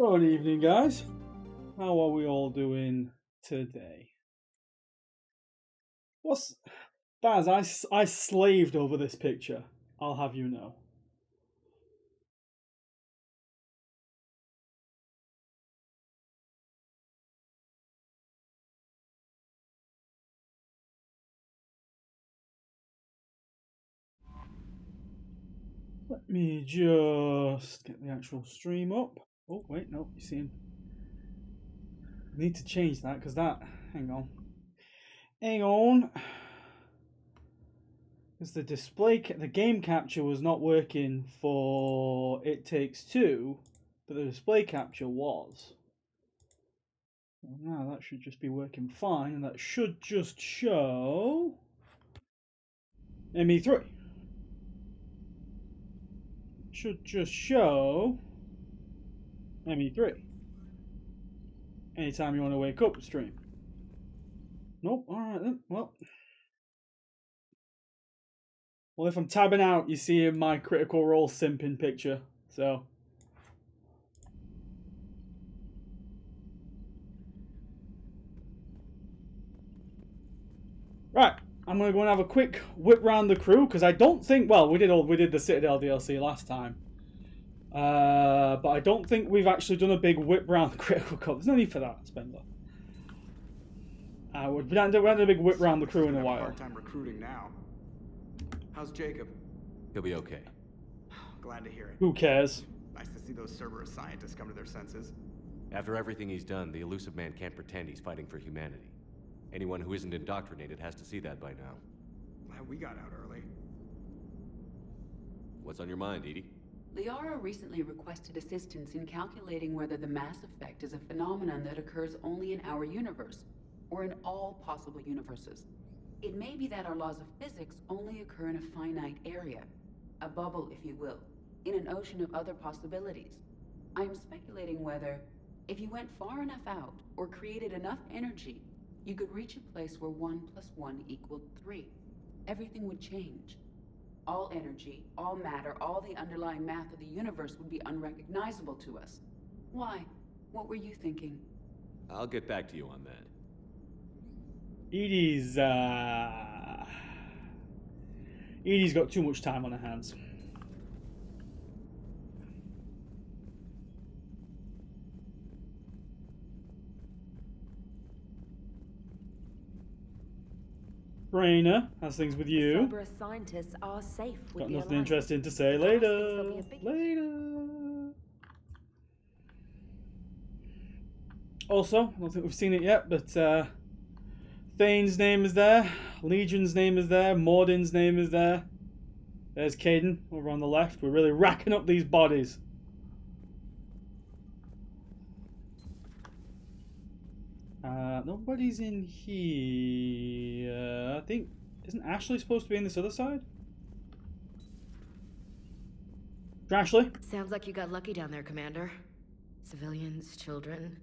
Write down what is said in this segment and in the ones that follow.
Good evening, guys. How are we all doing today? What's Baz? I slaved over this picture. I'll have you know. Let me just get the actual stream up. Oh wait, no, you see him. I need to change that because that. Hang on. Because the game capture was not working for It Takes Two, but the display capture was. Well, now that should just be working fine, and that should just show ME3. Should just show ME3. Anytime you want to wake up, stream. Nope. All right then. Well, if I'm tabbing out, you see my Critical Role simping picture. So. Right. I'm gonna go and have a quick whip round the crew because I don't think. Well, we did the Citadel DLC last time. But I don't think we've actually done a big whip round the Critical Cup. There's no need for that, Spengler. We haven't done a big whip round the crew in a while. Hard time recruiting now. How's Jacob? He'll be okay. Glad to hear it. Who cares? Nice to see those Cerberus scientists come to their senses. After everything he's done, the elusive man can't pretend he's fighting for humanity. Anyone who isn't indoctrinated has to see that by now. Glad we got out early. What's on your mind, Edie? Liara recently requested assistance in calculating whether the mass effect is a phenomenon that occurs only in our universe, or in all possible universes. It may be that our laws of physics only occur in a finite area, a bubble, if you will, in an ocean of other possibilities. I am speculating whether, if you went far enough out, or created enough energy, you could reach a place where 1 + 1 = 3. Everything would change. All energy, all matter, all the underlying math of the universe would be unrecognizable to us. Why? What were you thinking? I'll get back to you on that. Edie's got too much time on her hands. Raina, how's things with you? Cerberus scientists are safe with Got the nothing Alliance. interesting to say. The Later. prospects will be a big- Later. Also, I don't think we've seen it yet, but Thane's name is there. Legion's name is there. Mordin's name is there. There's Caden over on the left. We're really racking up these bodies. Nobody's in here. I think, isn't Ashley supposed to be in this other side? Ashley? Sounds like you got lucky down there, Commander. Civilians, children.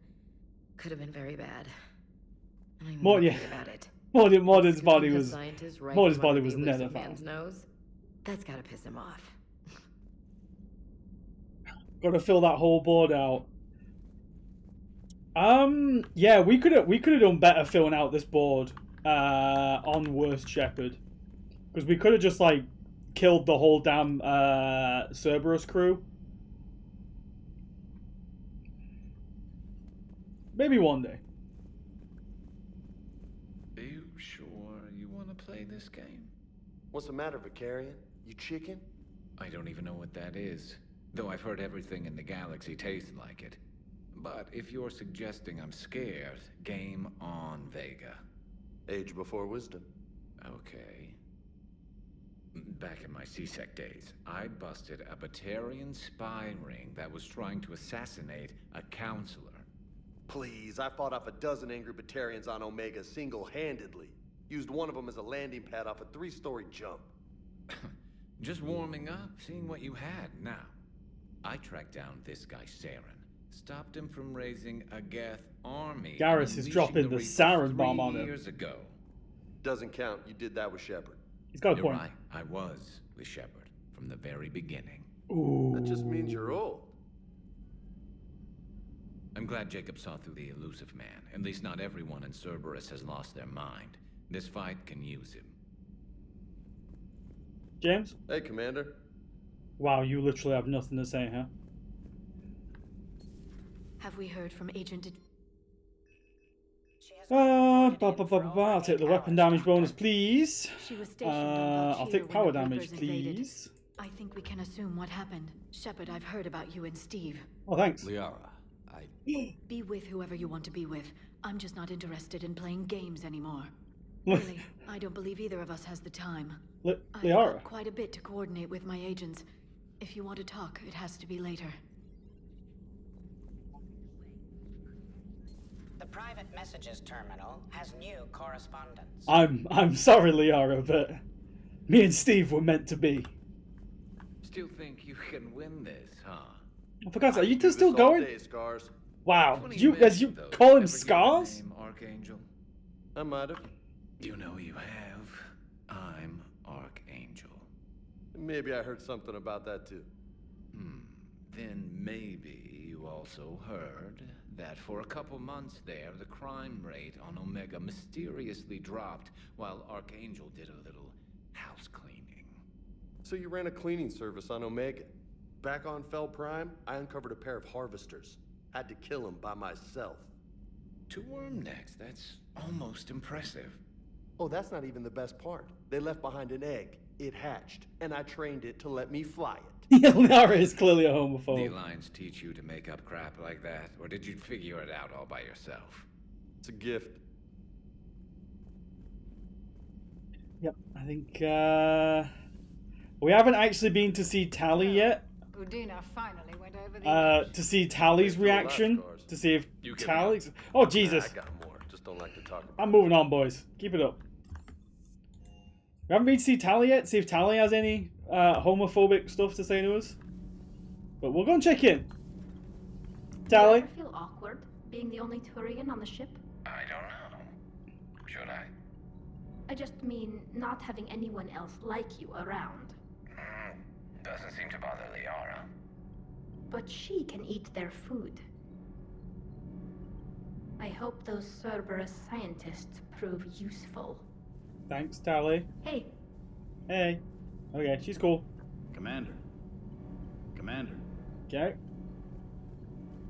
Could have been very bad. And I'm More, yeah. thinking about it. Mordin's body Scooping a was scientist right Mordin's from body under was the never elusive found. man's nose. That's gotta piss him off. Got to fill that whole board out. Yeah, we could have done better filling out this board on Worst Shepard, because we could have just like killed the whole damn Cerberus crew. Maybe one day. Are you sure you want to play this game? What's the matter, Vicarian? You chicken? I don't even know what that is, though I've heard everything in the galaxy tastes like it. But if you're suggesting I'm scared, game on, Vega. Age before wisdom. Okay. Back in my C-Sec days, I busted a Batarian spy ring that was trying to assassinate a counselor. Please, I fought off a dozen angry Batarians on Omega single-handedly. Used one of them as a landing pad off a 3-story jump. Just warming up, seeing what you had. Now, I tracked down this guy, Saren. Stopped him from raising a Geth army. Garrus is dropping the Saren bomb on him. 3 years ago. Doesn't count. You did that with Shepard. He's got a You're point. right. I was with Shepard from the very beginning. Ooh. That just means you're old. I'm glad Jacob saw through the elusive man. At least not everyone in Cerberus has lost their mind. This fight can use him. James? Hey, Commander. Wow, you literally have nothing to say, huh? Have we heard from Agent... I'll take the weapon damage bonus, please. She was stationed on I'll Valkyria take power when the damage, Reapers invaded. please. I think we can assume what happened. Shepard, I've heard about you and Steve. Oh, thanks. Liara, Be with whoever you want to be with. I'm just not interested in playing games anymore. Really, I don't believe either of us has the time. I've Liara. got quite a bit to coordinate with my agents. If you want to talk, it has to be later. The private messages terminal has new correspondence. I'm sorry, Liara, but me and Steve were meant to be. Still think you can win this, huh? I forgot. Are you Do still this all going? day, Scars. Wow. Funny You mention, as you though. call him Ever hear the Scars? name Archangel? I might have. You know you have. I'm Archangel. Maybe I heard something about that too. Then maybe you also heard that for a couple months there, the crime rate on Omega mysteriously dropped while Archangel did a little house cleaning. So you ran a cleaning service on Omega. Back on Fel Prime, I uncovered a pair of harvesters. Had to kill them by myself. 2 worm necks, that's almost impressive. Oh, that's not even the best part. They left behind an egg. It hatched, and I trained it to let me fly it. Yeah, Liara is clearly a The homophobe. Alliance teach you to make up crap like that, or did you figure it out all by yourself? It's a gift. Yep, I think we haven't actually been to see Tally yet. Udina finally went over the To see Tally's reaction. To see if You give Tally's. Oh Jesus! I got more. Just don't like to talk about I'm moving on, boys. Keep it up. We haven't been to see Tally yet. See if Tally has any homophobic stuff to say to us. But we'll go and check in. Tally. Do you ever feel awkward being the only Turian on the ship? I don't know. Should I? I just mean not having anyone else like you around. Doesn't seem to bother Liara. But she can eat their food. I hope those Cerberus scientists prove useful. Thanks, Tally. Hey, Hey. Okay, she's cool. Commander. Commander. Okay.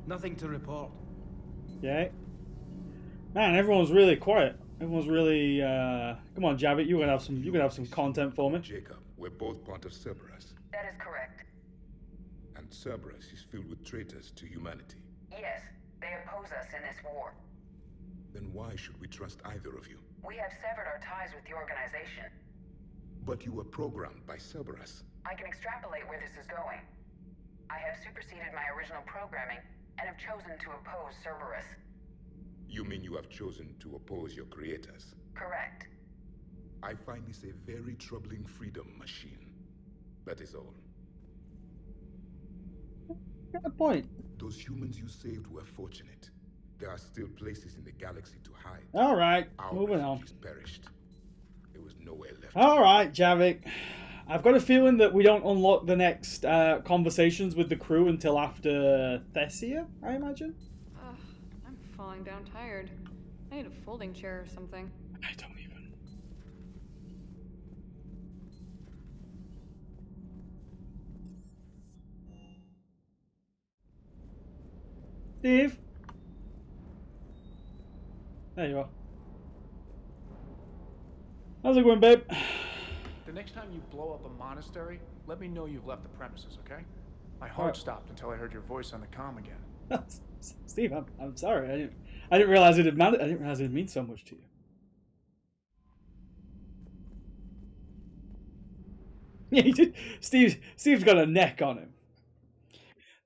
Nothing to report. Okay. Man, everyone's really quiet. Everyone's really. Come on, Javit. You can have some content for me. Jacob, we're both part of Cerberus. That is correct. And Cerberus is filled with traitors to humanity. Yes, they oppose us in this war. Then why should we trust either of you? We have severed our ties with the organization. But you were programmed by Cerberus. I can extrapolate where this is going. I have superseded my original programming and have chosen to oppose Cerberus. You mean you have chosen to oppose your creators? Correct. I find this a very troubling freedom machine. That is all. Good point. Those humans you saved were fortunate. There are still places in the galaxy to hide. All right, Our moving on. refugees perished. There was nowhere left. All right, Javik. I've got a feeling that we don't unlock the next conversations with the crew until after Thessia, I imagine. I'm falling down tired. I need a folding chair or something. I don't even. Steve? There you are. How's it going, babe? The next time you blow up a monastery, let me know you've left the premises, okay? My heart stopped until I heard your voice on the comm again. Steve, I'm sorry. I didn't realize it mattered. I didn't realize it meant so much to you. Yeah, he did. Steve's got a neck on him.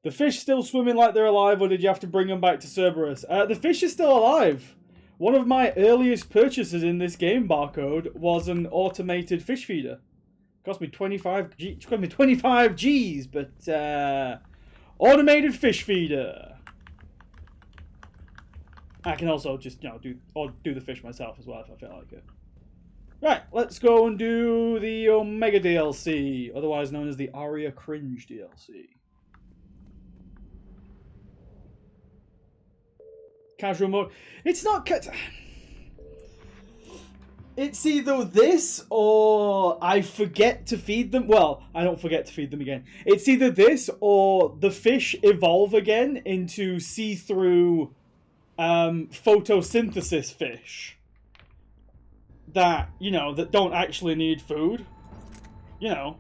The fish still swimming like they're alive, or did you have to bring them back to Cerberus? The fish is still alive. One of my earliest purchases in this game, Barcode, was an automated fish feeder. Cost me 25 G's, but automated fish feeder. I can also just do the fish myself as well if I feel like it. Right, let's go and do the Omega DLC, otherwise known as the Aria Cringe DLC. casual mode. It's not. It's either this or I forget to feed them. Well, I don't forget to feed them again. It's either this or the fish evolve again into see-through photosynthesis fish that, you know, that don't actually need food. You know,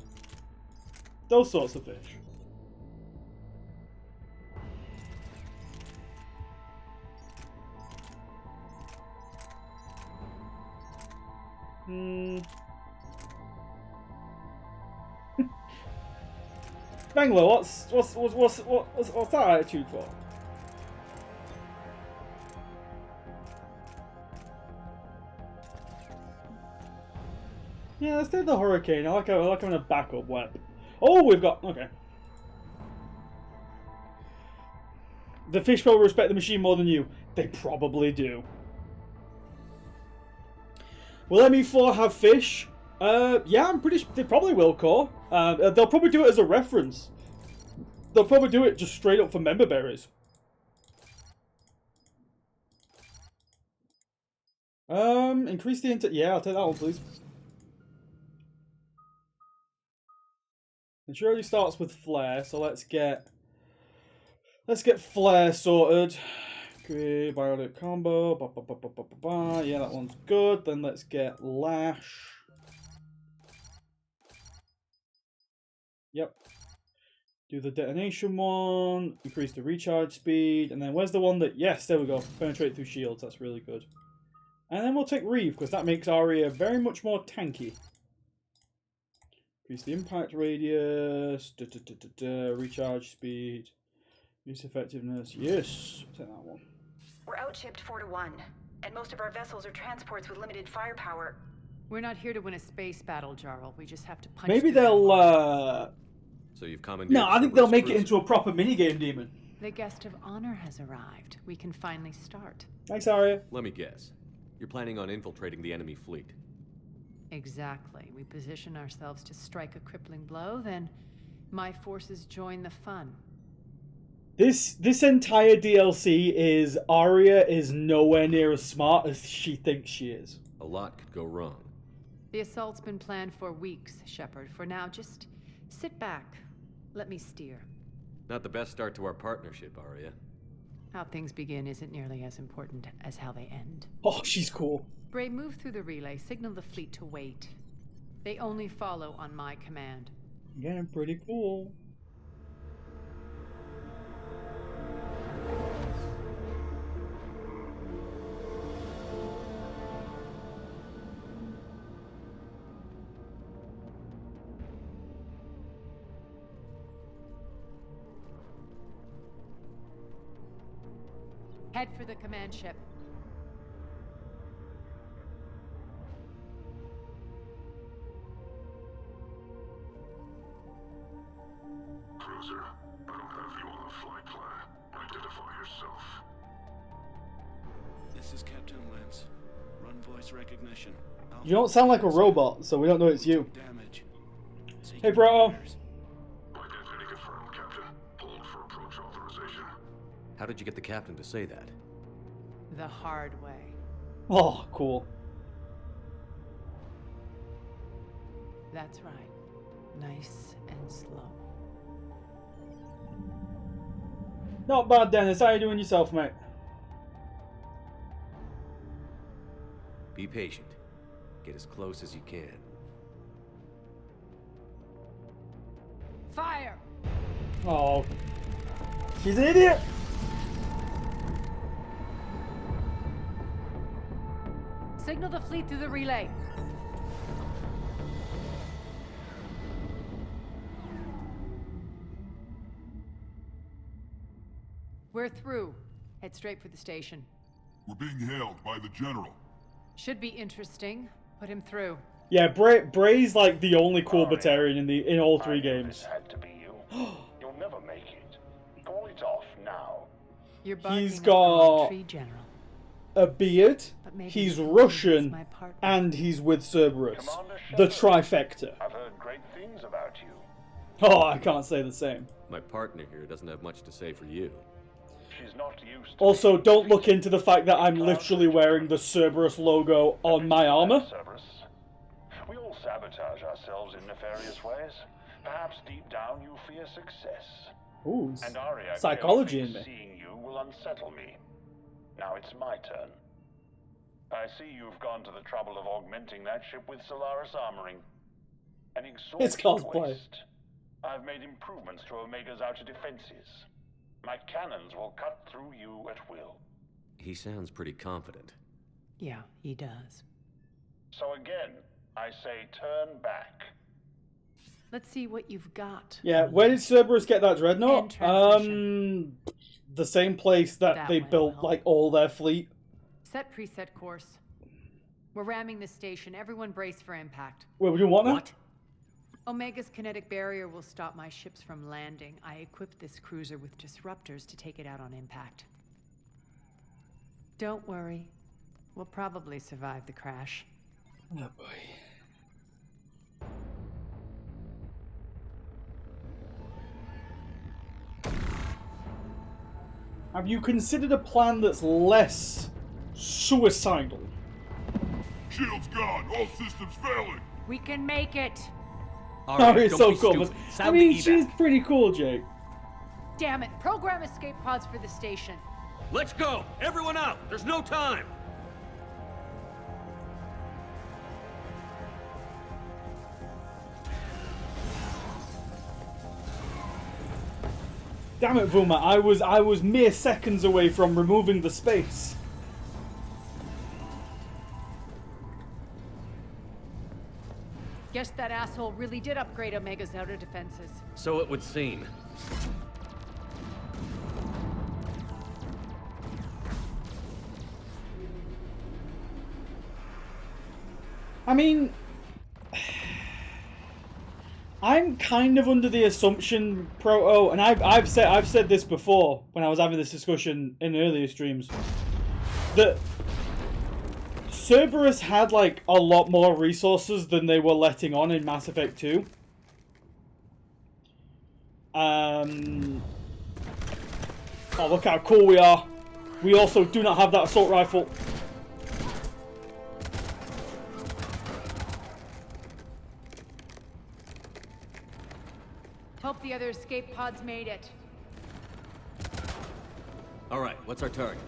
those sorts of fish. Spengler, what's that attitude for? Yeah, let's take the hurricane. I like having a backup weapon. Oh, we've got okay. The fish will respect the machine more than you. They probably do. Will ME4 have fish? Yeah, I'm pretty sure they probably will, Core. They'll probably do it as a reference. They'll probably do it just straight up for member berries. Increase the yeah, I'll take that one, please. It surely starts with flare, so let's get flare sorted. Okay, biotic combo. Yeah, that one's good. Then let's get lash. Yep. Do the detonation one. Increase the recharge speed. And then where's the one that... Yes, there we go. Penetrate through shields. That's really good. And then we'll take Reeve, because that makes Arya very much more tanky. Increase the impact radius. Recharge speed. Use effectiveness. Yes. Take that one. We're outshipped 4-1, and most of our vessels are transports with limited firepower. We're not here to win a space battle, Jarl. We just have to punch. Maybe they'll, So you've commandeered... No, I think they'll make it into a proper minigame, Demon. The guest of honor has arrived. We can finally start. Thanks, Arya. Let me guess. You're planning on infiltrating the enemy fleet. Exactly. We position ourselves to strike a crippling blow, then my forces join the fun. This entire DLC is Arya is nowhere near as smart as she thinks she is. A lot could go wrong. The assault's been planned for weeks, Shepard. For now, just sit back. Let me steer. Not the best start to our partnership, Arya. How things begin isn't nearly as important as how they end. Oh, she's cool. Bray, move through the relay. Signal the fleet to wait. They only follow on my command. Yeah, pretty cool. Head for the command ship. Cruiser, I don't have you on the flight plan. Identify yourself. This is Captain Lance. Run voice recognition. You don't sound like a robot, so we don't know it's you. Damage. Hey, bro. Identity confirmed, Captain. Hold for approach authorization. How did you get the captain to say that? The hard way. Oh, cool. That's right. Nice and slow. Not bad, Dennis. How you doing yourself, mate? Be patient. Get as close as you can. Fire! Oh. She's an idiot! Signal the fleet through the relay. We're through. Head straight for the station. We're being hailed by the General. Should be interesting. Put him through. Yeah, Bray's like the only cool Batarian in all three games. Had to be you. You'll never make it. Call it off now. You're He's got tree, General. a beard, he's Russian, and he's with Cerberus. The trifecta. I've heard great things about you. Oh, I can't say the same. My partner here doesn't have much to say for you. she's not used to Also, don't look into the fact that I'm literally wearing the Cerberus logo on my armor. Cerberus. We all sabotage ourselves in nefarious ways. Perhaps deep down you fear success. Ooh, And Arya psychology in clearly me. seeing you will unsettle me. Now it's my turn. I see you've gone to the trouble of augmenting that ship with Solaris armoring. An It's exorbitant cosplay. waste. I've made improvements to Omega's outer defenses. My cannons will cut through you at will. He sounds pretty confident. Yeah, he does. So again, I say turn back. Let's see what you've got. Yeah, where did Cerberus get that dreadnought? The same place that That they went built well. like all their fleet. Set preset course. We're ramming the station. Everyone brace for impact. Wait, we do what now? Omega's kinetic barrier will stop my ships from landing. I equipped this cruiser with disruptors to take it out on impact. Don't worry. We'll probably survive the crash. Oh boy. Have you considered a plan that's less suicidal? Shield's gone. All systems failing. We can make it! Arya's so cool. I mean, she's pretty cool, Jake. Damn it! Program escape pods for the station. Let's go! Everyone out! There's no time! Damn it, Vuma, I was mere seconds away from removing the space. Guess that asshole really did upgrade Omega's outer defenses. So it would seem. I mean, I'm kind of under the assumption, Proto, and I've said this before when I was having this discussion in earlier streams, that Cerberus had like a lot more resources than they were letting on in Mass Effect 2. Oh, look how cool we are. We also do not have that assault rifle. Hope the other escape pods made it. Alright, what's our target?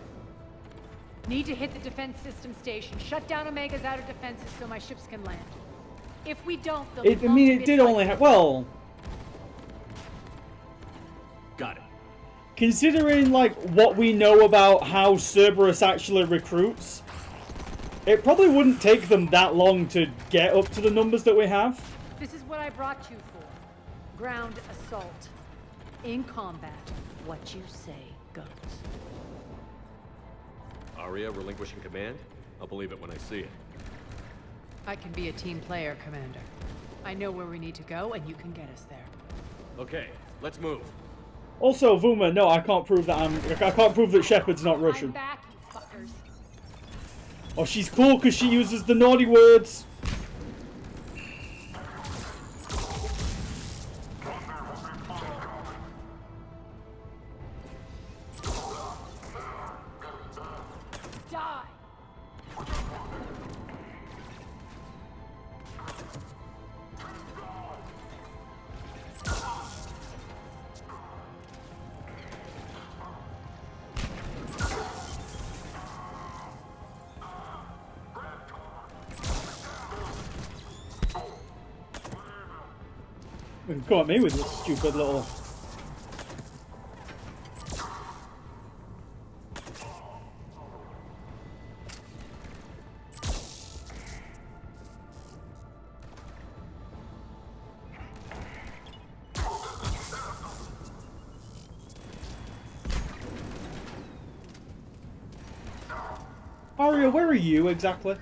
Need to hit the defense system station. Shut down Omega's outer defenses so my ships can land. If we don't, they'll be I mean, it did only have... Well... Got it. Considering, like, what we know about how Cerberus actually recruits, it probably wouldn't take them that long to get up to the numbers that we have. This is what I brought you for. Ground assault. In combat, what you say goes. Arya relinquishing command? I'll believe it when I see it. I can be a team player, Commander. I know where we need to go, and you can get us there. Okay, let's move. Also, Vuma, no, I can't prove that I can't prove that Shepard's not I'm Russian. back, you fuckers. Oh, she's cool because she uses the naughty words. Die! You can come at me with this stupid little... Arya, where are you exactly?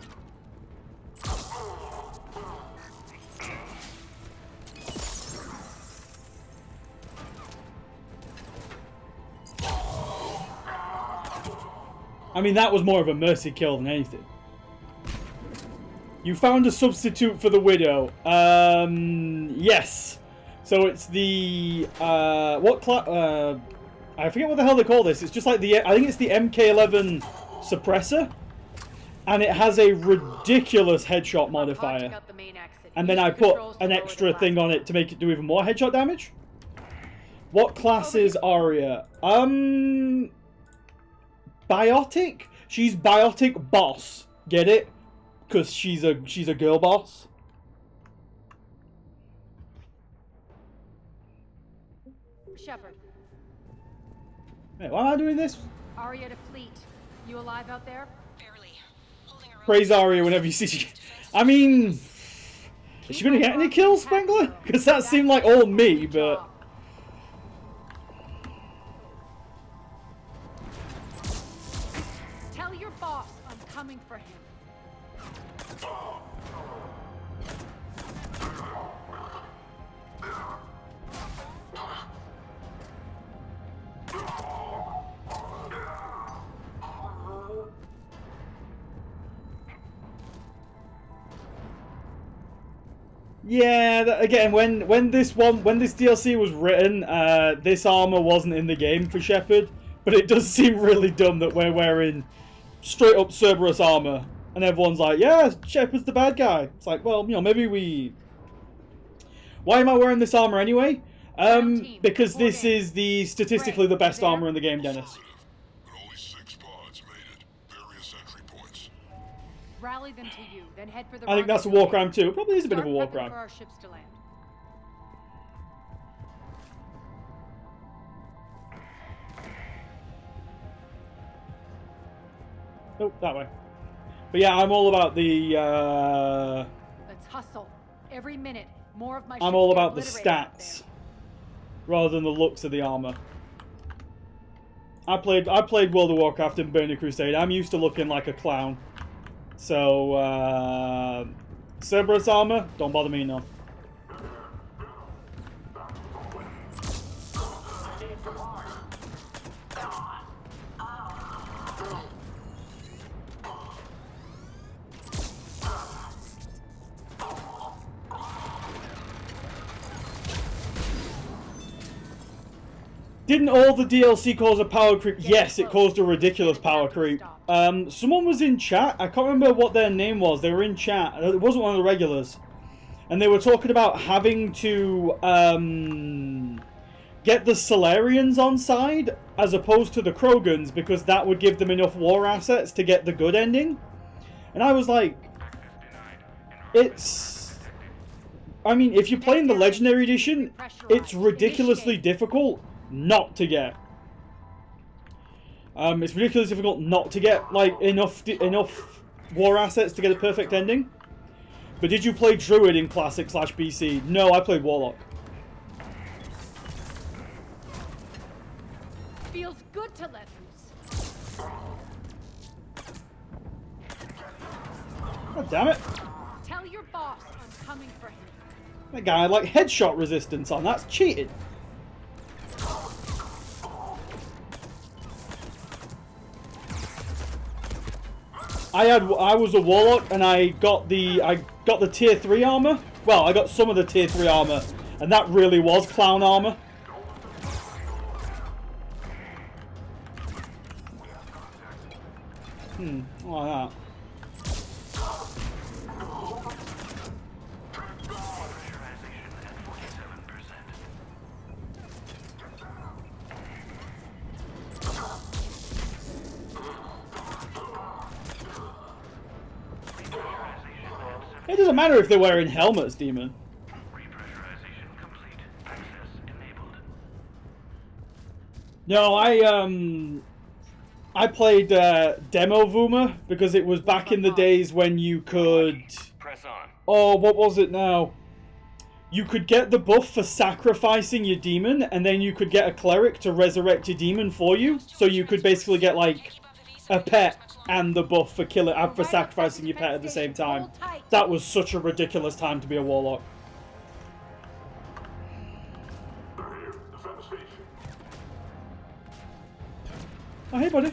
I mean, that was more of a mercy kill than anything. You found a substitute for the Widow. Yes. So it's the, I forget what the hell they call this. It's just like I think it's the MK11 suppressor, and it has a ridiculous headshot modifier. And then I put an extra thing on it to make it do even more headshot damage. What class is Arya? Biotic? She's Biotic Boss. Get it? Because she's a girl boss. Shepard. Wait, why am I doing this? Arya to Fleet. You alive out there? Praise Arya whenever you see she... I mean... Is she gonna get any kills, Spengler? Because that seemed like all me, but... Tell your boss I'm coming for him. Yeah, again, when this DLC was written, this armor wasn't in the game for Shepard, but it does seem really dumb that we're wearing straight up Cerberus armor, and everyone's like, yeah, Shepard's the bad guy. It's like, well, you know, maybe we... Why am I wearing this armor anyway? Because this is statistically the best armor in the game, Dennis. Rally them to you, then head for the I think that's a war crime too. It probably is a bit of a war crime. For our ships to land. Oh, that way. But yeah, I'm all about the... Let's hustle. Every minute, more of my I'm all about the stats rather than the looks of the armor. I played World of Warcraft and Burning Crusade. I'm used to looking like a clown. So, Cerberus armor, don't bother me, no. Didn't all the DLC cause a power creep? Yes, it caused a ridiculous power creep. Someone was in chat. I can't remember what their name was. They were in chat. It wasn't one of the regulars. And they were talking about having to get the Solarians on side as opposed to the Krogans because that would give them enough war assets to get the good ending. And I was like, it's... I mean, if you're playing the Legendary Edition, it's ridiculously difficult not to get. It's ridiculously difficult not to get like enough war assets to get a perfect ending. But did you play Druid in Classic / BC? No, I played Warlock. Feels good to let loose. God damn it! Tell your boss I'm coming for him. That guy had like headshot resistance on. That's cheating. I was a warlock and I got the tier 3 armor. Well, I got some of the tier 3 armor, and that really was clown armor. Like that. It doesn't matter if they're wearing helmets, Demon. No, I played Demo Vuma because it was back in the days when you could... Press on. Oh, what was it now? You could get the buff for sacrificing your demon, and then you could get a cleric to resurrect your demon for you. So you could basically get like a pet and the buff for for sacrificing your pet at the same time. That was such a ridiculous time to be a warlock. Oh, hey, buddy.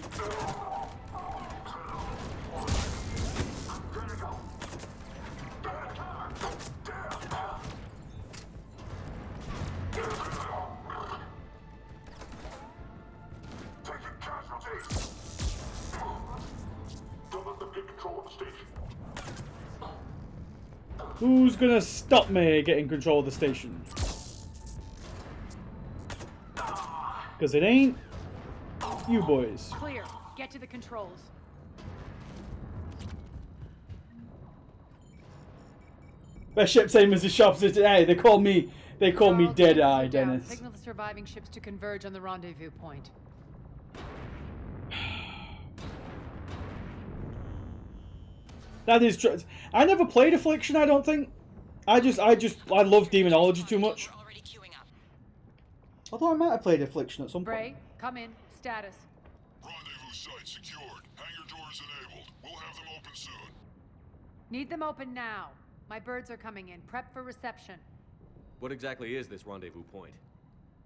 Who's gonna stop me getting control of the station? Because it ain't you boys. Clear. Get to the controls. MShep same as the shops today. They call me Deadeye, Down. Dennis. Signal the surviving ships to converge on the rendezvous point. That is true. I never played Affliction, I don't think. I love Demonology too much. Although I might have played Affliction at some point. Bray, come in. Status. Rendezvous site secured. Hangar doors enabled. We'll have them open soon. Need them open now. My birds are coming in. Prep for reception. What exactly is this rendezvous point?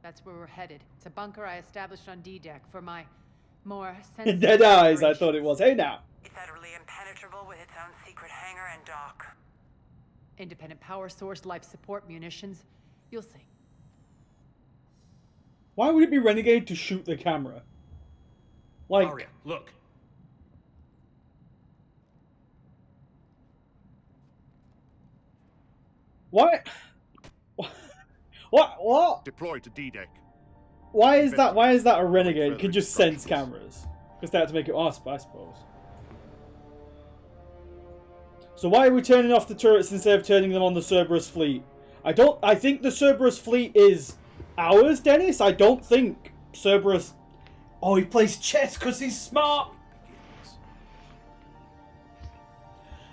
That's where we're headed. It's a bunker I established on D-Deck for my more sensitive Dead eyes, I thought it was. Hey now. It's utterly impenetrable with its own secret hangar and dock. Independent power source, life support, munitions. You'll see. Why would it be Renegade to shoot the camera? Like, Aria, look. what? What? Deploy to D-Deck. Why is that a Renegade could just sense cameras? Because they had to make it I suppose. So why are we turning off the turrets instead of turning them on the Cerberus fleet? I think the Cerberus fleet is ours, Dennis. I don't think Cerberus... Oh, he plays chess because he's smart.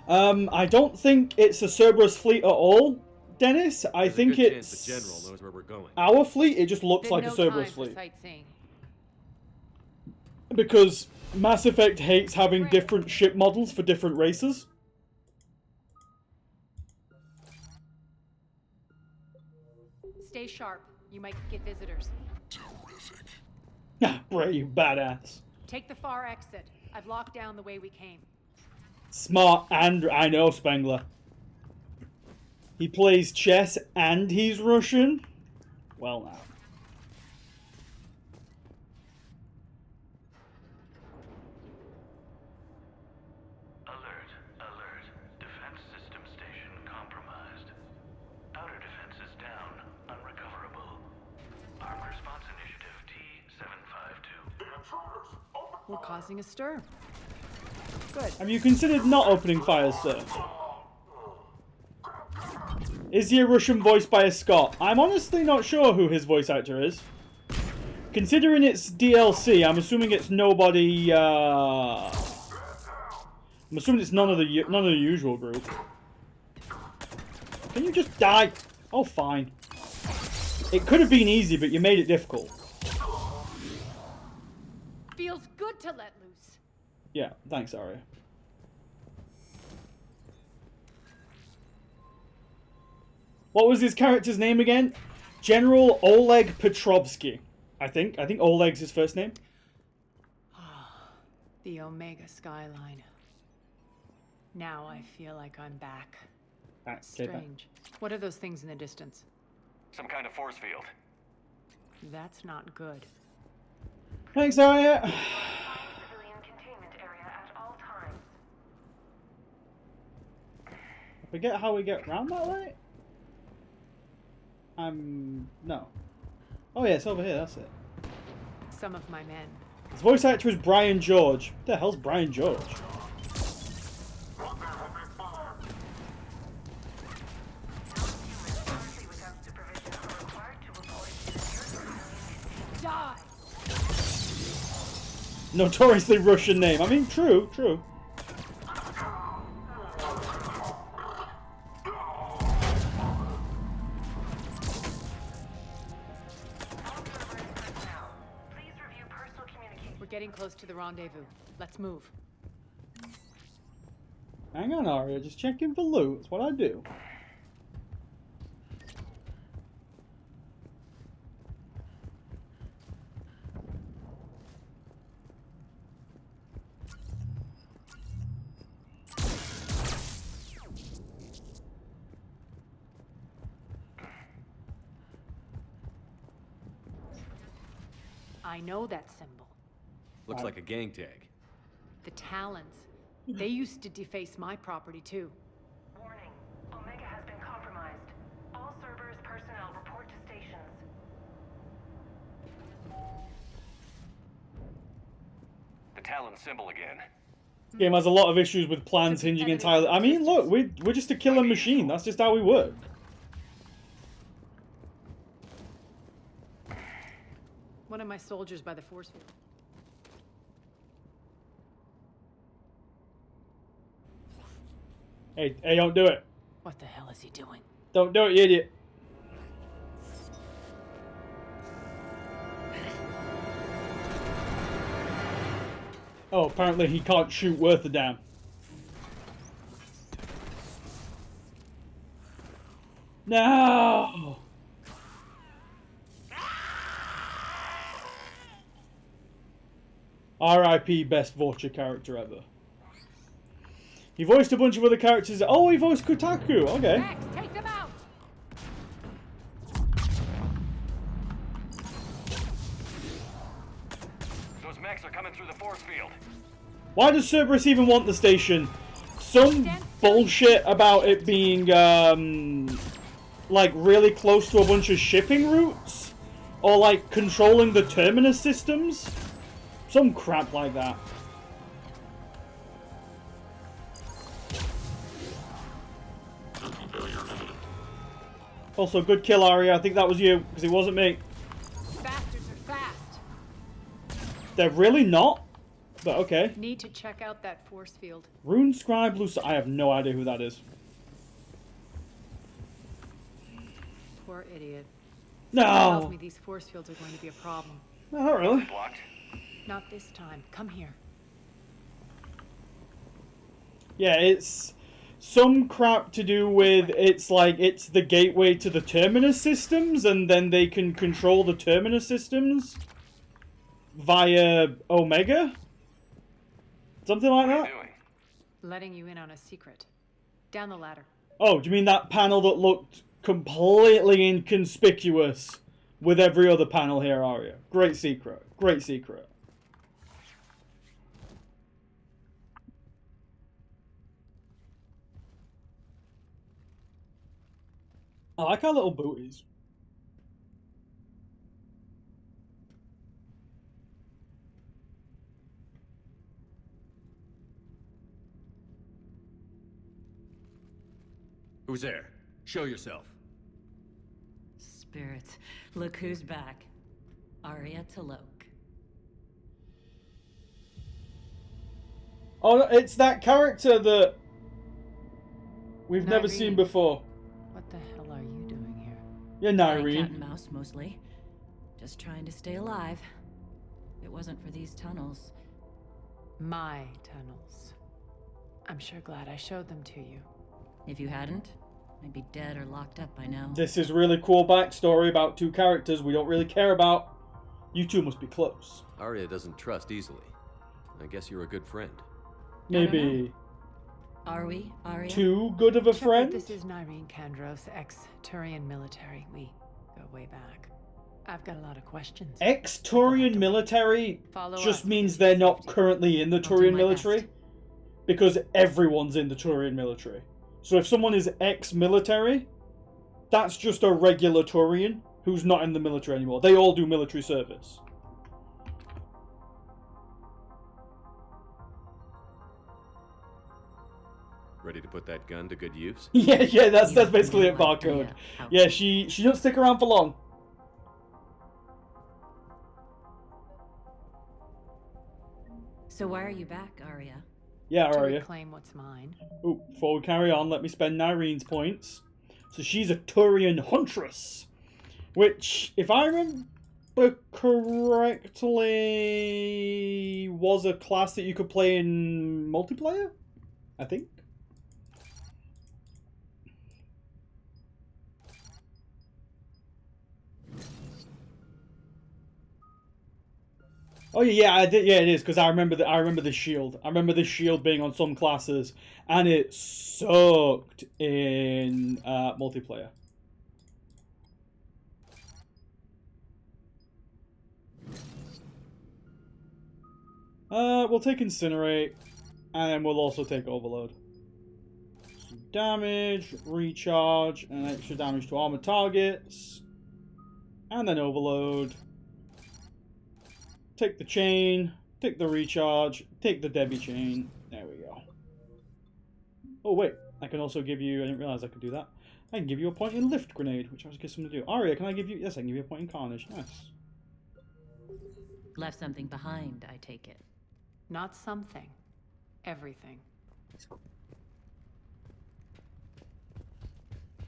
I don't think it's a Cerberus fleet at all, Dennis. I think it's the general knows where we're going. Our fleet. It just looks like a Cerberus fleet. Because Mass Effect hates having different ship models for different races. Stay sharp. You might get visitors. Terrific. Ah, Bray, you badass. Take the far exit. I've locked down the way we came. Smart, and I know Spengler. He plays chess and he's Russian? Well, now. Alert, alert. Defense system station compromised. Outer defenses down, unrecoverable. Armed response initiative T-752. We're causing a stir. Good. Have you considered not opening fires, sir? Is he a Russian voiced by a Scot? I'm honestly not sure who his voice actor is. Considering it's DLC, I'm assuming it's nobody, I'm assuming it's none of the usual group. Can you just die? Oh, fine. It could have been easy, but you made it difficult. Feels good to let loose. Yeah, thanks, Arya. What was his character's name again? General Oleg Petrovsky. I think Oleg's his first name. The Omega skyline. Now I feel like I'm back. Strange. What are those things in the distance? Some kind of force field. That's not good. Thanks, Arya. Civilian containment area at all times. I forget how we get round that way? No. Oh yeah, it's over here, that's it. Some of my men. His voice actor is Brian George. What the hell's Brian George? Die! Notoriously Russian name. I mean, true. We're getting close to the rendezvous. Let's move. Hang on, Arya. Just checking for loot. That's what I do. I know that symbol. Looks like a gang tag. The Talons. They used to deface my property too. Warning. Omega has Talon symbol again. Game has a lot of issues with plans hinging entirely. I mean, look, we're just a killing machine. That's just how we work. One of my soldiers by the force field. Hey, don't do it. What the hell is he doing? Don't do it, you idiot. Oh, apparently he can't shoot worth a damn. No! R.I.P. best Vulture character ever. He voiced a bunch of other characters. Oh, he voiced Kotaku. Okay. Max, take them out. Those mechs are coming through the force field. Why does Cerberus even want the station? Some bullshit about it being, like, really close to a bunch of shipping routes? Or, like, controlling the terminus systems? Some crap like that. Also, good kill, Arya. I think that was you, because it wasn't me. Bastards are fast. They're really not, but okay. Need to check out that force field. Rune Scribe Lucy. I have no idea who that is. Poor idiot. No. Someone tells me these force fields are going to be a problem. No, not really. Blocked. Not this time. Come here. Yeah, it's some crap to do with, it's like, it's the gateway to the terminus systems, and then they can control the terminus systems via Omega? Something like that? Letting you in on a secret. Down the ladder. Oh, do you mean that panel that looked completely inconspicuous with every other panel here, Arya? Great secret. Great secret. I like our little booties. Who's there? Show yourself. Spirits, look who's back. Arya Talok. Oh, no, it's that character that we've never Nyreen. seen before. What the hell are you doing here? Yeah, Cat and Nyreen. mouse, mostly. Just trying to stay alive. If it wasn't for these tunnels. My tunnels. I'm sure glad I showed them to you. If you hadn't, I'd be dead or locked up by now. This is really cool backstory about two characters we don't really care about. You two must be close. Arya doesn't trust easily. I guess you're a good friend. Maybe Are we, Arya? too good of a Shepard, friend? This is Nyreen Kandros, ex-Turian military. We go way back. I've got a lot of questions. Ex-Turian military Follow just up. means they're not currently in the do Turian my military. best. Because everyone's in the Turian military. So if someone is ex-military, that's just a regular Turian who's not in the military anymore. They all do military service. Ready to put that gun to good use? yeah, that's basically it, barcode. Yeah, she doesn't stick around for long. So why are you back, Arya? Yeah, To Arya. reclaim what's mine. Ooh, before we carry on, let me spend Nyreen's points. So she's a Turian Huntress. Which, if I remember correctly, was a class that you could play in multiplayer? I think. Oh yeah, I did. Yeah, it is because I remember the shield. I remember the shield being on some classes, and it sucked in multiplayer. We'll take Incinerate, and then we'll also take Overload. Some damage, recharge, and extra damage to armor targets, and then Overload. Take the chain, Take the recharge. Take the Debbie chain. There we go. Oh wait, I can also give you. I didn't realize I could do that. I can give you a point in lift grenade, which I was guessing to do. Aria, can I give you? Yes, I can give you a point in carnage. Nice. Left something behind, I take it. Not something. Everything.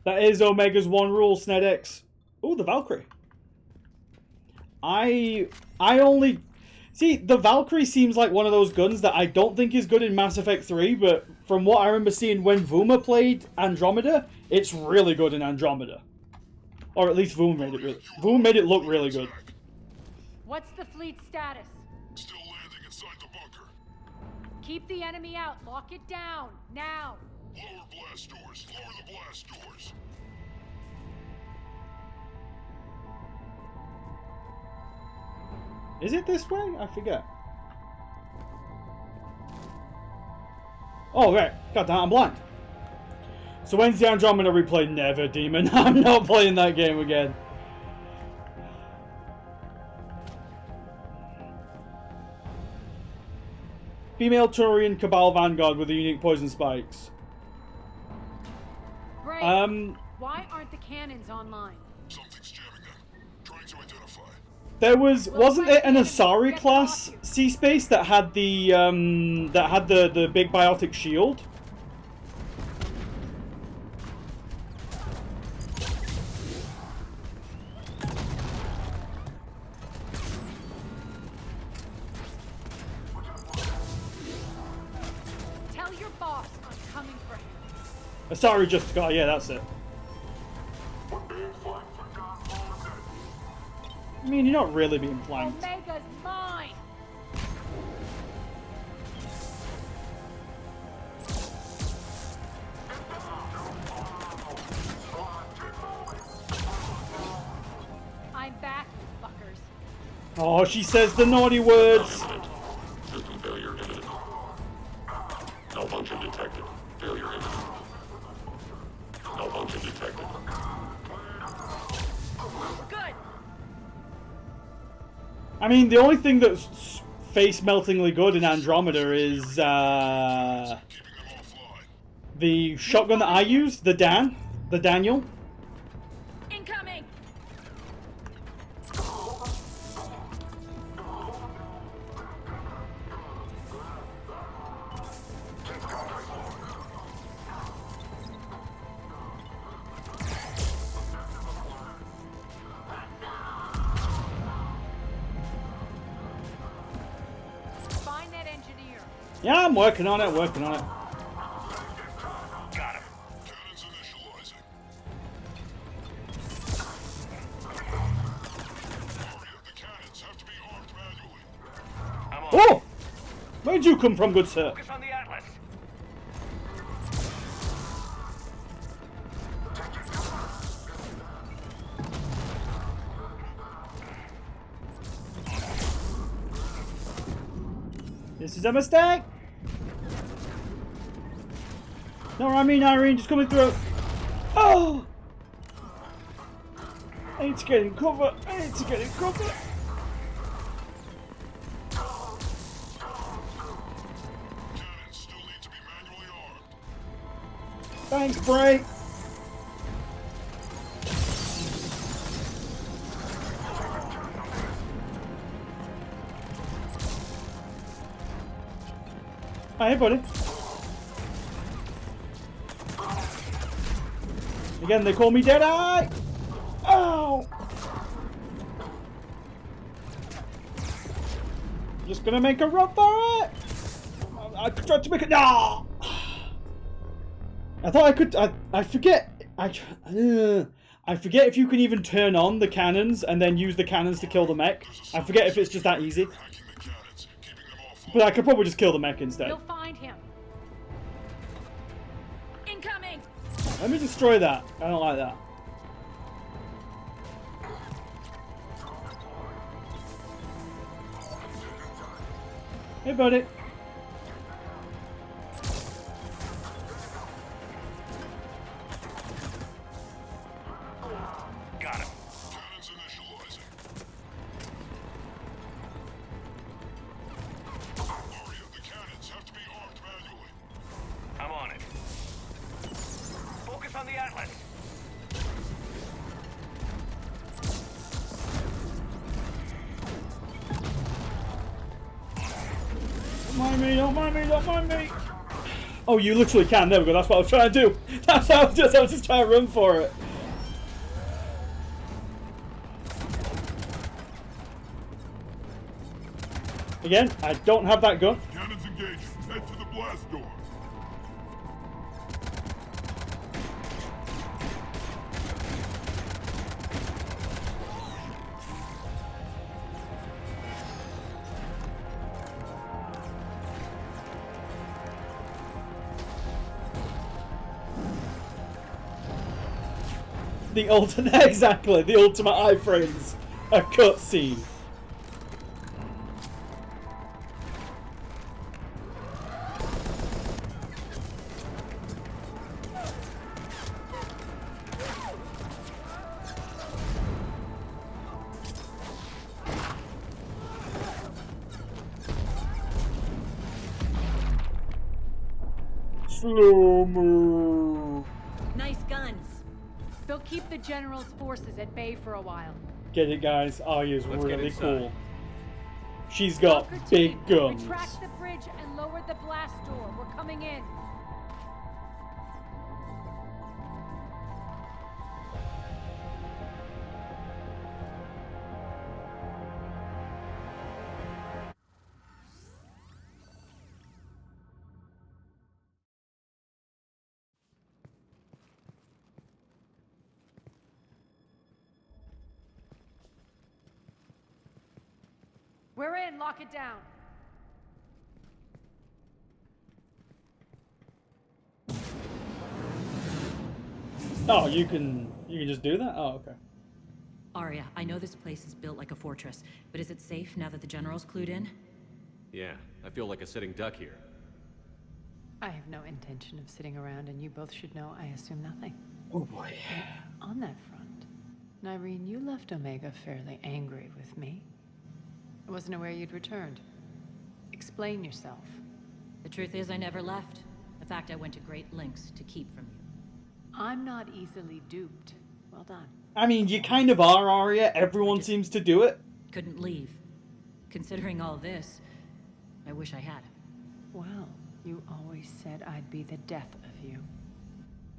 That is Omega's one rule, Snedex. Oh, the Valkyrie. I only see the Valkyrie seems like one of those guns that I don't think is good in Mass Effect 3, but from what I remember seeing when Vuma played Andromeda, it's really good in Andromeda. Or at least Vuma made it look really good. What's the fleet status? Still landing inside the bunker. Keep the enemy out. Lock it down. Now. Lower blast doors. Lower the blast doors. Is it this way? I forget. Oh, right. God damn, I'm blind. So when's the Andromeda replay? Never, Demon. I'm not playing that game again. Female Turian Cabal Vanguard with the unique poison spikes. Great. Why aren't the cannons online? Something's jamming them. Trying to identify. There wasn't it an Asari class sea space that had the big biotic shield? Tell your boss I'm coming for him. Asari just got, yeah, that's it. I mean, you're not really being flanked. Omega's mine. I'm back, you fuckers. Oh, she says the naughty words. System failure imminent. Malfunction detected. Failure imminent. Malfunction detected. Good. I mean, the only thing that's face-meltingly good in Andromeda is the shotgun that I used, the Daniel. Incoming. Find that engineer. Yeah, I'm working on it, working on it. Got him. Cannons initializing. Aria, the cannons have to be armed manually. I'm on. Oh! Where'd you come from, good sir? Focus on the Atlas. This is a mistake! No, I mean Irene just coming through. Oh! I need to get in cover. I need to get in cover. Cannons still need to be manually armed. Thanks, Bray. Hey, buddy. Again, they call me Deadeye. Oh! Just gonna make a run for it. I tried to make it. No. I thought I could. I forget. I forget if you can even turn on the cannons and then use the cannons to kill the mech. I forget if it's just that easy. But I could probably just kill the mech instead. You'll find him. Incoming. Let me destroy that. I don't like that. Hey, buddy. Got him. Cannons initializing. mind me, don't mind me, don't mind me. Oh, you literally can. There we go. That's what I was trying to do. That's how I was just trying to run for it. Again, I don't have that gun. Cannons engaged. Head to the blast door. The ultimate, exactly, the ultimate iframes, a cutscene. Slow-mo. Nice guns. They'll keep the General's forces at bay for a while. Get it, guys? Arya's Let's get really inside. cool. She's got Bunker big team, guns. Retract the bridge and lower the blast door. We're coming in. We're in. Lock it down. Oh, you can just do that? Oh, okay. Arya, I know this place is built like a fortress, but is it safe now that the General's clued in? Yeah, I feel like a sitting duck here. I have no intention of sitting around, and you both should know I assume nothing. Oh boy. On that front, Nyreen, you left Omega fairly angry with me. I wasn't aware you'd returned. Explain yourself. The truth is I never left. In fact, I went to great lengths to keep from you. I'm not easily duped. Well done. I mean, you kind of are, Arya. Everyone seems to do it. Couldn't leave. Considering all this, I wish I had. Well, you always said I'd be the death of you.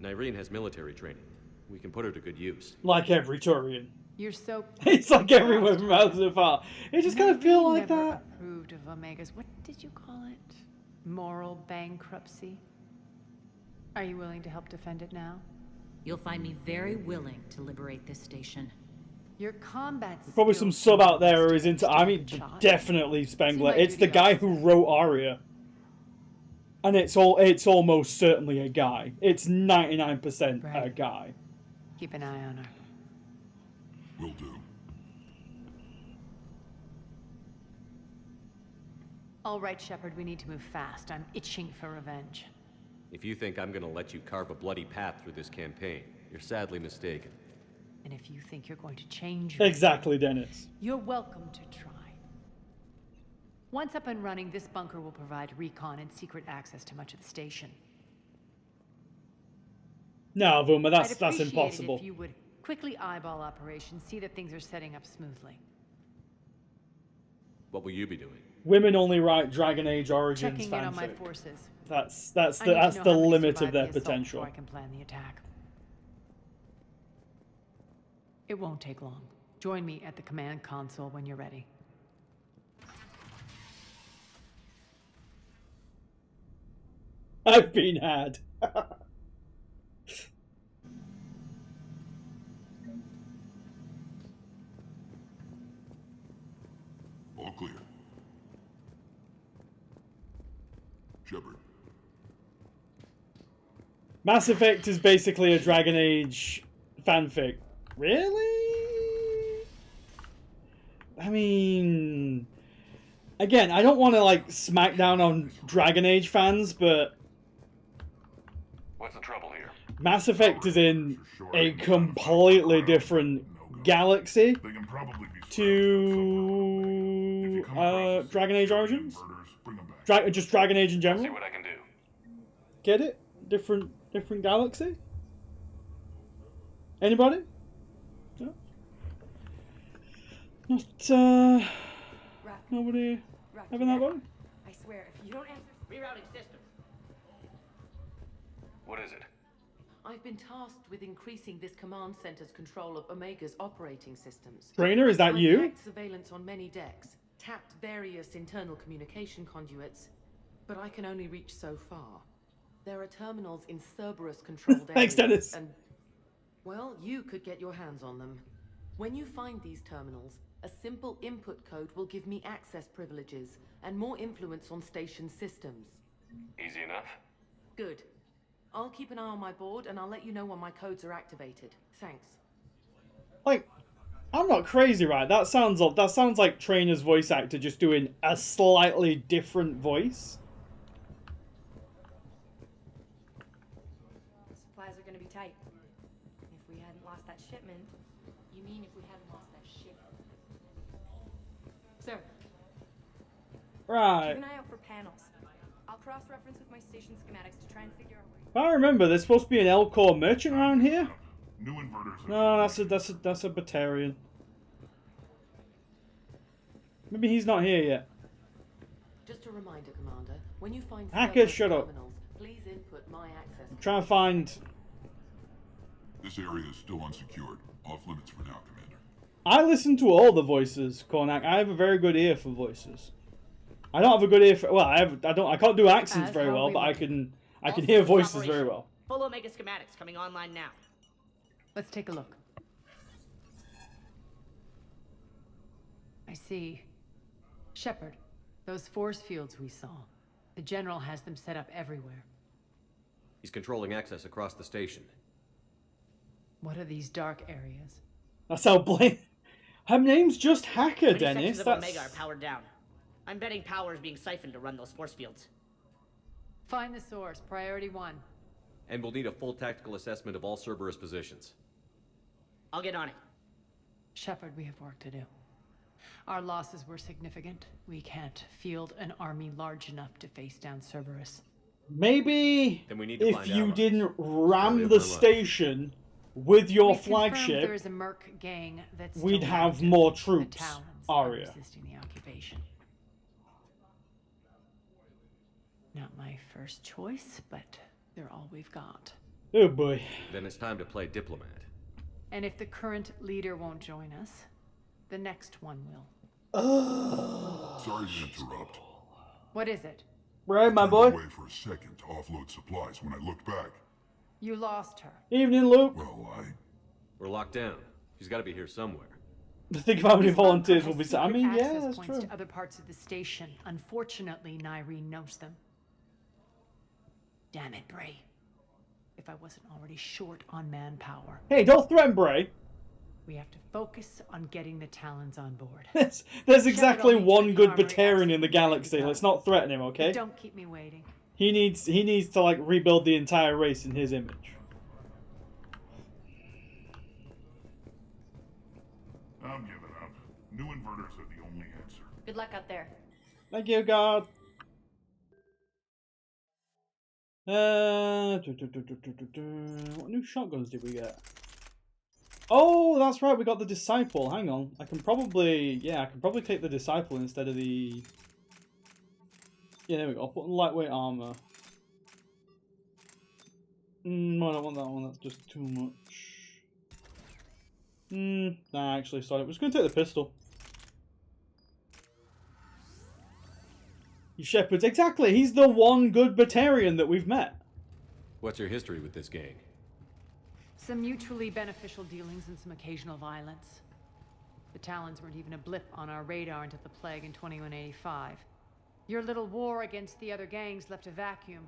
Nyreen has military training. We can put her to good use. Like every Turian. You're so... It's like everywhere from out so far. It just kind of feel like never that. Approved of Omega's, what did you call it? Moral bankruptcy? Are you willing to help defend it now? You'll find me very willing to liberate this station. Your combat Probably some sub out there who is into... I mean, definitely Spengler. It's the guy who wrote Arya. And it's almost certainly a guy. It's 99% a guy. Keep an eye on her. Will do. All right, Shepard, we need to move fast. I'm itching for revenge. If you think I'm gonna let you carve a bloody path through this campaign, you're sadly mistaken. And if you think you're going to change... Exactly, Dennis. You're welcome to try. Once up and running, this bunker will provide recon and secret access to much of the station. No, Vuma, that's I'd appreciate impossible. it if you would quickly eyeball operations, see that things are setting up smoothly. What will you be doing? Women only write Dragon Age Origins Checking in on my fanfic. forces. That's I need the to know how many limit of survived their the assault potential. before I can plan the attack. It won't take long. Join me at the command console when you're ready. I've been had. All clear. Shepard. Mass Effect is basically a Dragon Age fanfic. Really? I mean... Again, I don't want to, like, smack down on Dragon Age fans, but... What's the trouble here? Mass Effect is in a completely different galaxy to Dragon Age Origins. Just Dragon Age in general. See what I can do. Get it? Different galaxy? Anybody? No? Not nobody having that one? swear, if you don't answer... Rerouting system. What is it? I've been tasked with increasing this command center's control of Omega's operating systems. Trainer, is that you? I've hacked surveillance on many decks, tapped various internal communication conduits, but I can only reach so far. There are terminals in Cerberus-controlled areas. Thanks, Dennis. And, well, you could get your hands on them. When you find these terminals, a simple input code will give me access privileges and more influence on station systems. Easy enough. Good. I'll keep an eye on my board, and I'll let you know when my codes are activated. Thanks. Like, I'm not crazy, right? That sounds like Trainer's voice actor just doing a slightly different voice. Supplies are gonna be tight. If we hadn't lost that shipment... You mean if we hadn't lost that shipment? Sir. Right. Keep an eye out for panels. I'll cross-reference with my station schematics to try and figure out where... If I remember, there's supposed to be an L-Core merchant around here. New inverters. No, that's a Batarian. Maybe he's not here yet. Just a reminder, Commander. When you find Hacker, shut up. terminals, please input my access. I'm trying to find. This area is still unsecured. Off limits for now, Commander. I listen to all the voices, Cornac. I have a very good ear for voices. I don't have a good ear for. Well, I can't do accents very well, but I can hear voices very well. Full Omega schematics coming online now. Let's take a look. I see. Shepard, those force fields we saw. The General has them set up everywhere. He's controlling access across the station. What are these dark areas? That's how Blaine. Her name's just Hacker, Many Dennis. sections of Omega are powered down. I'm betting power is being siphoned to run those force fields. Find the source. Priority 1. And we'll need a full tactical assessment of all Cerberus positions. I'll get on it. Shepard, we have work to do. Our losses were significant. We can't field an army large enough to face down Cerberus. Maybe then we need to if find you allies. didn't ram the station with your flagship, there's a merc gang that's we'd have more troops. Aria. Resisting the occupation. Not my first choice, but they're all we've got. Oh boy. Then it's time to play diplomat. And if the current leader won't join us, the next one will. Sorry to interrupt. What is it? Right, my boy. I went away for a second to offload supplies. When I looked back, you lost her. Evening, Luke. Well, We're locked down. She's got to be here somewhere. Think of how many volunteers will be. I mean, yeah, that's points true. To other parts of the station. Unfortunately, Nyreen knows them. Damn it, Bray. If I wasn't already short on manpower. Hey, don't threaten Bray. We have to focus on getting the Talons on board. There's exactly one good Batarian in the galaxy. Let's not threaten him, okay? Don't keep me waiting. He needs to like rebuild the entire race in his image. I'm giving up. New inverters are the only answer. Good luck out there. Thank you, God. What new shotguns did we get? Oh, that's right, we got the Disciple. Hang on. I can probably take the Disciple instead of the... Yeah, there we go. I'll put on lightweight armor. I don't want that one, that's just too much. Nah, actually, sorry. I'm just going to take the pistol. Shepard, exactly. He's the one good Batarian that we've met. What's your history with this gang? Some mutually beneficial dealings and some occasional violence. The Talons weren't even a blip on our radar until the plague in 2185. Your little war against the other gangs left a vacuum.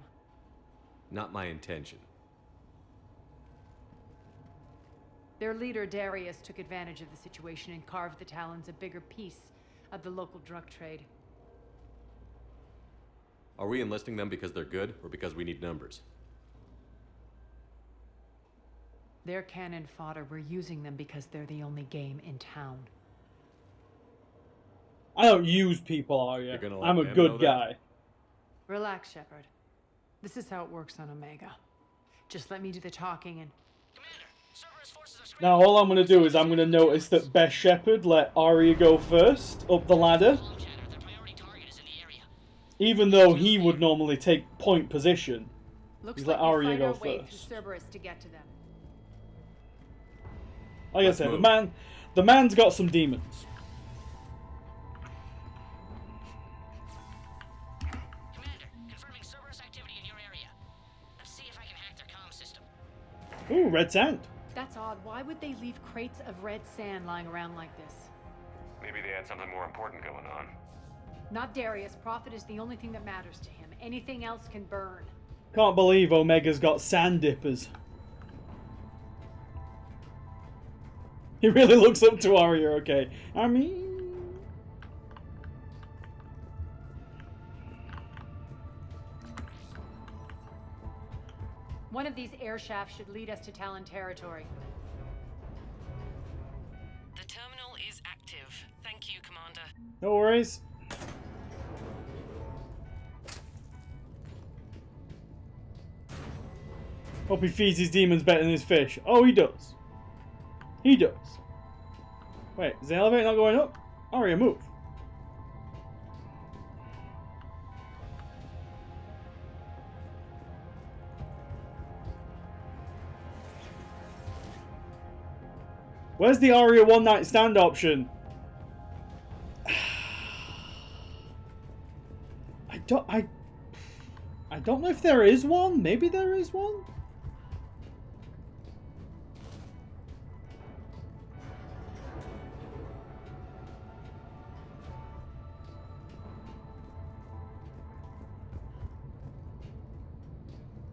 Not my intention. Their leader, Darius, took advantage of the situation and carved the Talons a bigger piece of the local drug trade. Are we enlisting them because they're good, or because we need numbers? They're cannon fodder. We're using them because they're the only game in town. I don't use people, are you? I'm a good guy. Relax, Shepard. This is how it works on Omega. Just let me do the talking and... Now all I'm going to do is I'm going to notice that Best Shepard let Arya go first, up the ladder. Even though he would normally take point position. Looks He's like let Arya we go fight our way first. through Cerberus to get to them. Like I said, the man's got some demons. Commander, confirming Cerberus activity in your area. Let's see if I can hack their comm system. Ooh, red sand. That's odd. Why would they leave crates of red sand lying around like this? Maybe they had something more important going on. Not Darius. Profit is the only thing that matters to him. Anything else can burn. Can't believe Omega's got sand dippers. He really looks up to Arya, okay. I mean... One of these air shafts should lead us to Talon territory. The terminal is active. Thank you, Commander. No worries. Hope he feeds his demons better than his fish. Oh, he does. He does. Wait, is the elevator not going up? Arya, move. Where's the Arya one night stand option? I don't know if there is one. Maybe there is one.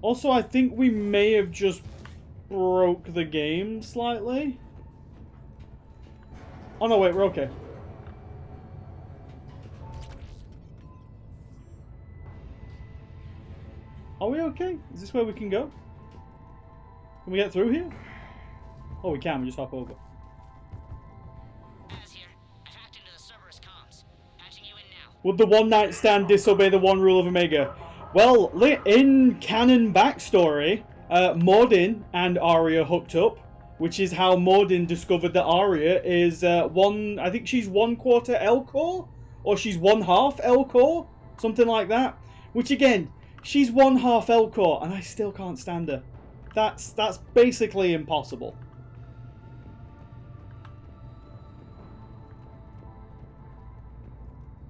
Also, I think we may have just broke the game slightly. Oh no, wait, we're okay. Are we okay? Is this where we can go? Can we get through here? Oh, we can. We just hop over. Would the one night stand disobey the one rule of Omega? Well, in canon backstory, Mordin and Arya hooked up, which is how Mordin discovered that Arya is I think she's 1/4 Elcor, or she's 1/2 Elcor, something like that. Which again, she's 1/2 Elcor, and I still can't stand her. That's basically impossible.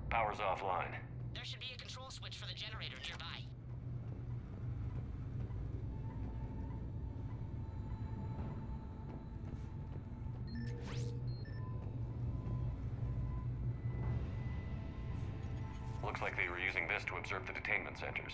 Power's offline. There should be a control switch for the generator nearby. Looks like they were using this to observe the detainment centers.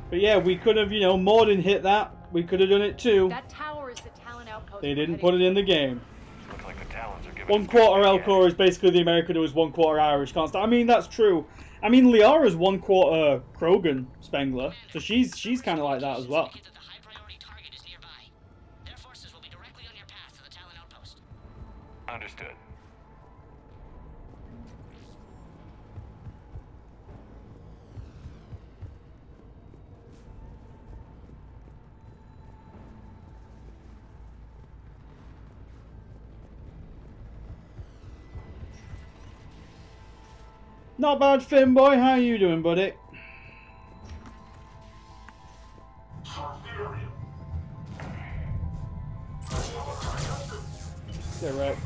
But yeah, we could have, Mordin hit that. We could have done it too. That tower is the Talon outpost. They didn't put it in the game. Looks like the Talons are giving 1/4 Elcor is basically the American who is 1/4 Irish. Can't stand. I mean, that's true. I mean, Liara's 1/4 Krogan Spengler, so she's kind of like that as well. Understood. Not bad, Finn boy. How you doing, buddy? Correct.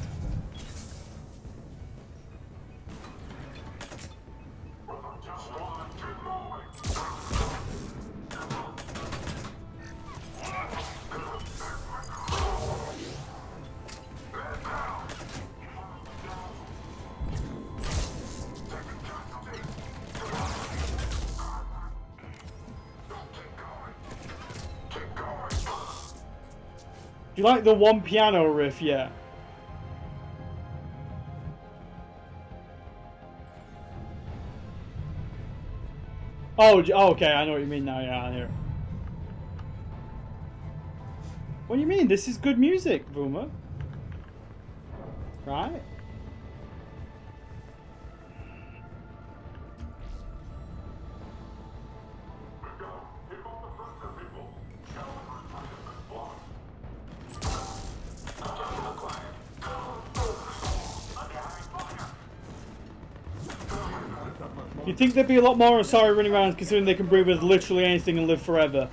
Do you like the one piano riff? Yeah. Oh, okay, I know what you mean now. Yeah, I hear it. What do you mean? This is good music, Vuma. Right? You'd think there'd be a lot more Asari running around considering they can breed with literally anything and live forever.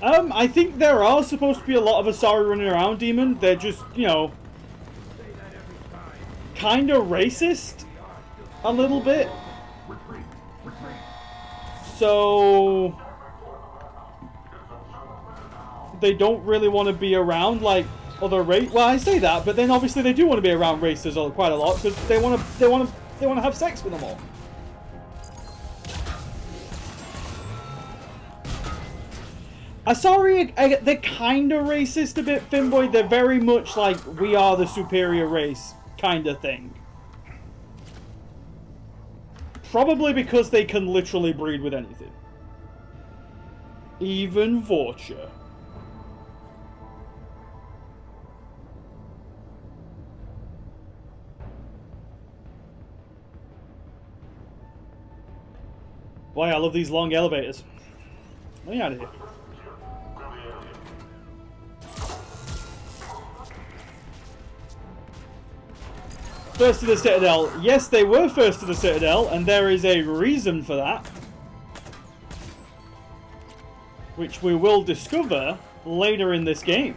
I think there are supposed to be a lot of Asari running around, Demon. They're just, you know, kind of racist. A little bit. So they don't really want to be around like other race. Well, I say that, but then obviously they do want to be around races quite a lot because they want to have sex with them all. Asari, they're kind of racist a bit, Finboy. They're very much like we are the superior race kind of thing. Probably because they can literally breed with anything. Even Vorcha. Boy, I love these long elevators. Let me out of here. First to the Citadel. Yes, they were first to the Citadel, and there is a reason for that. Which we will discover later in this game.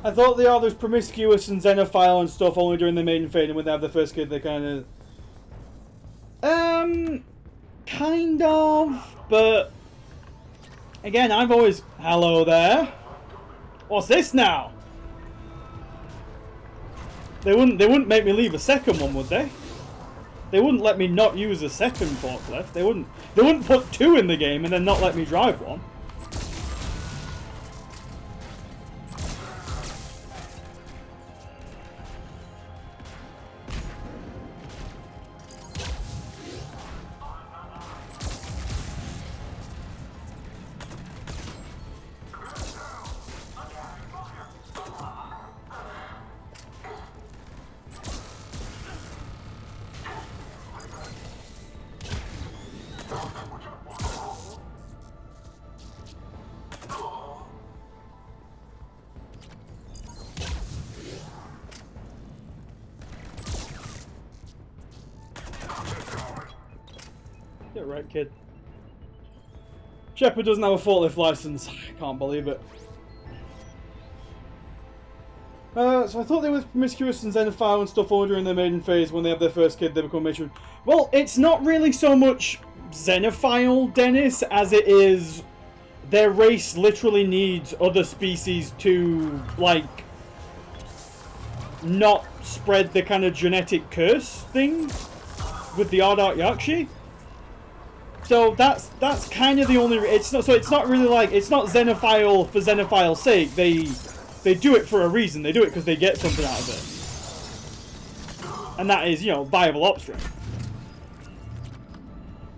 I thought they are those promiscuous and xenophile and stuff only during the maiden phase, and when they have the first kid they kind of, but again, I've always, hello there, what's this now? They wouldn't make me leave a second one, would they? They wouldn't let me not use a second forklift. They wouldn't put two in the game and then not let me drive one. Get right, kid. Shepard doesn't have a forklift license. I can't believe it. So I thought they were promiscuous and xenophile and stuff all during their maiden phase. When they have their first kid, they become mature. Well, it's not really so much xenophile, Dennis, as it is their race literally needs other species to, like, not spread the kind of genetic curse thing with the Ardat Yakshi. So that's kind of the only. It's not really like, it's not xenophile for xenophile's sake. They do it for a reason. They do it because they get something out of it, and that is, you know, viable offspring.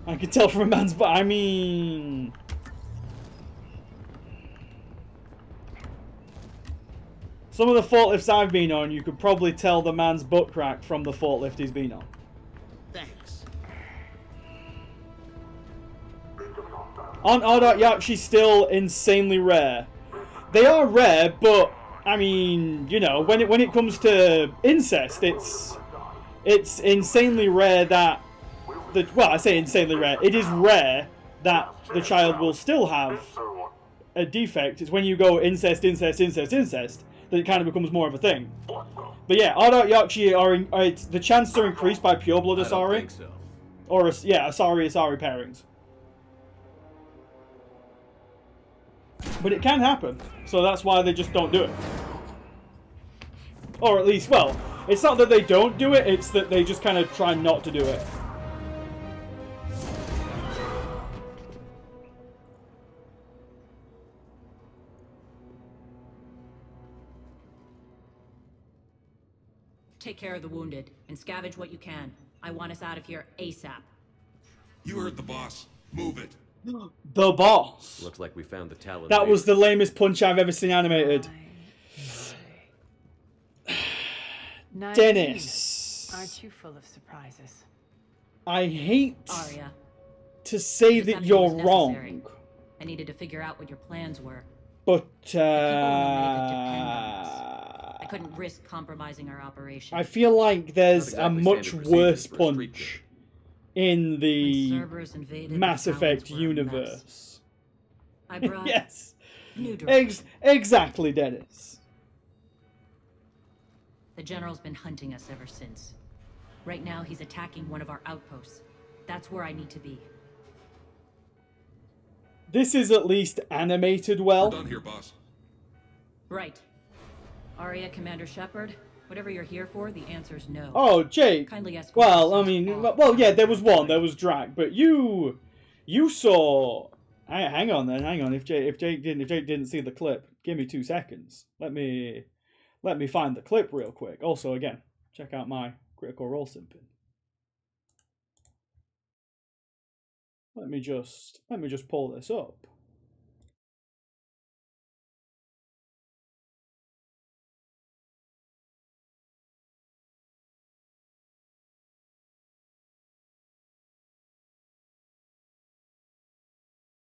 I can tell from a man's, but I mean, some of the forklifts I've been on, you could probably tell the man's butt crack from the forklift he's been on. Thanks. Aren't Ardat Yakshi still insanely rare? They are rare, but I mean, you know, when it comes to incest, it's insanely rare that I say insanely rare. It is rare that the child will still have a defect. It's when you go incest that it kind of becomes more of a thing. But yeah, Ardat Yakshi the chances are increased by pure blood Asari. I don't think so. Or Asari pairings. But it can happen, so that's why they just don't do it. Or at least, well, it's not that they don't do it, it's that they just kind of try not to do it. Take care of the wounded, and scavenge what you can. I want us out of here ASAP. You heard the boss. Move it. The boss. Looks like we found the Talon. That was the lamest punch I've ever seen animated. Dennis. Aren't you full of surprises? I hate Aria, to say that deception you're was necessary. wrong, I needed to figure out what your plans were. but I couldn't risk compromising our operation. I feel like there's Not a exactly much standard procedures worse for a street punch in the Cerberus invaded, Mass the Talons Effect were a universe. I brought Yes, new direction. exactly, Dennis. The General's been hunting us ever since. Right now, he's attacking one of our outposts. That's where I need to be. This is at least animated well. We're done here, boss. Right. Aria, Commander Shepard, whatever you're here for, the answer's no. Oh, Jake. Kindly escort Well, I us mean, off. well, yeah, there was one. There was Drac, but you saw. Hang on, then. Hang on. If Jake didn't see the clip, give me 2 seconds. Let me find the clip real quick. Also, again, check out my Critical Role simping. Let me just pull this up.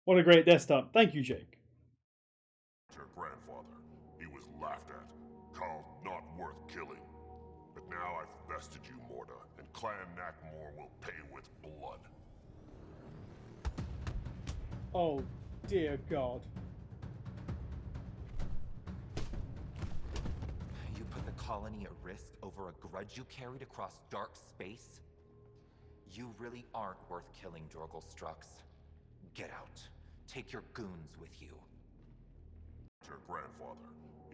What a great desktop. Thank you, Jake. Your grandfather. He was laughed at. Called not worth killing. But now I've bested you, Morta, and Clan Nakmor will pay with blood. Oh, dear God. You put the colony at risk over a grudge you carried across dark space? You really aren't worth killing, Jorgal Strux. Get out. Take your goons with you. Your grandfather.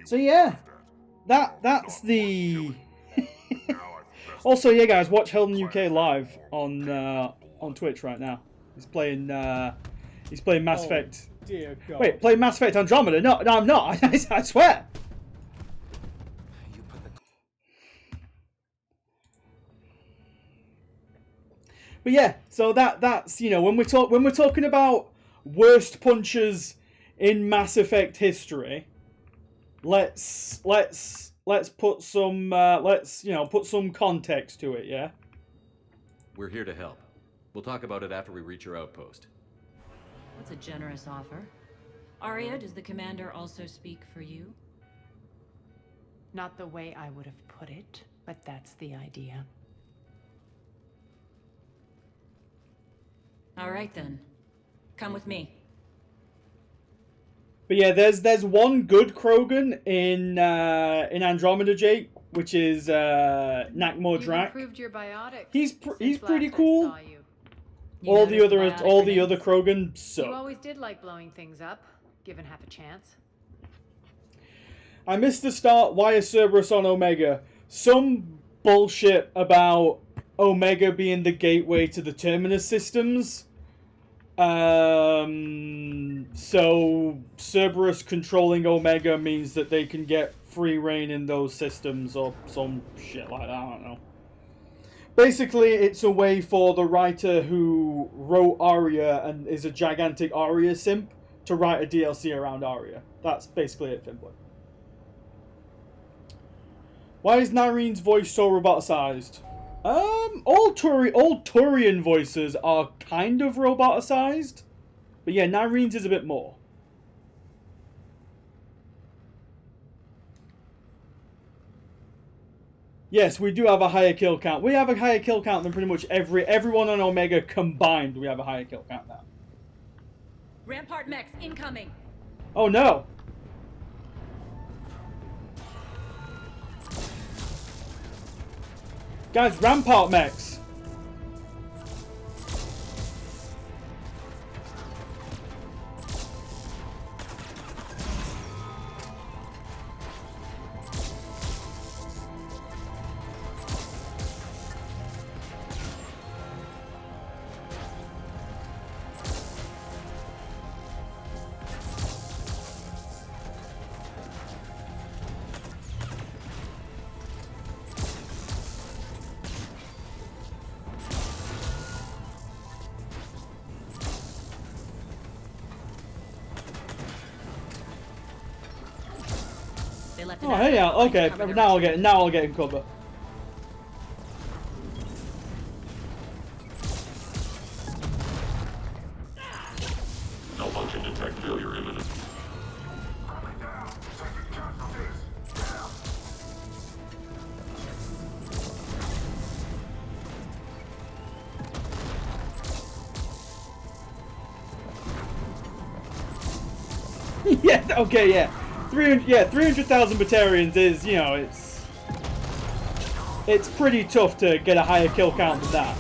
So yeah, that's the. Also, yeah, guys, watch Helden UK live on Twitch right now. He's playing Mass Effect. Dear God. Wait, playing Mass Effect Andromeda? No, I'm not. I swear. But yeah, so that's when we're talking about worst punches in Mass Effect history, let's put some put some context to it, yeah? We're here to help. We'll talk about it after we reach your outpost. That's a generous offer. Aria, does the commander also speak for you? Not the way I would have put it, but that's the idea. All right then. Come with me. But yeah, there's one good Krogan in Andromeda, Jake, which is Nakmor Drac. Improved your biotics. He's since pretty last I cool. saw you. All the other Krogan You suck. always did like blowing things up, given half a chance. I missed the start. Why is Cerberus on Omega? Some bullshit about Omega being the gateway to the Terminus systems. So Cerberus controlling Omega means that they can get free reign in those systems or some shit like that. I don't know. Basically, it's a way for the writer who wrote Aria and is a gigantic Aria simp to write a DLC around Aria. That's basically it, Finboy. Why is Narine's voice so roboticized? All Turian voices are kind of roboticized. But yeah, Narine's is a bit more. Yes, we do have a higher kill count. We have a higher kill count than pretty much everyone on Omega combined. We have a higher kill count now. Rampart mechs incoming. Oh no! Guys, Rampart mechs! They left. Oh, hey, yeah. Okay. Now I'll get in cover. Malfunction detect failure imminent. Yeah, okay, yeah. 300,000 Batarians is, you know, it's pretty tough to get a higher kill count than that.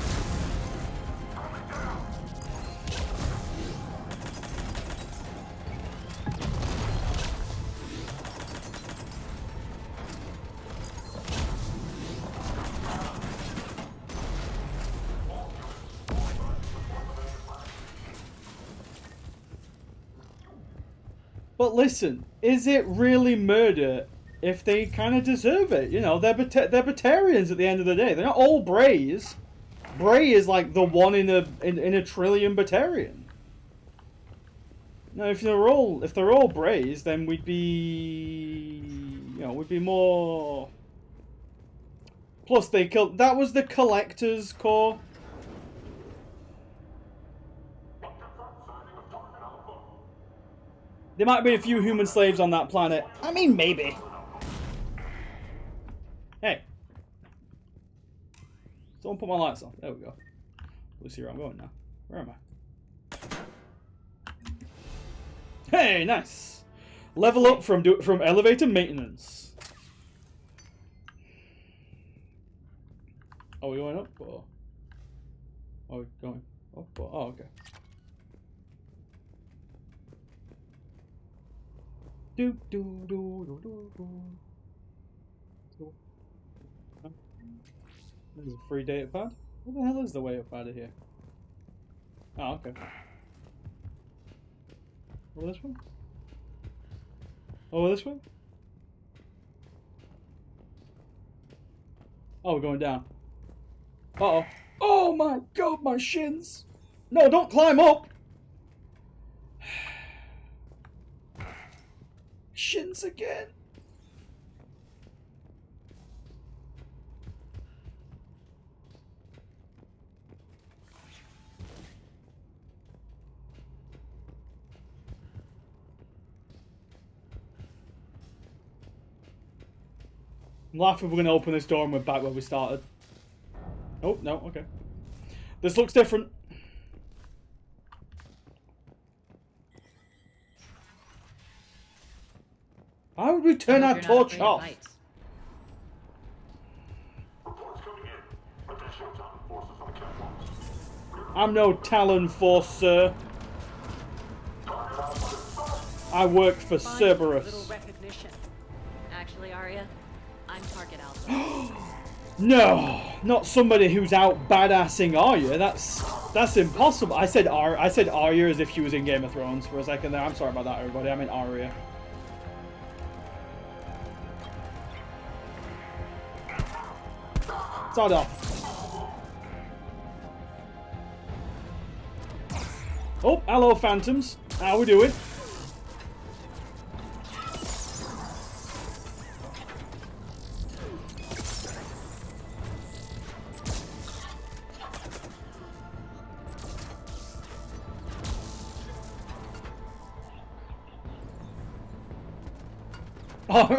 But listen, is it really murder if they kind of deserve it? You know, they're Batarians at the end of the day. They're not all Brays. Bray is like the one in a trillion Batarian. Now, if they're all Brays, then we'd be, you know, we'd be more. Plus, they killed. That was the Collector's Corps. There might have been a few human slaves on that planet. I mean, maybe. Hey. Don't put my lights on. There we go. We'll see where I'm going now. Where am I? Hey, nice. Level up from elevator maintenance. Are we going up or? Are we going up or? Oh, okay. Do do do do do do. There's a free data pad. What the hell is the way up out of here? Oh, okay. Over this one? Over this one? Oh, we're going down. Uh-oh. Oh my god, my shins! No, don't climb up! Shins again. I'm laughing we're going to open this door and we're back where we started. Oh, no, okay. This looks different. Why would we turn our torch off? I'm no Talon Force, sir. I work for Cerberus. Actually, Arya, I'm target alpha. No, not somebody who's out badassing Arya. That's impossible. I said Arya as if she was in Game of Thrones for a second there. I'm sorry about that, everybody. I meant Arya. Start off. Oh, hello, Phantoms. How we doing?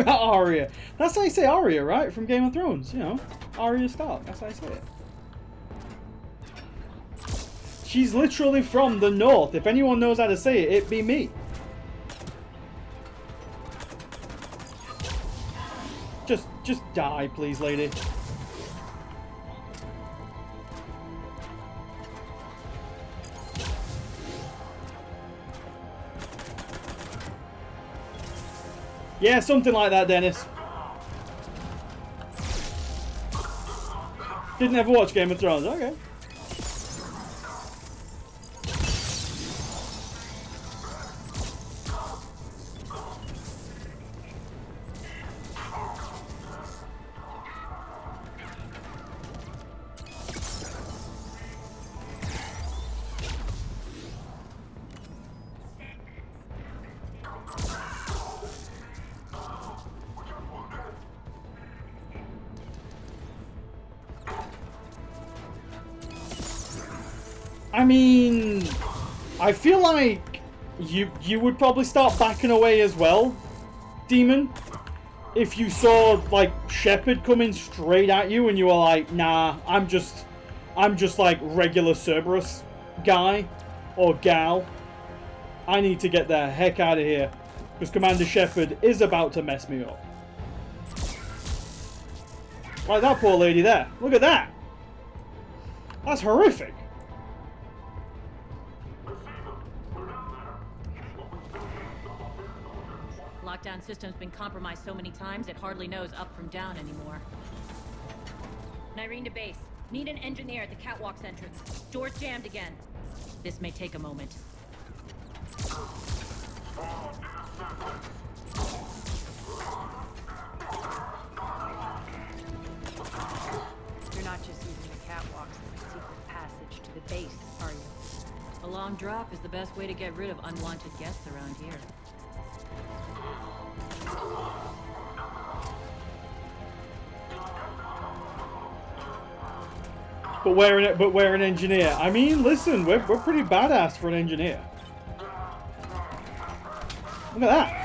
Arya. That's how you say Arya, right? From Game of Thrones, you know. Arya Stark. That's how I say it. She's literally from the north. If anyone knows how to say it, it'd be me. Just die, please, lady. Yeah, something like that, Dennis. Didn't ever watch Game of Thrones. Okay. mean, I feel like you would probably start backing away as well, Demon. If you saw like Shepard coming straight at you and you were like, nah, I'm just like regular Cerberus guy or gal. I need to get the heck out of here because Commander Shepard is about to mess me up. Like that poor lady there. Look at that. That's horrific. Lockdown system's been compromised so many times it hardly knows up from down anymore. Nyreen to base. Need an engineer at the catwalk's entrance. Door's jammed again. This may take a moment. You're not just using the catwalks as a secret passage to the base, are you? A long drop is the best way to get rid of unwanted guests around here. But we're an engineer. I mean, listen, we're pretty badass for an engineer. Look at that.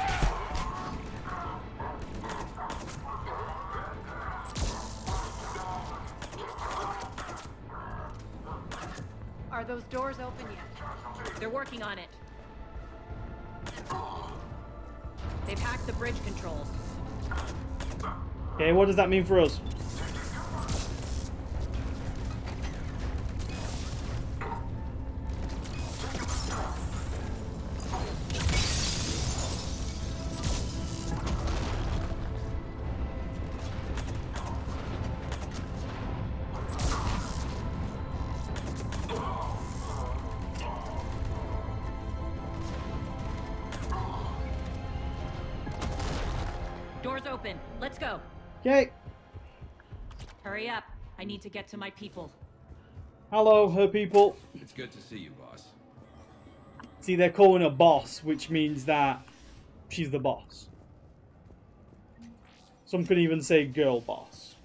Are those doors open yet? They're working on it. They've hacked the bridge controls. Okay, what does that mean for us? Doors open. Let's go. Okay. Hurry up. I need to get to my people. Hello, her people. It's good to see you, boss. See, they're calling her boss, which means that she's the boss. Some could even say girl boss.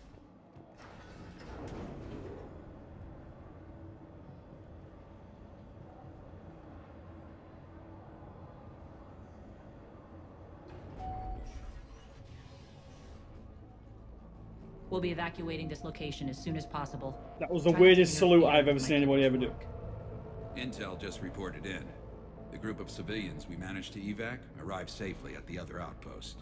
We'll be evacuating this location as soon as possible. That was the weirdest salute I've ever seen anybody ever do. Intel just reported in. The group of civilians we managed to evac arrived safely at the other outpost.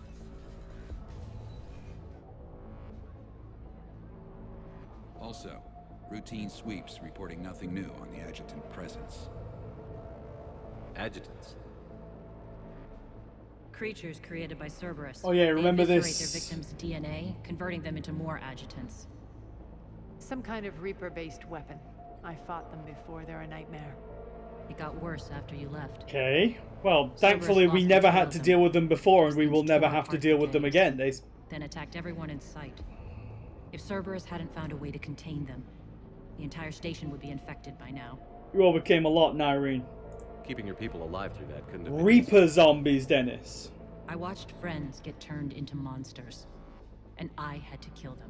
Also, routine sweeps reporting nothing new on the adjutant presence. Adjutants? Creatures created by Cerberus. Oh yeah, remember they this? their victims' DNA, converting them into more adjutants. Some kind of Reaper-based weapon. I fought them before. They're a nightmare. It got worse after you left. Okay. Well, thankfully we never had to deal with them before, and we will never have to deal with them again. Then attacked everyone in sight. If Cerberus hadn't found a way to contain them, the entire station would be infected by now. You overcame a lot, Nyreen. Keeping your people alive through that couldn't have been Reaper zombies, Dennis. I watched friends get turned into monsters, and I had to kill them.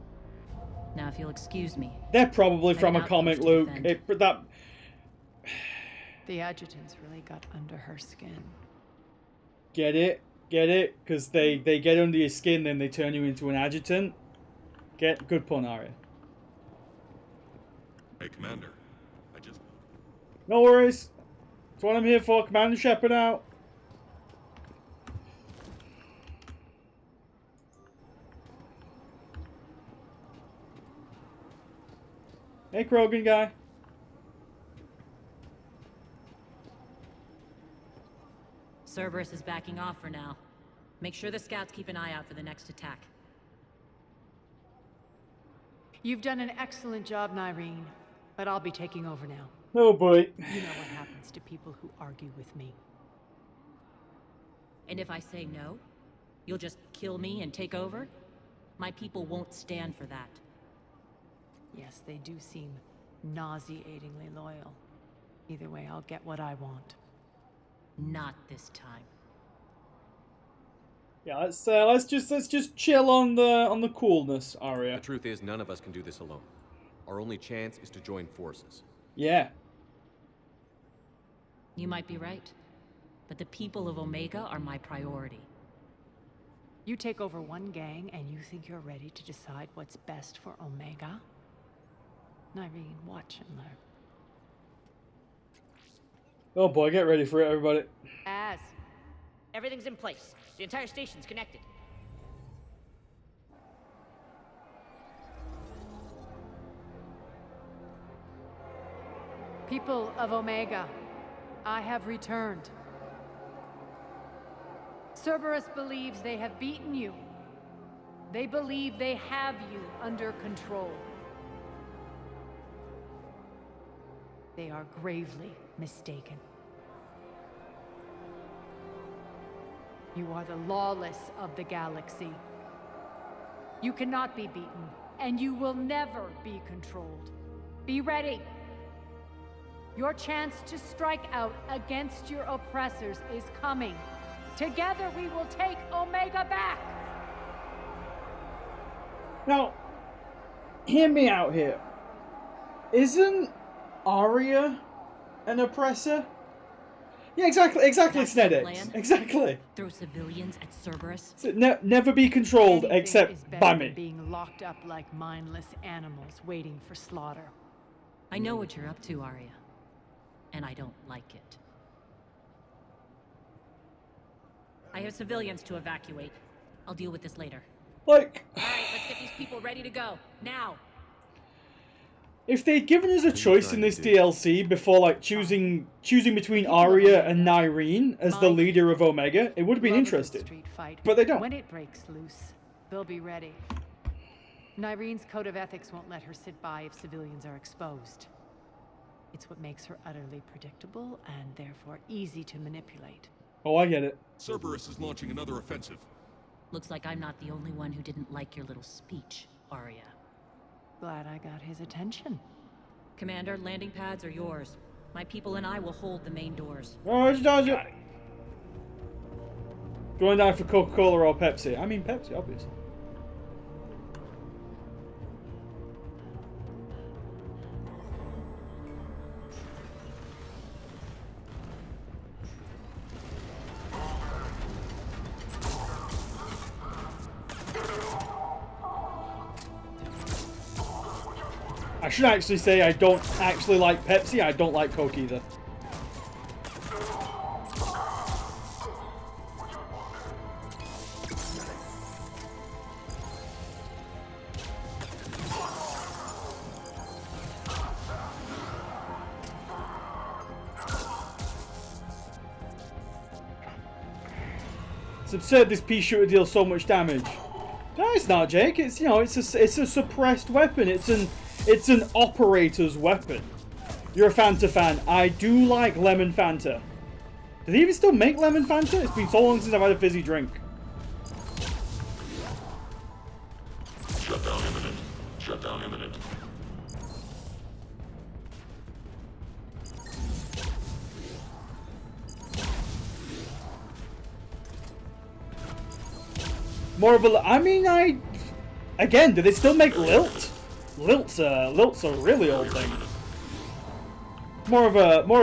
Now, if you'll excuse me... They're probably from a comic, Luke. The adjutants really got under her skin. Get it? Get it? Because they get under your skin, then they turn you into an adjutant. Good pun, Arya. Hey, Commander. No worries. That's what I'm here for. Commander Shepard out. Hey, Krogan guy. Cerberus is backing off for now. Make sure the scouts keep an eye out for the next attack. You've done an excellent job, Nyreen, but I'll be taking over now. Oh boy. You know what happens to people who argue with me. And if I say no, you'll just kill me and take over? My people won't stand for that. Yes, they do seem nauseatingly loyal. Either way, I'll get what I want. Not this time. Yeah, let's just chill on the coolness, Arya. The truth is, none of us can do this alone. Our only chance is to join forces. Yeah. You might be right. But the people of Omega are my priority. You take over one gang and you think you're ready to decide what's best for Omega? Nyreen, watch and learn. Oh boy, get ready for it, everybody. Everything's in place. The entire station's connected. People of Omega, I have returned. Cerberus believes they have beaten you. They believe they have you under control. They are gravely mistaken. You are the lawless of the galaxy. You cannot be beaten, and you will never be controlled. Be ready. Your chance to strike out against your oppressors is coming. Together we will take Omega back! Now, hear me out here. Isn't Arya an oppressor? Yeah, exactly, Snedex. Exactly. Throw civilians at Cerberus. So never be controlled Anything except is better by than me. being locked up like mindless animals waiting for slaughter. I know what you're up to, Arya. And I don't like it. I have civilians to evacuate. I'll deal with this later. Like, alright, let's get these people ready to go. Now! if they'd given us a choice in this DLC before, like, choosing between Arya and Nyreen as the leader of Omega, it would have been interesting. But they don't. When it breaks loose, they'll be ready. Nyreen's code of ethics won't let her sit by if civilians are exposed. It's what makes her utterly predictable and therefore easy to manipulate. Oh, I get it. Cerberus is launching another offensive. Looks like I'm not the only one who didn't like your little speech, Arya. Glad I got his attention. Commander, landing pads are yours. My people and I will hold the main doors. Oh, dodge it. Going down for Coca-Cola or Pepsi? I mean Pepsi, obviously. I should actually say I don't actually like Pepsi, I don't like Coke either. It's absurd this pea shooter deals so much damage. No, it's not, Jake. It's, you know, it's a suppressed weapon. It's an operator's weapon. You're a Fanta fan. I do like lemon Fanta. Do they even still make lemon Fanta? It's been so long since I've had a fizzy drink. Shutdown imminent. Shutdown imminent. More of a... I mean, again, do they still make Lilt? Lilt's a really old thing. More of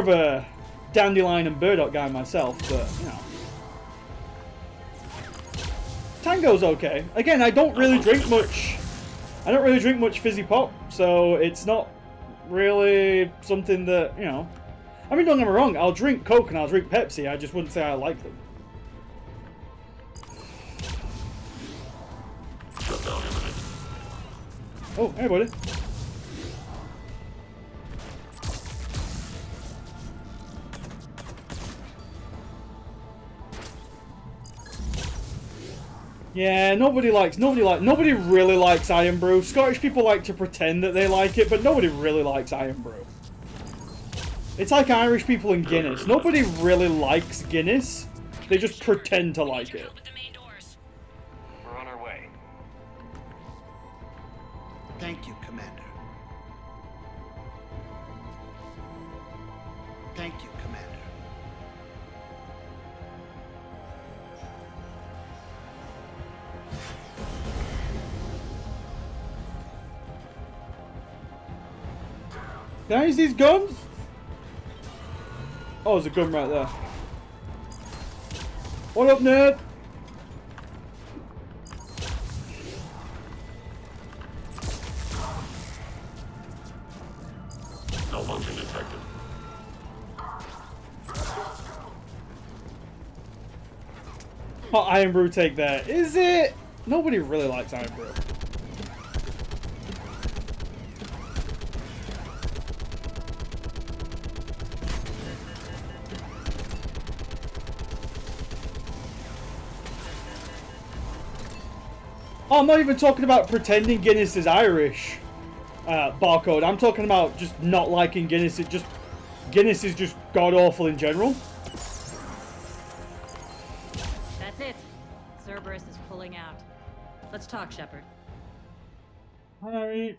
a Dandelion and Burdock guy myself, but you know. Tango's okay. Again, I don't really drink much. I don't really drink much fizzy pop, so it's not really something that, you know. I mean, don't get me wrong. I'll drink Coke and I'll drink Pepsi. I just wouldn't say I like them. Oh, hey, buddy. Yeah, nobody really likes Iron Brew. Scottish people like to pretend that they like it, but nobody really likes Iron Brew. It's like Irish people and Guinness. Nobody really likes Guinness. They just pretend to like it. We're on our way. Thank you, Commander. Thank you, Commander. Can I use these guns? Oh, there's a gun right there. What up, nerd? Malfunction detected. Oh, Iron Brew take there. Is it? Nobody really likes Iron Brew. Oh, I'm not even talking about pretending Guinness is Irish, Barcode. I'm talking about just not liking Guinness. Guinness is just god-awful in general. That's it. Cerberus is pulling out. Let's talk, Shepard. Alright.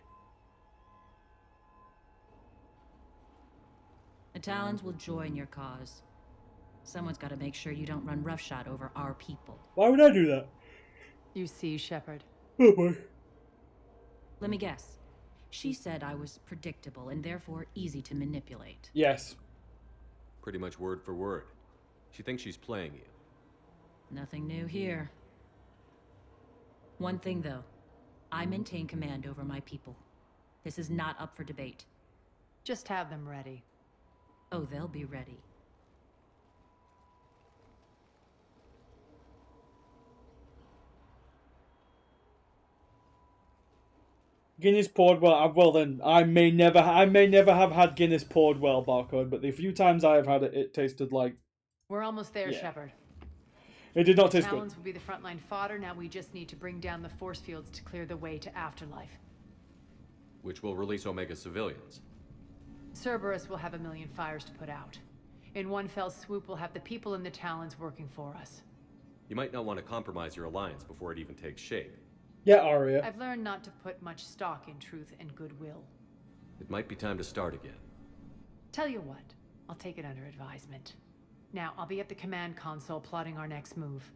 The Talons will join your cause. Someone's got to make sure you don't run roughshod over our people. Why would I do that? You see, Shepard. Oh boy. Let me guess. She said I was predictable and therefore easy to manipulate. Yes. Pretty much word for word. She thinks she's playing you. Nothing new here. One thing, though. I maintain command over my people. This is not up for debate. Just have them ready. Oh, they'll be ready. Guinness poured well. Well then, I may never have had Guinness poured well, Barcode. But the few times I have had it, it tasted like. We're almost there, Yeah. Shepard. It did not The taste good. Talons will be the frontline fodder. Now we just need to bring down the force fields to clear the way to Afterlife. Which will release Omega civilians. Cerberus will have 1,000,000 fires to put out. In one fell swoop, we'll have the people in the Talons working for us. You might not want to compromise your alliance before it even takes shape. Yeah, Arya. I've learned not to put much stock in truth and goodwill. It might be time to start again. Tell you what, I'll take it under advisement. Now, I'll be at the command console plotting our next move.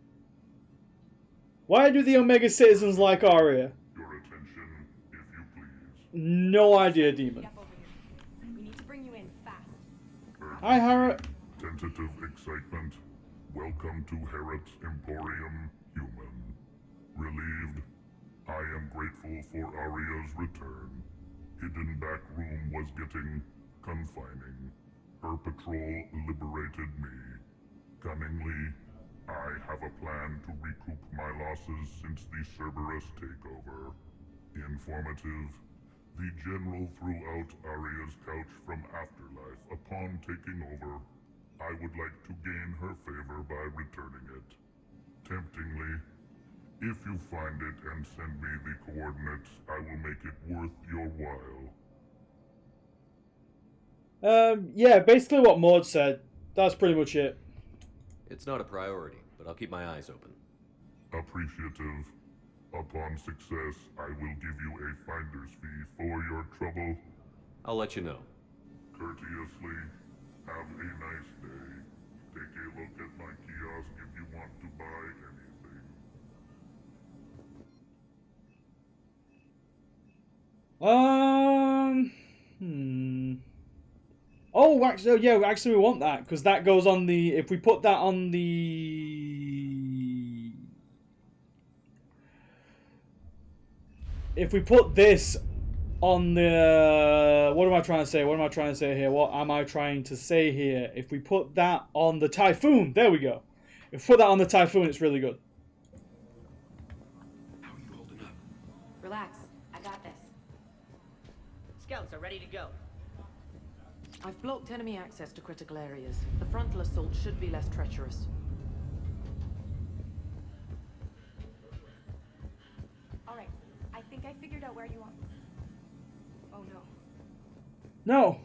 Why do the Omega citizens like Arya? Your attention, if you please. No idea, Demon. We need to bring you in fast. Hi, Harriet. Tentative excitement. Welcome to Harrot's Emporium, human. Relieved. I am grateful for Arya's return. Hidden back room was getting confining. Her patrol liberated me. Cunningly, I have a plan to recoup my losses since the Cerberus takeover. Informative. The General threw out Arya's couch from Afterlife upon taking over. I would like to gain her favor by returning it. Temptingly, if you find it and send me the coordinates, I will make it worth your while. Yeah, basically what Maud said. That's pretty much it. It's not a priority, but I'll keep my eyes open. Appreciative. Upon success, I will give you a finder's fee for your trouble. I'll let you know. Courteously, have a nice day. Take a look at my kiosk if you want to buy anything. Oh, actually, yeah, actually we want that, because that goes on the... If we put that on the... If we put this on the... What am I trying to say? What am I trying to say here? What am I trying to say here? If we put that on the Typhoon, there we go. If we put that on the Typhoon, it's really good. How are you holding up? Relax. I got this. Scouts are ready to go. I've blocked enemy access to critical areas. The frontal assault should be less treacherous. Alright. I think I figured out where you are. Oh no. No.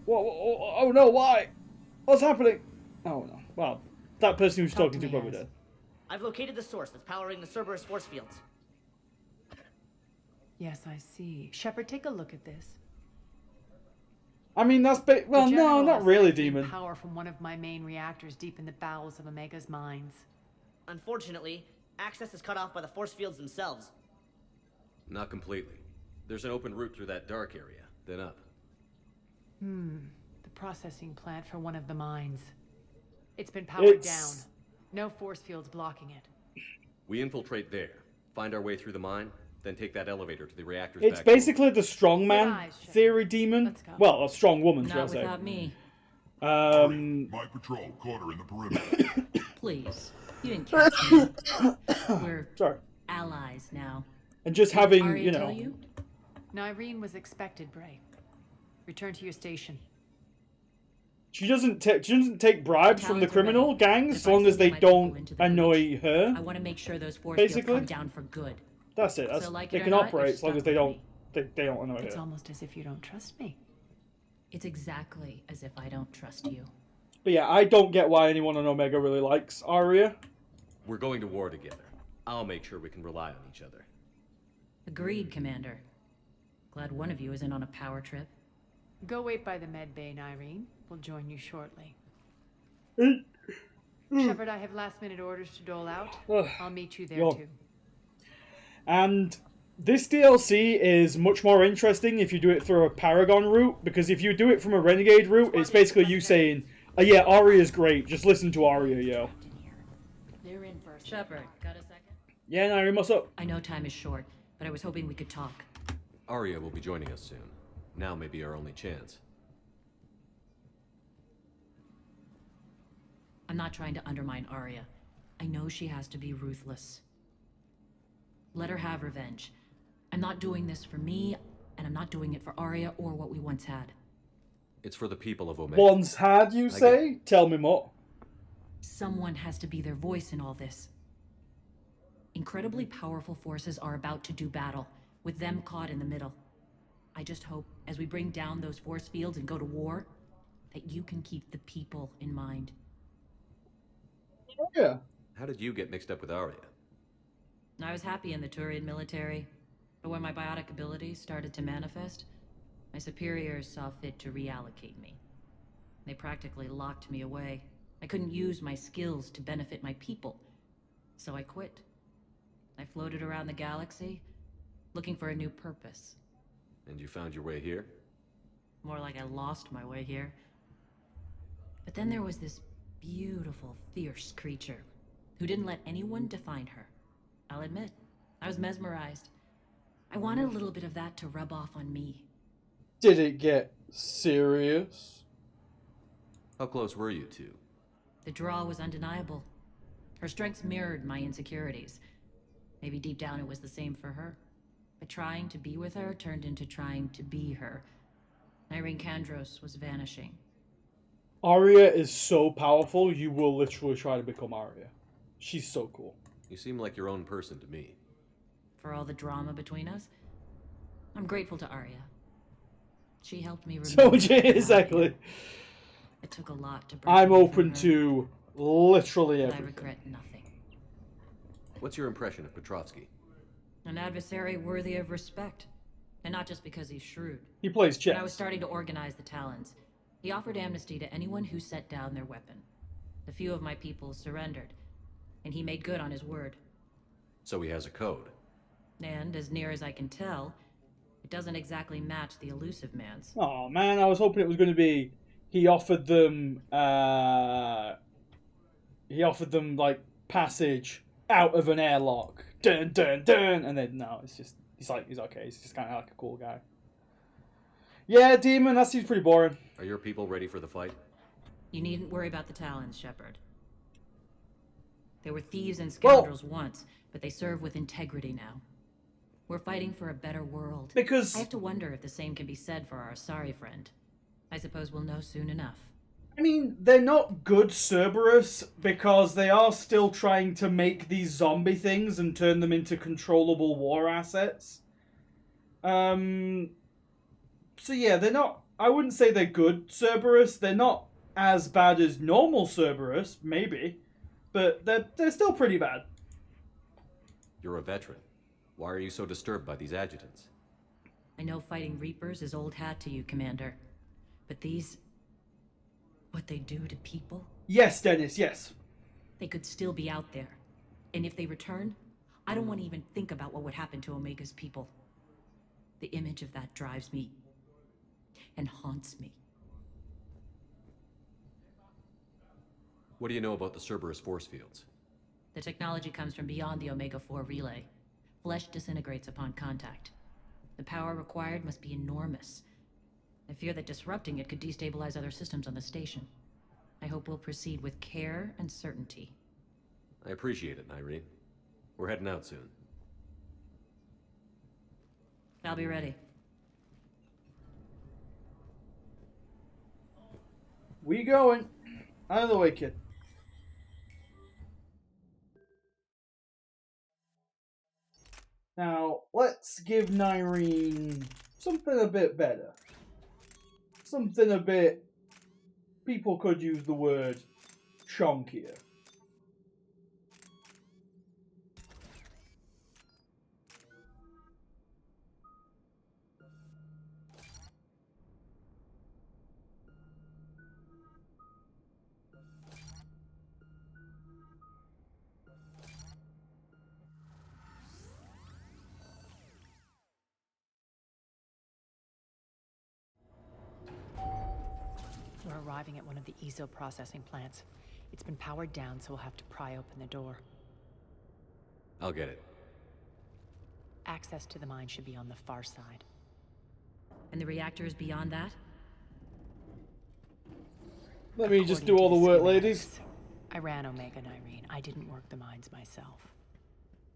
Oh no, why? What's happening? Oh no. Well, that person who's talking to probably dead. I've located the source that's powering the Cerberus force fields. Yes, I see. Shepard, take a look at this. I mean, that's well, no, not really, Demon. Power from one of my main reactors deep in the bowels of Omega's mines. Unfortunately, access is cut off by the force fields themselves. Not completely. There's an open route through that dark area, then up. The processing plant for one of the mines. It's been powered down. No force fields blocking it. We infiltrate there, find our way through the mine, then take that elevator to the reactor's It's back basically the strongman theory demon. Well, a strong woman, should I Not say. without me. My patrol caught her in the perimeter. Please. You didn't catch me. We're allies now. And just Did having, Arya you tell know... you? Nyreen was expected, Bray. Return to your station. She doesn't take bribes from the criminal gangs as long as they don't annoy her. I want to make sure those force Basically. fields come down for good. That's it. So, like they it or can not, operate you're as long as stuck they with don't they don't annoy It's her. almost as if you don't trust me. It's exactly as if I don't trust you. But yeah, I don't get why anyone on Omega really likes Arya. We're going to war together. I'll make sure we can rely on each other. Agreed, Commander. Glad one of you isn't on a power trip. Go wait by the med bay, Nyreen. We'll join you shortly. Shepard, I have last-minute orders to dole out. I'll meet you there too. And this DLC is much more interesting if you do it through a Paragon route, because if you do it from a Renegade route, it's basically you saying, oh, yeah, Arya's great, just listen to Arya, yo. They're in first. Shepard, got a second? Yeah, Nyreen, what's up? I know time is short, but I was hoping we could talk. Arya will be joining us soon. Now may be our only chance. I'm not trying to undermine Arya. I know she has to be ruthless. Let her have revenge. I'm not doing this for me, and I'm not doing it for Arya or what we once had. It's for the people of Omega. Once had, you say? Tell me more. Someone has to be their voice in all this. Incredibly powerful forces are about to do battle, with them caught in the middle. I just hope, as we bring down those force fields and go to war, that you can keep the people in mind. Yeah. How did you get mixed up with Arya? I was happy in the Turian military, but when my biotic abilities started to manifest, my superiors saw fit to reallocate me. They practically locked me away. I couldn't use my skills to benefit my people, so I quit. I floated around the galaxy, looking for a new purpose. And you found your way here? More like I lost my way here. But then there was this beautiful, fierce creature who didn't let anyone define her. I'll admit, I was mesmerized. I wanted a little bit of that to rub off on me. Did it get serious? How close were you two? The draw was undeniable. Her strengths mirrored my insecurities. Maybe deep down it was the same for her. But trying to be with her turned into trying to be her. Nyreen Kandros was vanishing. Arya is so powerful, you will literally try to become Arya. She's so cool. You seem like your own person to me. For all the drama between us, I'm grateful to Arya. She helped me So, remember. exactly. It took a lot to break I'm away open from her, to literally but I everything. regret nothing. What's your impression of Petrovsky? An adversary worthy of respect. And not just because he's shrewd. He plays When I chess. was starting to organize the Talons, he offered amnesty to anyone who set down their weapon. A few of my people surrendered, and he made good on his word. So he has a code. And, as near as I can tell, it doesn't exactly match the elusive man's. Oh man, I was hoping it was going to be he offered them like passage out of an airlock. Dun dun dun, and then no, it's just he's okay. He's just kind of like a cool guy. Yeah, Demon, that seems pretty boring. Are your people ready for the fight? You needn't worry about the Talons, Shepard. They were thieves and scoundrels once, but they serve with integrity now. We're fighting for a better world. Because I have to wonder if the same can be said for our Asari friend. I suppose we'll know soon enough. I mean, they're not good Cerberus because they are still trying to make these zombie things and turn them into controllable war assets. So yeah, they're not... I wouldn't say they're good Cerberus. They're not as bad as normal Cerberus, maybe. But they're still pretty bad. You're a veteran. Why are you so disturbed by these adjutants? I know fighting Reapers is old hat to you, Commander. But these... what they do to people? Yes, Dennis, yes. They could still be out there. And if they return, I don't want to even think about what would happen to Omega's people. The image of that drives me and haunts me. What do you know about the Cerberus force fields? The technology comes from beyond the Omega-4 relay. Flesh disintegrates upon contact. The power required must be enormous. I fear that disrupting it could destabilize other systems on the station. I hope we'll proceed with care and certainty. I appreciate it, Irene. We're heading out soon. I'll be ready. We going. Out of the way, kid. Now, let's give Nyreen something a bit better. Something a bit... People could use the word chonkier. We're arriving at one of the ESO processing plants. It's been powered down, so we'll have to pry open the door. I'll get it. Access to the mine should be on the far side. And the reactor is beyond that? Let me just do all the work, ladies. I ran Omega, Nyreen. I didn't work the mines myself.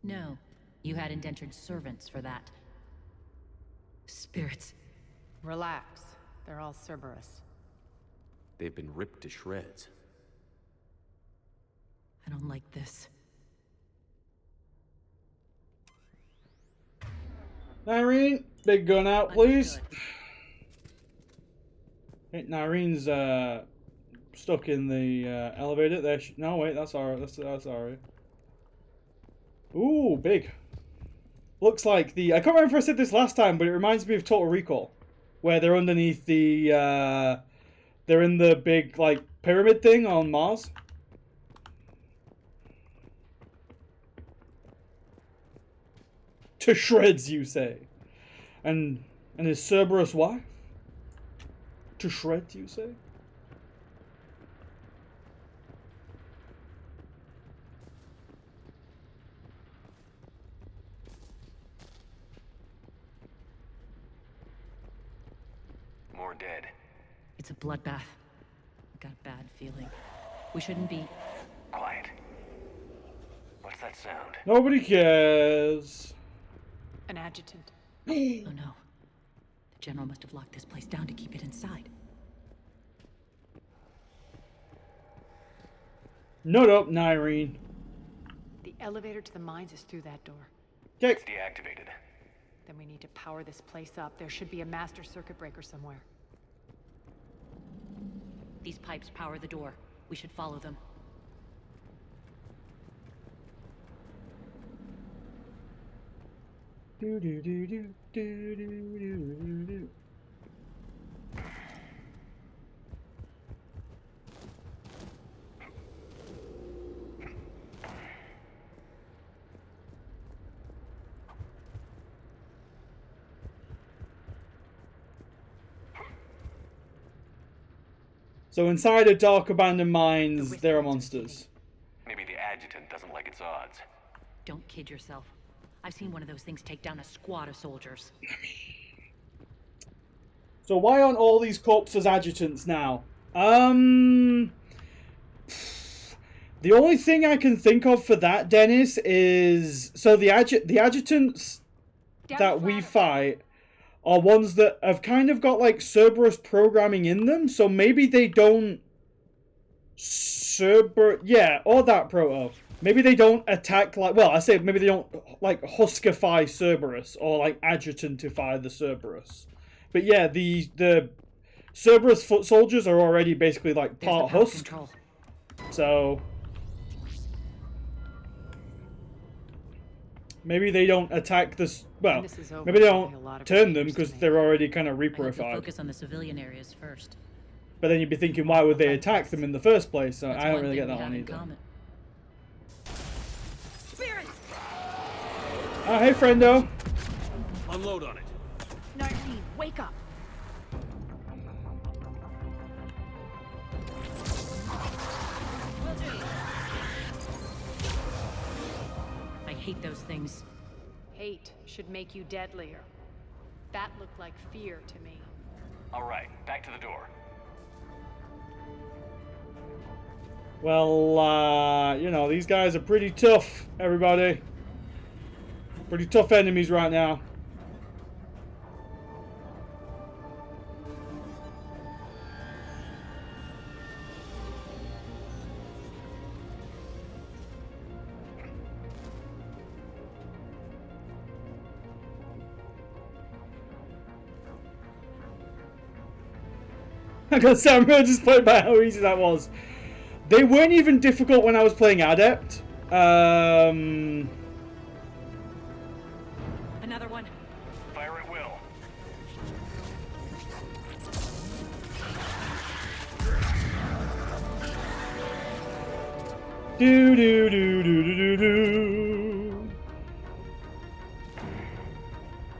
No. You had indentured servants for that. Spirits. Relax. They're all Cerberus. They've been ripped to shreds. I don't like this. Nyreen, big gun out, please. Hey, Nyreen's stuck in the elevator. There. No, wait, that's alright. That's alright. Ooh, big. Looks like the... I can't remember if I said this last time, but it reminds me of Total Recall, where they're underneath the... They're in the big, like, pyramid thing on Mars. To shreds, you say. And his Cerberus wife? To shreds, you say? More dead. It's a bloodbath. I got a bad feeling. We shouldn't be... Quiet. What's that sound? Nobody cares. An adjutant. Oh no. The General must have locked this place down to keep it inside. Not up, Nyreen. The elevator to the mines is through that door. It's deactivated. Then we need to power this place up. There should be a master circuit breaker somewhere. These pipes power the door. We should follow them. Do do do do do do do do. So inside a dark abandoned mines, there are monsters. Maybe the adjutant doesn't like its odds. Don't kid yourself. I've seen one of those things take down a squad of soldiers. So why aren't all these corpses adjutants now? The only thing I can think of for that, Dennis, is... So the adjutants that we fight are ones that have kind of got, like, Cerberus programming in them. So maybe they don't... Yeah, or that proto. Maybe they don't attack, like... Well, I say maybe they don't, like, huskify Cerberus or, like, adjutantify the Cerberus. But yeah, the Cerberus foot soldiers are already basically, like, part husk. Control. So... maybe they don't attack this. Well, maybe they don't turn them because they're already kind of Reaperified. Focus on the civilian areas first. But then you'd be thinking, why would they attack them in the first place? So I don't really get that one either. Oh, hey, friendo. Unload on it. Nyreen, wake up. Will do. hate those things. Hate should make you deadlier. That looked like fear to me. All right, back to the door. Well, you know, these guys are pretty tough, everybody. Pretty tough enemies right now. I got Sam just played by how easy that was. They weren't even difficult when I was playing Adept. Another one. Fire at will. Do do do do do do do.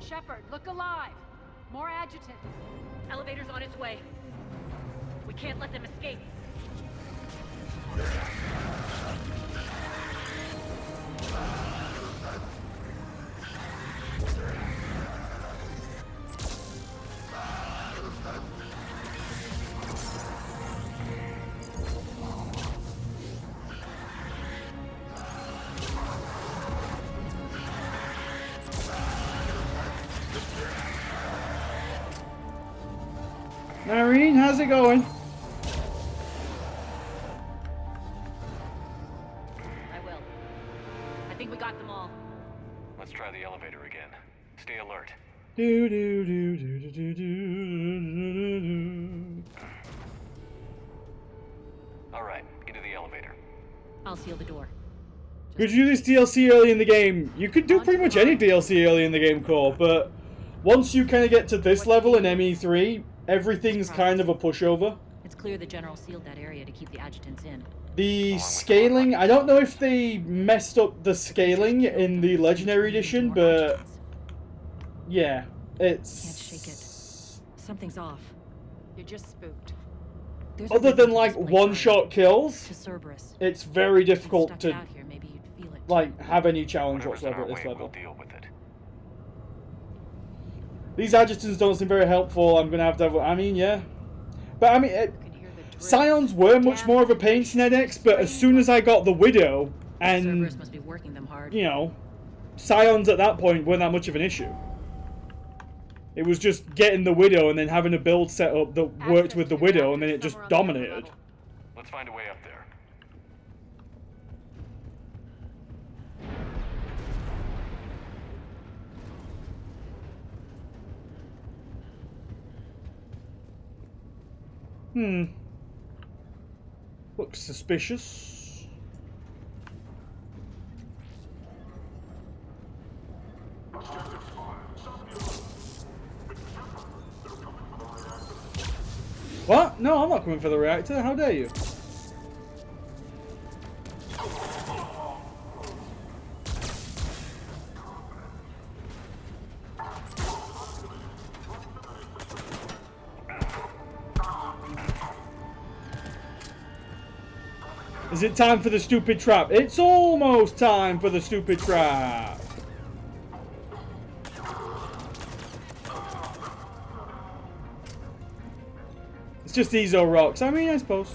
Shepard, look alive. More adjutants. Elevator's on its way. We can't let them escape. Irene, how's it going? I will. I think we got them all. Let's try the elevator again. Stay alert. Do do do do do do do do. All right, into the elevator. I'll seal the door. Could you do this DLC early in the game? You could do pretty much any DLC early in the game, Core, but once you kind of get to this level in ME3, everything's kind of a pushover. It's clear the General sealed that area to keep the adjutants in. The scaling, I don't know if they messed up the scaling in the Legendary Edition, but yeah, it's... Can't shake it. Something's off. You're just spooked. Other than like one-shot kills, To Cerberus. it's very difficult Stuck to out here, maybe you'd feel it. like have any challenge Whatever's in whatsoever our at this way, level. we'll deal with it. These adjutants don't seem very helpful. I'm gonna have to. I mean, yeah, but I mean, Scions were much more of a pain to NetX. But as soon as I got the Widow, and Cerberus must be working them hard. you know, Scions at that point weren't that much of an issue. It was just getting the Widow and then having a build set up that worked with the Widow, and then it just dominated. Let's find a way up there. Looks suspicious. What? No, I'm not coming for the reactor. How dare you? Is it time for the stupid trap? It's almost time for the stupid trap. It's just Ezo rocks. I mean, I suppose.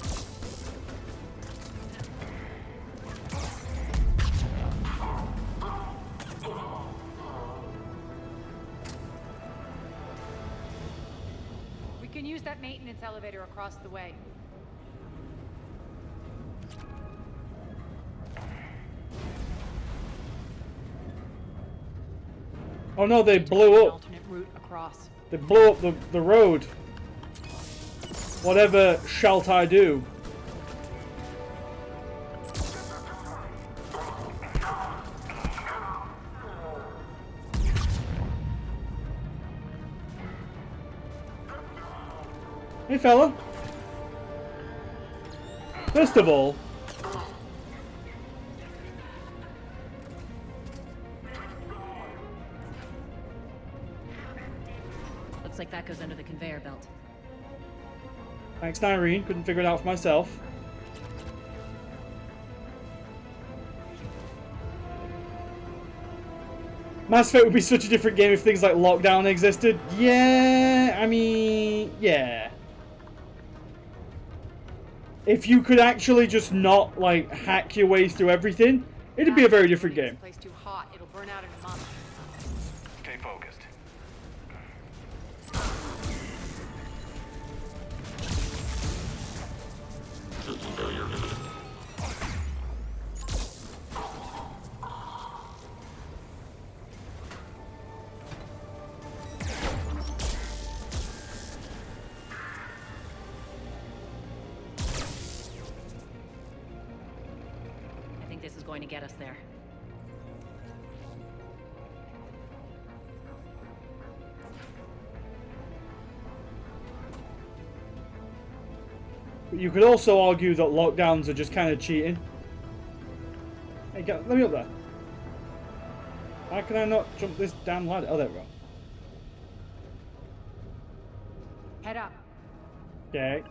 We can use that maintenance elevator across the way. Oh no, they blew up. Alternate route across. They blew up the road. Whatever shalt I do? Hey fella. First of all, Looks like that goes under the conveyor belt. thanks Irene, couldn't figure it out for myself. Mass Effect would be such a different game if things like lockdown existed. Yeah, I mean, yeah. If you could actually just not, like, hack your way through everything, it'd be a very different game. Place too hot, it'll burn out in a month. Stay focused. System failure imminent. I think this is going to get us there. But you could also argue that lockdowns are just kind of cheating. Hey, let me up there. Why can I not jump this damn ladder? Oh, there we go. Head up. Okay.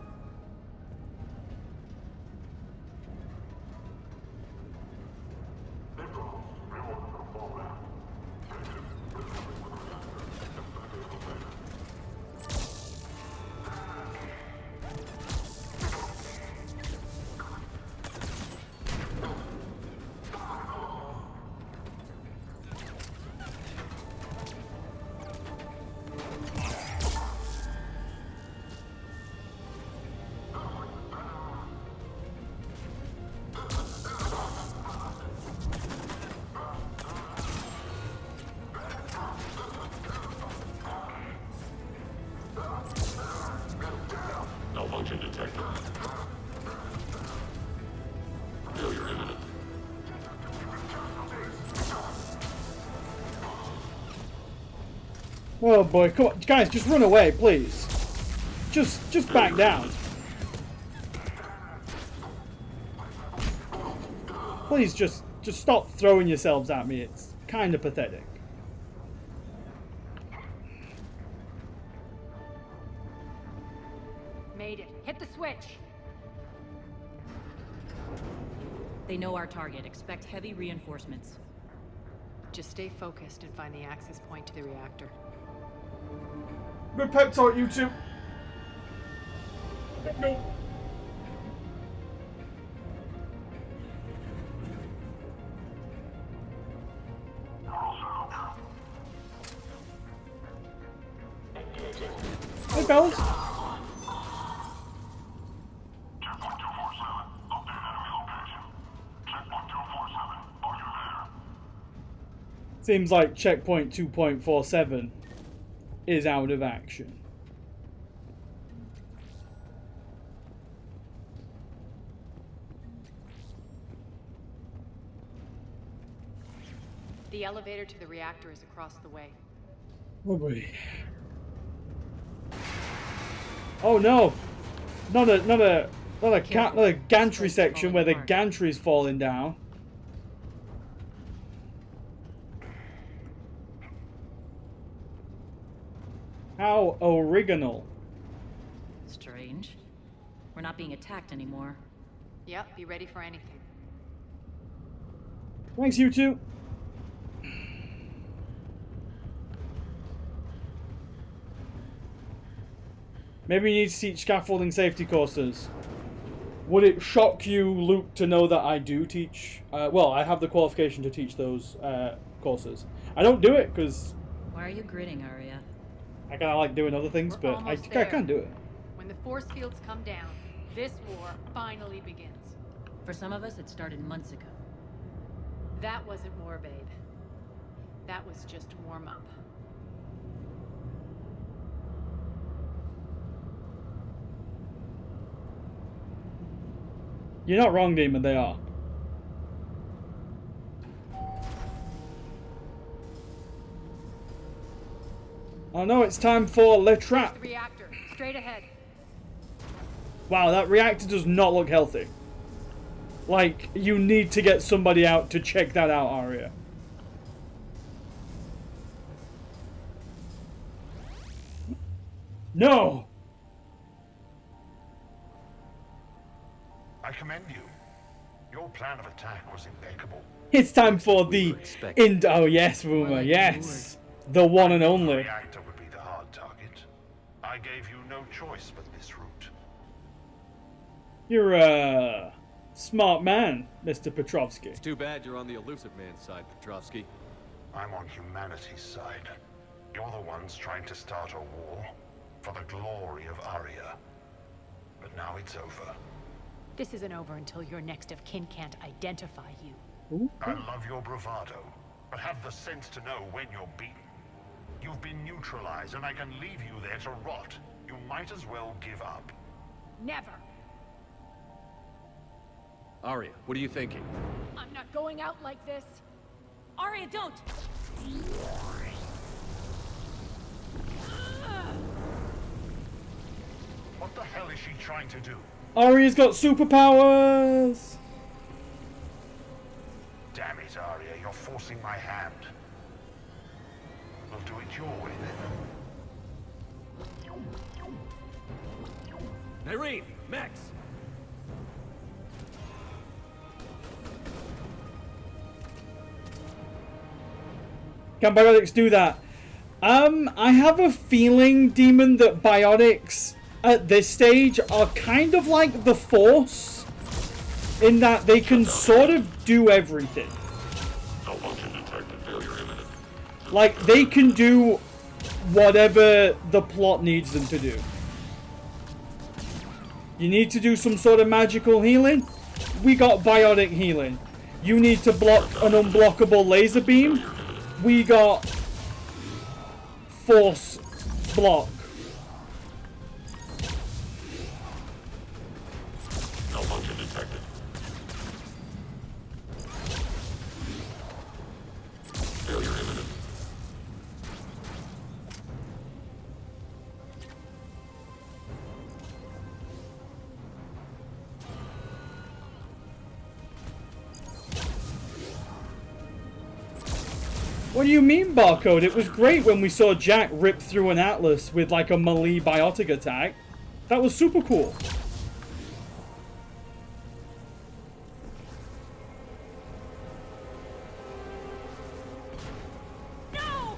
Malfunction detected. Failure imminent. Oh boy, come on, guys, just run away, please. Just back down. Please, just stop throwing yourselves at me. It's kind of pathetic. Made it. Hit the switch. They know our target. Expect heavy reinforcements. Just stay focused and find the access point to the reactor. Good pep talk, you two. No. Hey, fellas. Seems like checkpoint 2.47 is out of action. The elevator to the reactor is across the way. Oh boy. Oh no! Not a gantry section where the gantry's falling down. How original. Strange. We're not being attacked anymore. Yep, be ready for anything. Thanks, you two. Maybe you need to teach scaffolding safety courses. Would it shock you, Luke, to know that I do teach? Well, I have the qualification to teach those courses. I don't do it because Why are you grinning, Arya? I kind of like doing other things, but I can't do it. When the force fields come down, this war finally begins. For some of us, it started months ago. That wasn't war, babe. That was just warm-up. You're not wrong, Demon, they are. Oh no, it's time for Le Trap. The reactor, straight ahead. Wow, that reactor does not look healthy. Like, you need to get somebody out to check that out, Arya. No! I commend you. Your plan of attack was impeccable. It's time for the oh yes, Rumor, yes, the one and only. The reactor would be the hard target. I gave you no choice but this route. You're a smart man, Mr. Petrovsky. It's too bad you're on the Elusive Man's side, Petrovsky. I'm on humanity's side. You're the ones trying to start a war for the glory of Aria. But now it's over. This isn't over until your next of kin can't identify you. I love your bravado, but have the sense to know when you're beaten. You've been neutralized, and I can leave you there to rot. You might as well give up. Never. Aria, what are you thinking? I'm not going out like this. Aria, don't! What the hell is she trying to do? Aria's got superpowers! Damn it, Aria, you're forcing my hand. We'll do it your way then. Irene, Max! Can biotics do that? I have a feeling, Demon, that biotics at this stage are kind of like the Force, in that they can sort of do everything. Like, they can do whatever the plot needs them to do. You need to do some sort of magical healing? We got biotic healing. You need to block an unblockable laser beam? We got Force block. Malfunction detected. Failure imminent. What do you mean, Barcode? It was great when we saw Jack rip through an Atlas with like a melee biotic attack. That was super cool. No!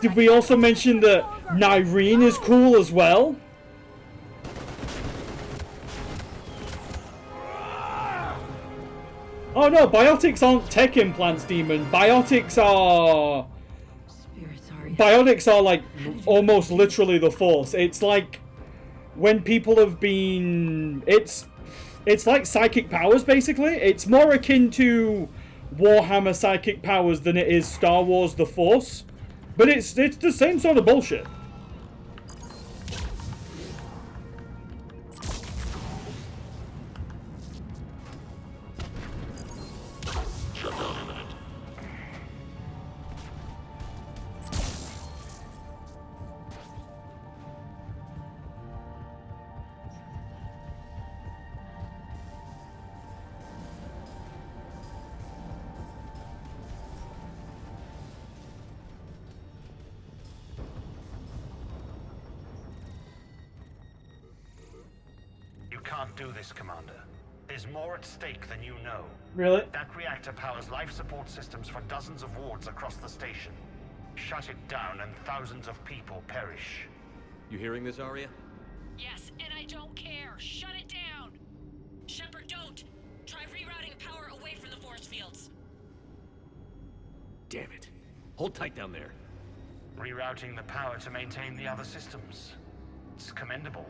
Did we also mention that Nyreen is cool as well? Oh no, biotics aren't tech implants, Demon. Biotics are... Biotics are like almost literally the Force. It's like when people have been... It's like psychic powers, basically. It's more akin to Warhammer psychic powers than it is Star Wars The Force. But it's the same sort of bullshit. Can't do this, Commander. There's more at stake than you know. Really? That reactor powers life support systems for dozens of wards across the station. Shut it down and thousands of people perish. You hearing this, Aria? Yes, and I don't care. Shut it down. Shepard, don't. Try rerouting power away from the force fields. Damn it. Hold tight down there. Rerouting the power to maintain the other systems. It's commendable.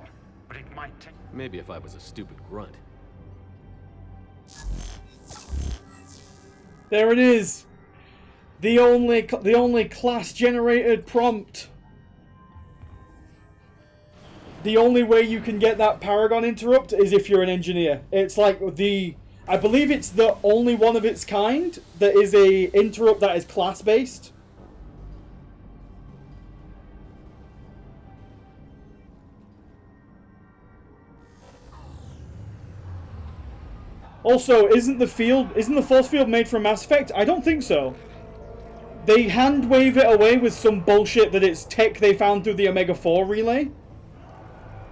But it might take... Maybe if I was a stupid grunt. There it is. The only class-generated prompt. The only way you can get that Paragon interrupt is if you're an engineer. It's like I believe it's the only one of its kind that is a interrupt that is class-based. Also, isn't the force field made from Mass Effect? I don't think so. they hand wave it away with some bullshit that it's tech they found through the Omega-4 relay.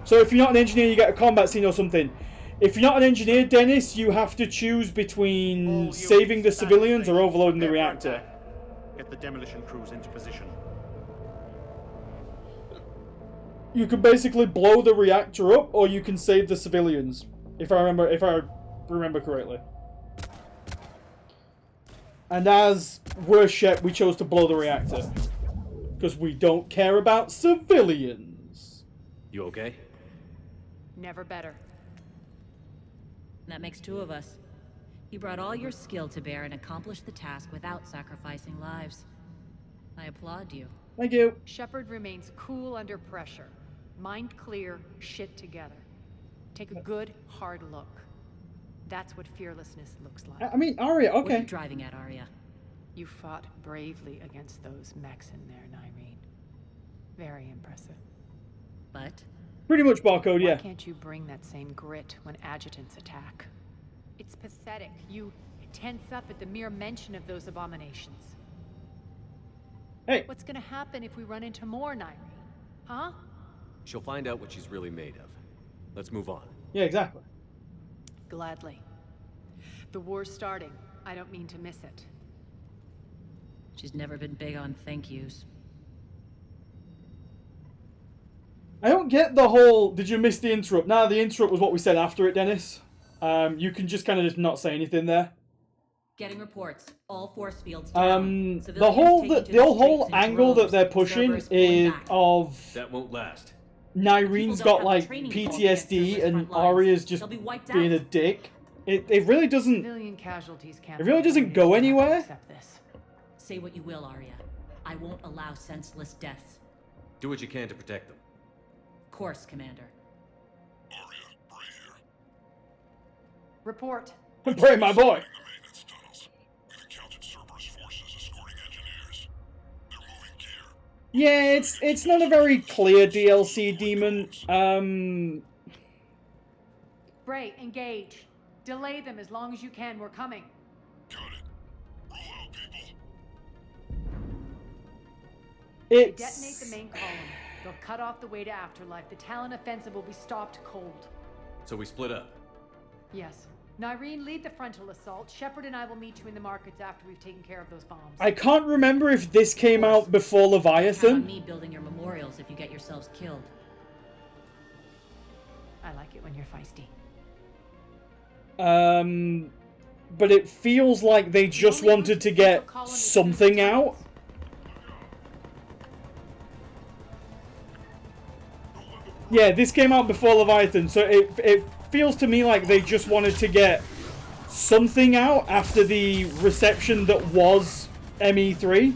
So if you're not an engineer, you get a combat scene or something. If you're not an engineer, Dennis, you have to choose between saving the civilians or overloading the reactor. Get the demolition crews into position. You can basically blow the reactor up, or you can save the civilians. If I remember correctly. And as we're Shep, we chose to blow the reactor. Because we don't care about civilians. You okay? Never better. That makes two of us. You brought all your skill to bear and accomplished the task without sacrificing lives. I applaud you. Thank you. Shepard remains cool under pressure. Mind clear, shit together. Take a good, hard look. That's what fearlessness looks like. I mean, Aria, okay. What are you driving at, Aria? You fought bravely against those mechs in there, Nyreen. Very impressive. But? Pretty much barcode, yeah. Why can't you bring that same grit when adjutants attack? It's pathetic. You tense up at the mere mention of those abominations. Hey. What's gonna happen if we run into more, Nyreen? Huh? She'll find out what she's really made of. Let's move on. Yeah, exactly. Gladly. The war's starting. I don't mean to miss it. She's never been big on thank yous. I don't get the whole, did you miss the interrupt? Nah, the interrupt was what we said after it, Dennis. You can just kind of just not say anything there. Getting reports. All force fields down. The whole angle that they're pushing is of that won't last. Nyreen's got like PTSD and Aria's just being a dick. It really doesn't. Civilian casualties can't. It really doesn't go anywhere. Say what you will, Aria. I won't allow senseless deaths. Do what you can to protect them. Of course, Commander. Aria, Bray here. Report. Bray, my boy. In the maintenance tunnels. We've encountered Cerberus forces escorting engineers. They're moving gear. Yeah, it's not a very clear DLC, Demon. Bray, engage. Delay them as long as you can. We're coming. Got it. Roll out, people. They detonate the main column. They'll cut off the way to Afterlife. The Talon offensive will be stopped cold. So we split up. Yes. Nyreen, lead the frontal assault. Shepard and I will meet you in the markets after we've taken care of those bombs. I can't remember if this came out before Leviathan. Count on me building your memorials if you get yourselves killed. I like it when you're feisty. But it feels like they just wanted to get something out. Yeah, this came out before Leviathan, so it feels to me like they just wanted to get something out after the reception that was ME3.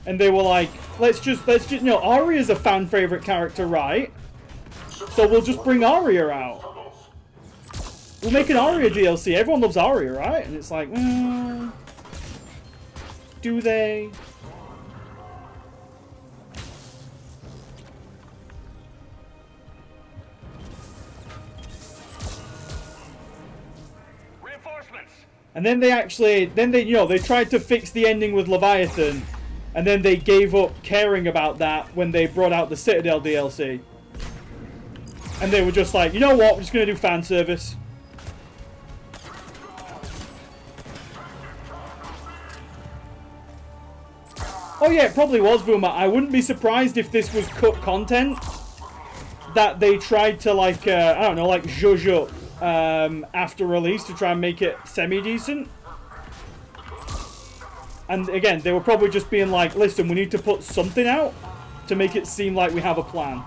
And they were like, let's just, you know, Aria's a fan favorite character, right? So we'll just bring Aria out. We'll make an Aria DLC. Everyone loves Aria, right? And it's like, do they? Reinforcements. And then they tried to fix the ending with Leviathan, and then they gave up caring about that when they brought out the Citadel DLC. And they were just like, you know what, we're just gonna do fan service. Oh yeah, it probably was, Boomer. I wouldn't be surprised if this was cut content that they tried to, like, I don't know, like, zhuzh up after release to try and make it semi-decent. And again, they were probably just being like, listen, we need to put something out to make it seem like we have a plan.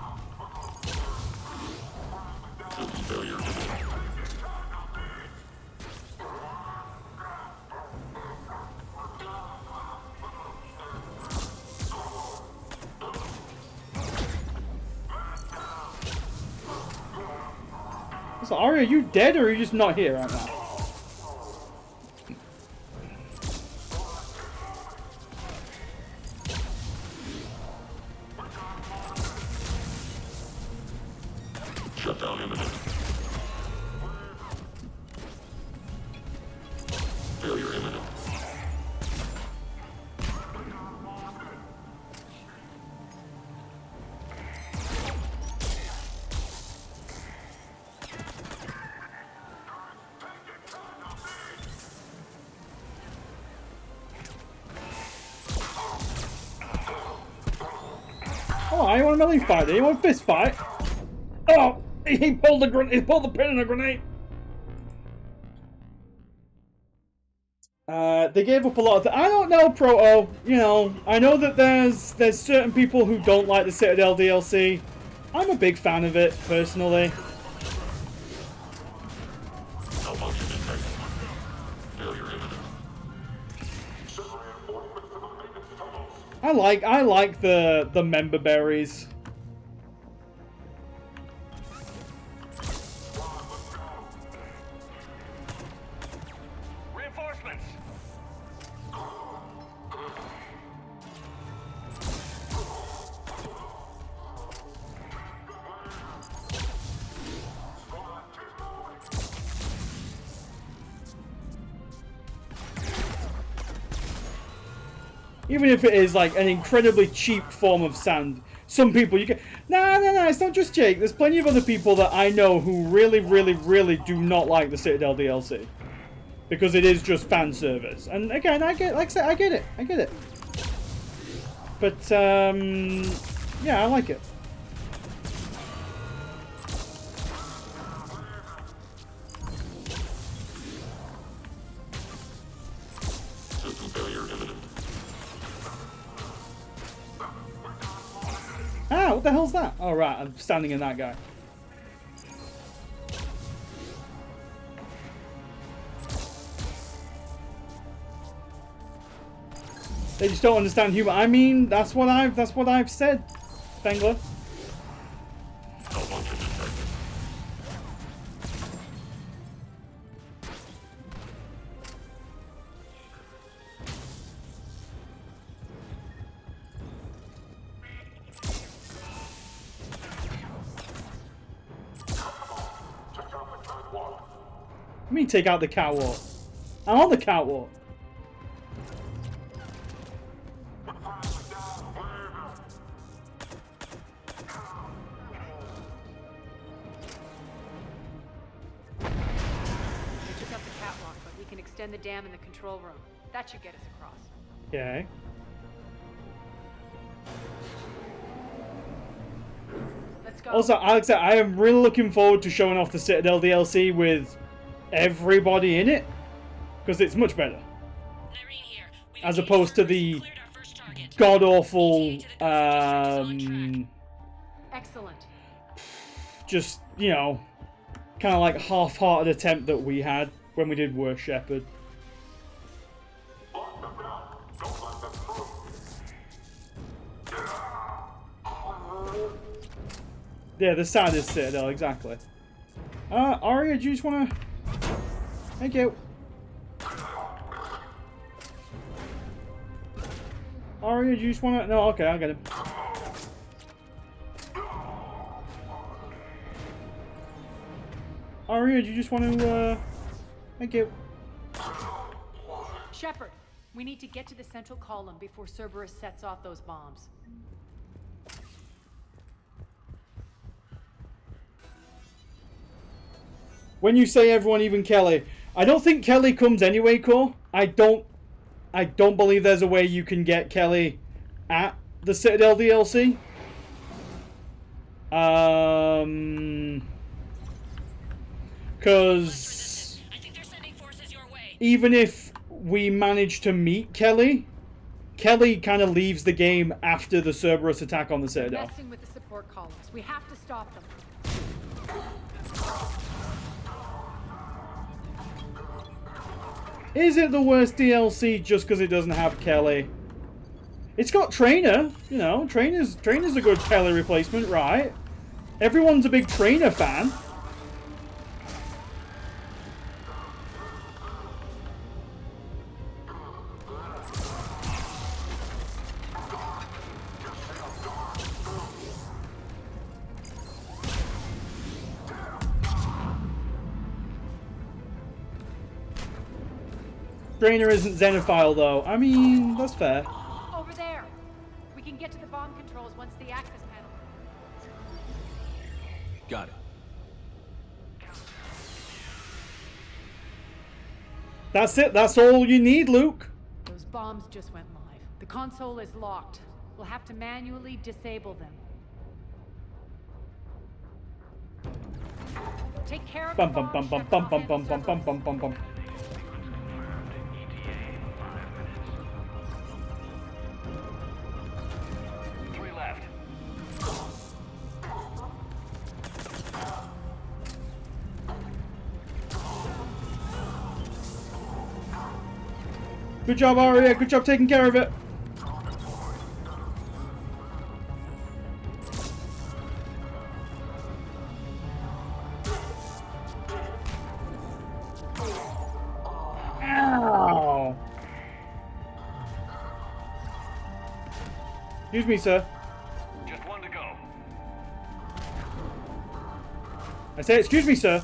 So, Aria, are you dead or are you just not here right now? Shutdown imminent. Failure imminent. Oh, you want a melee fight? You want a fist fight? Oh, he pulled the pin in a grenade. They gave up a lot of. I don't know, Proto. You know, I know that there's certain people who don't like the Citadel DLC. I'm a big fan of it personally. I like the member berries. Reinforcements. Even if it is like an incredibly cheap form of sand, some people you can. No, it's not just Jake. There's plenty of other people that I know who really, really, really do not like the Citadel DLC because it is just fan service. And again, I get, like I said, I get it. But yeah, I like it. Ah, what the hell's that? Oh, right, I'm standing in that guy. They just don't understand humor. I mean, that's what I've said, Spengler. Let me take out the catwalk. I'm on the catwalk. We took out the catwalk, but we can extend the dam in the control room. That should get us across. Okay. Let's go. Also, Alex, I am really looking forward to showing off the Citadel DLC with everybody in it, because it's much better. As opposed to the god-awful, Excellent. just, you know, kind of like half-hearted attempt that we had when we did Worst Shepard. Yeah, the saddest Citadel, exactly. Aria, do you just want to... Thank you. Aria, do you just want to... No, okay, I'll get him. Aria, do you just want to... Thank you. Shepard, we need to get to the central column before Cerberus sets off those bombs. When you say everyone, even Kelly, I don't think Kelly comes anyway, Core. I don't believe there's a way you can get Kelly at the Citadel DLC. Because even if we manage to meet Kelly, Kelly kind of leaves the game after the Cerberus attack on the Citadel. Messing with the support columns. We have to stop them. Is it the worst DLC just because it doesn't have Kelly? It's got Trainer, you know. Trainer's a good Kelly replacement, right? Everyone's a big Trainer fan. Trainer isn't Xenophile, though. I mean, that's fair. Over there. We can get to the bomb controls once the access panel. Got it. That's it. That's all you need, Luke. Those bombs just went live. The console is locked. We'll have to manually disable them. Take care of Bum the bum bum bomb, bum Shepard. bum bum bum bum bum bum bum bum. Good job, Aria. Good job taking care of it. Ow. Excuse me, sir. Just one to go. I say, excuse me, sir.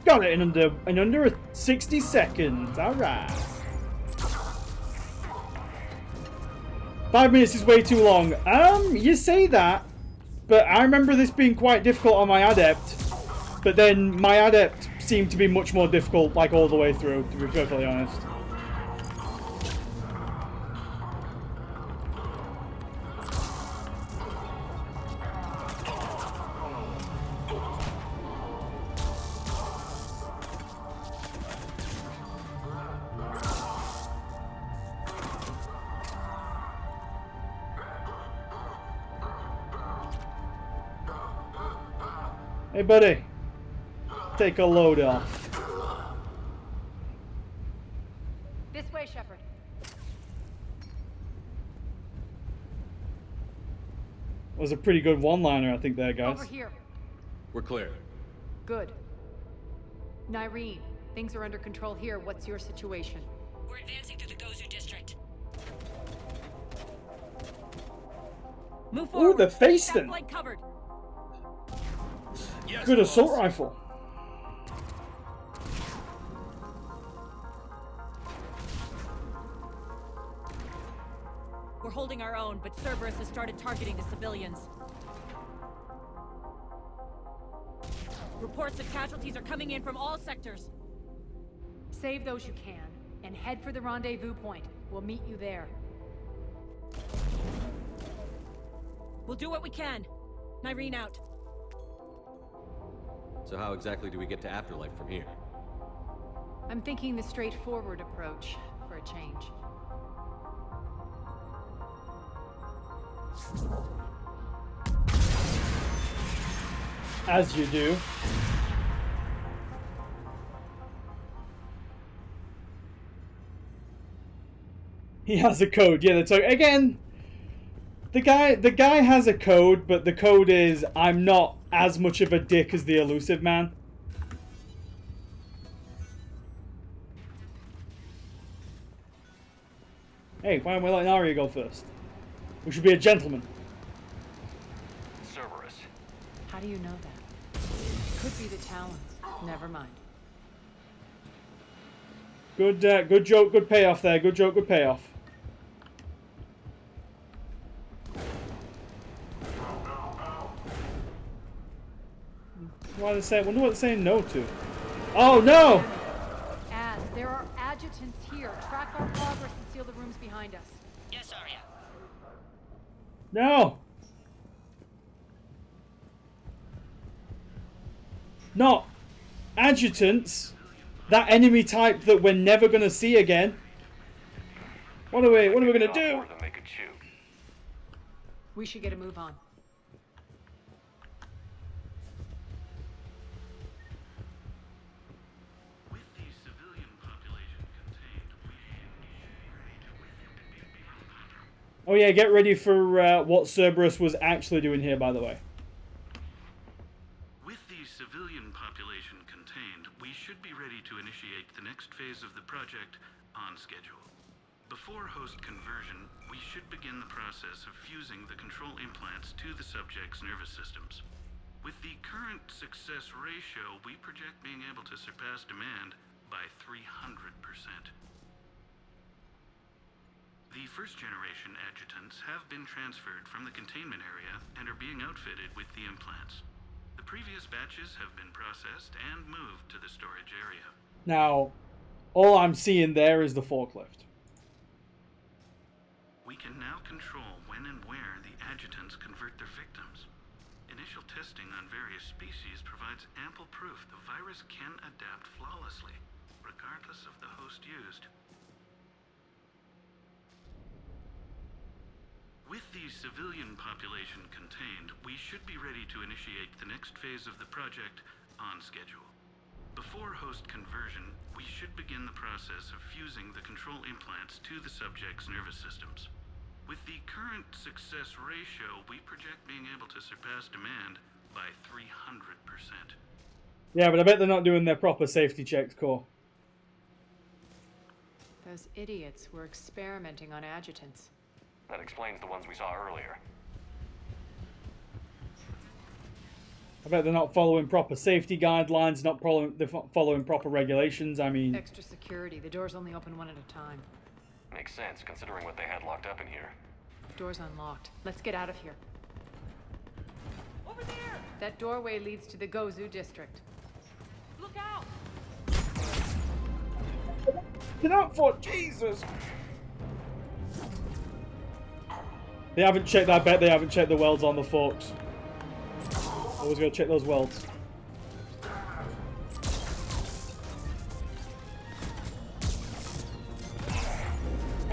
Got it in under 60 seconds. All right. 5 minutes is way too long. You say that, but I remember this being quite difficult on my adept. But then my adept seemed to be much more difficult, like all the way through, to be perfectly honest. Hey, buddy. Take a load off. This way, Shepard. Was a pretty good one-liner, I think, there, guys. Over here. We're clear. Good. Nyreen, things are under control here. What's your situation? We're advancing through the Gozu district. Move forward. Ooh, the face then. Flank covered. Yes, Good boss. assault rifle. We're holding our own, but Cerberus has started targeting the civilians. Reports of casualties are coming in from all sectors. Save those you can, and head for the rendezvous point. We'll meet you there. We'll do what we can. Nyreen out. So how exactly do we get to Afterlife from here? I'm thinking the straightforward approach, for a change. As you do. He has a code. Yeah, that's okay. Again, the guy has a code, but the code is I'm not as much of a dick as the elusive man. Hey, why aren't we letting Arya go first? We should be a gentleman. Cerberus. How do you know that? Could be the Talons. Never mind. Good, good joke, good payoff there. Good joke, good payoff. Why are they saying? Wonder what they're saying no to. Oh no! Az, there are adjutants here. Track our progress and seal the rooms behind us. Yes, Arya. No! Not adjutants. That enemy type that we're never gonna see again. What are we gonna do? We should get a move on. Oh yeah, get ready for what Cerberus was actually doing here, by the way. With the civilian population contained, we should be ready to initiate the next phase of the project on schedule. Before host conversion, we should begin the process of fusing the control implants to the subject's nervous systems. With the current success ratio, we project being able to surpass demand by 300%. The first-generation adjutants have been transferred from the containment area and are being outfitted with the implants. The previous batches have been processed and moved to the storage area. Now, all I'm seeing there is the forklift. We can now control when and where the adjutants convert their victims. Initial testing on various species provides ample proof the virus can adapt flawlessly, regardless of the host used. With the civilian population contained, we should be ready to initiate the next phase of the project on schedule. Before host conversion, we should begin the process of fusing the control implants to the subject's nervous systems. With the current success ratio, we project being able to surpass demand by 300%. Yeah, but I bet they're not doing their proper safety checks, Core. Those idiots were experimenting on adjutants. That explains the ones we saw earlier. I bet they're not following proper safety guidelines, they're following proper regulations. I mean... Extra security. The doors only open one at a time. Makes sense, considering what they had locked up in here. Door's unlocked. Let's get out of here. Over there! That doorway leads to the Gozu district. Look out! Get out for Jesus! They haven't checked, I bet they haven't checked the welds on the forks. Always gotta check those welds.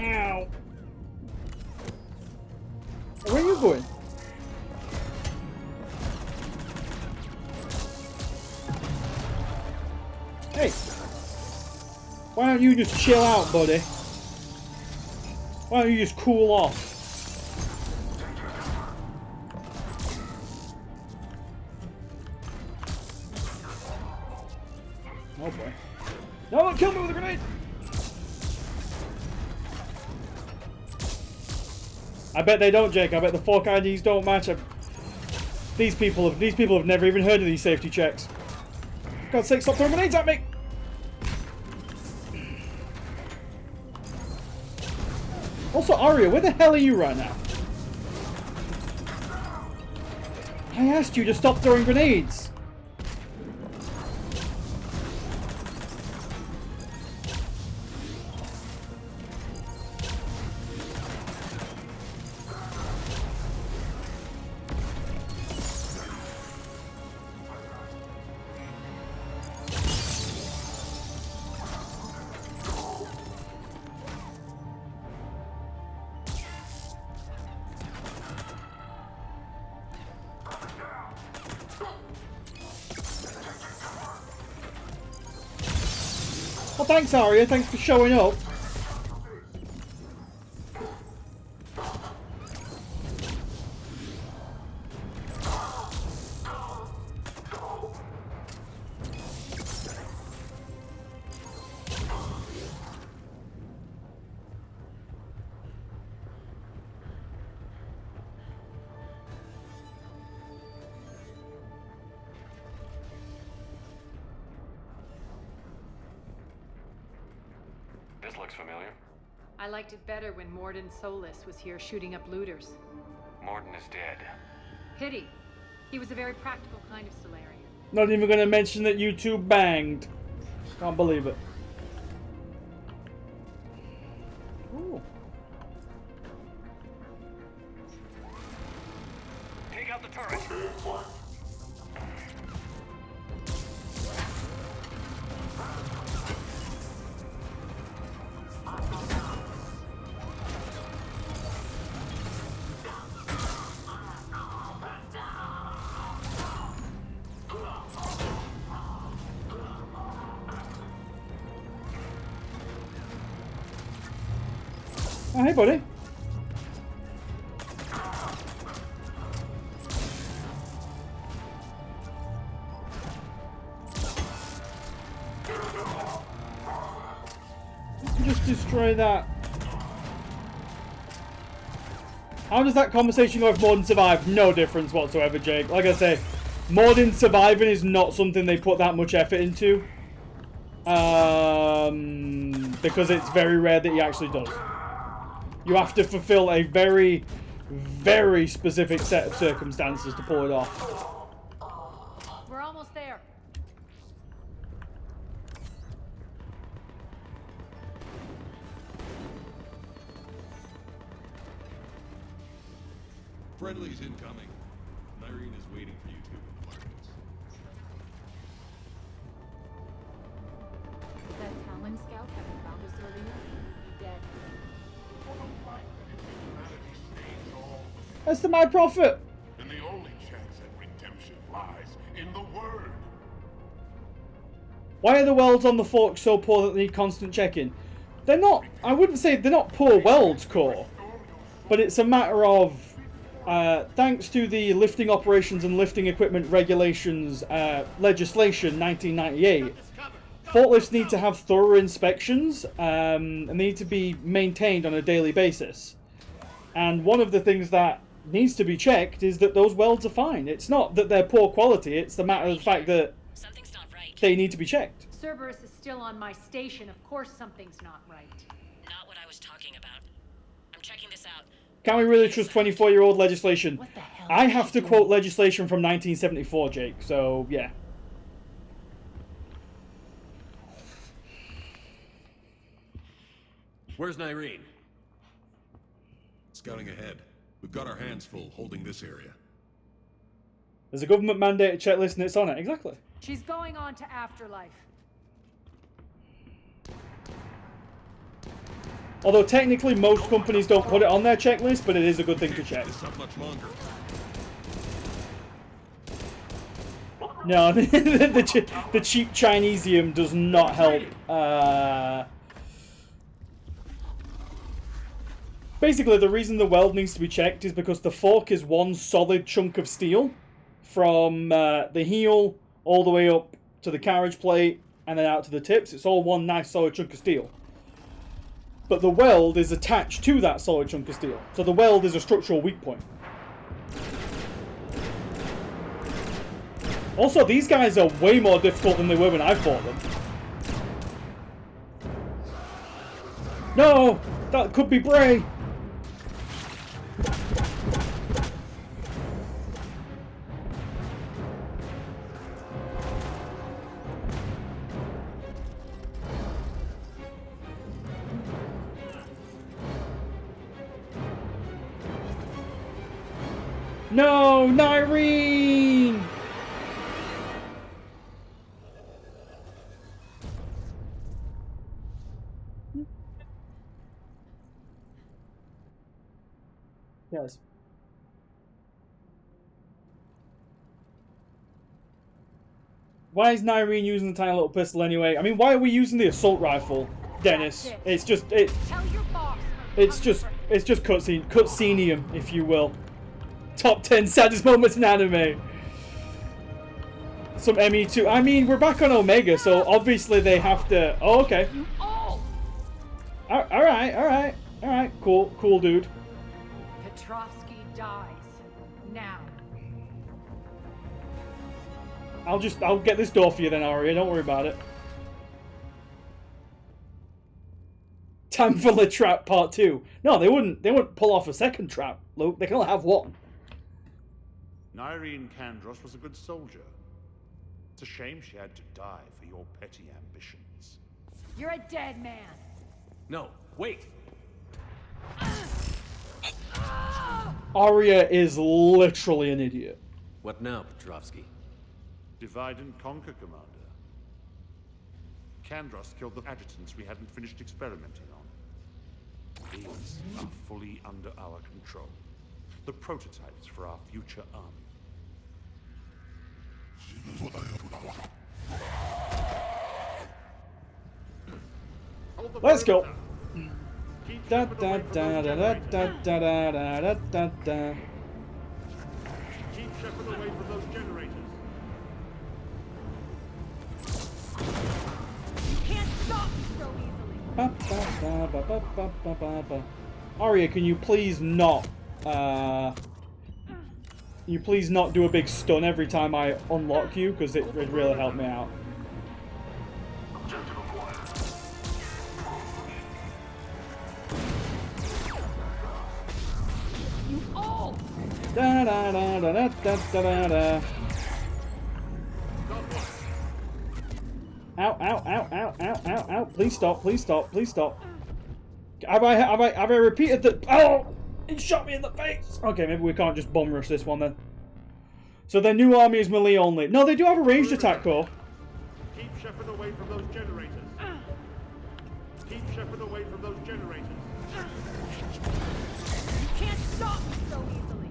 Ow! Where are you going? Hey! Why don't you just chill out, buddy? Why don't you just cool off? Oh boy. No, don't kill me with a grenade! I bet they don't, Jake. I bet the fork IDs don't match. These people have never even heard of these safety checks. For God's sake, stop throwing grenades at me! Also, Aria, where the hell are you right now? I asked you to stop throwing grenades! Well, thanks, Aria. Thanks for showing up. This looks familiar. I liked it better when Morden Solis was here shooting up looters. Morden is dead. Pity. He was a very practical kind of Solarian. Not even going to mention that you two banged. Can't believe it. Ooh. Take out the turret! Oh, hey, buddy. Just destroy that. How does that conversation go if Morden survived? No difference whatsoever, Jake. Like I say, Morden surviving is not something they put that much effort into. Because it's very rare that he actually does. You have to fulfill a very, very specific set of circumstances to pull it off. We're almost there. Friendly's incoming. Irene is waiting for you two in the markets. That Talon scout having found us earlier? Dead. That's to my profit. And the only chance at redemption lies in the word. Why are the welds on the fork so poor that they need constant checking? They're not, I wouldn't say they're not poor welds, Core. But it's a matter of, thanks to the Lifting Operations and Lifting Equipment Regulations legislation 1998, forklifts need to have thorough inspections and they need to be maintained on a daily basis. And one of the things that needs to be checked is that those welds are fine. It's not that they're poor quality, it's the matter of the fact that they need to be checked. Cerberus is still on my station. Of course something's not right. Not what I was talking about. I'm checking this out. Can we really trust 24-year-old legislation? I have to quote legislation from 1974, Jake, so yeah. Where's Irene? Scouting ahead. We've got our hands full holding this area. There's a government mandated checklist and it's on it, exactly. She's going on to Afterlife. Although technically most companies don't put it on their checklist, but it is a good thing to check. Much longer. No, the cheap Chinesium does not help. Basically, the reason the weld needs to be checked is because the fork is one solid chunk of steel from the heel all the way up to the carriage plate and then out to the tips. It's all one nice solid chunk of steel. But the weld is attached to that solid chunk of steel. So the weld is a structural weak point. Also, these guys are way more difficult than they were when I fought them. No! That could be Bray! No, Nyreen! Yes. Why is Nyreen using the tiny little pistol anyway? I mean, why are we using the assault rifle, Dennis? It's just it's just cutscenium, if you will. Top 10 saddest moments in anime. Some ME2. I mean, we're back on Omega, so obviously they have to. Oh, okay. All right. Cool, dude. Petrovsky dies now. I'll get this door for you then, Aria. Don't worry about it. Time for the trap part 2. No, they wouldn't pull off a second trap, Luke. They can only have one. Nyreen Kandros was a good soldier. It's a shame she had to die for your petty ambitions. You're a dead man. No, wait. Aria is literally an idiot. What now, Petrovsky? Divide and conquer, Commander. Kandros killed the adjutants we hadn't finished experimenting on. These are fully under our control. The prototypes for our future army. Let's go. Da da da da da da da da da da. Keep Shepard away from those generators. You can't stop me so easily. Aria, can you please not do a big stun every time I unlock you, because it would really help me out. You all. Da da da da da da da da. Ow, ow, ow, ow, ow, ow, ow. Please stop, please stop, please stop. Have I repeated the... Oh! It shot me in the face! Okay, maybe we can't just bum rush this one then. So their new army is melee only. No, they do have a ranged attack core. Keep Shepard away from those generators. Keep Shepard away from those generators. You can't stop me so easily.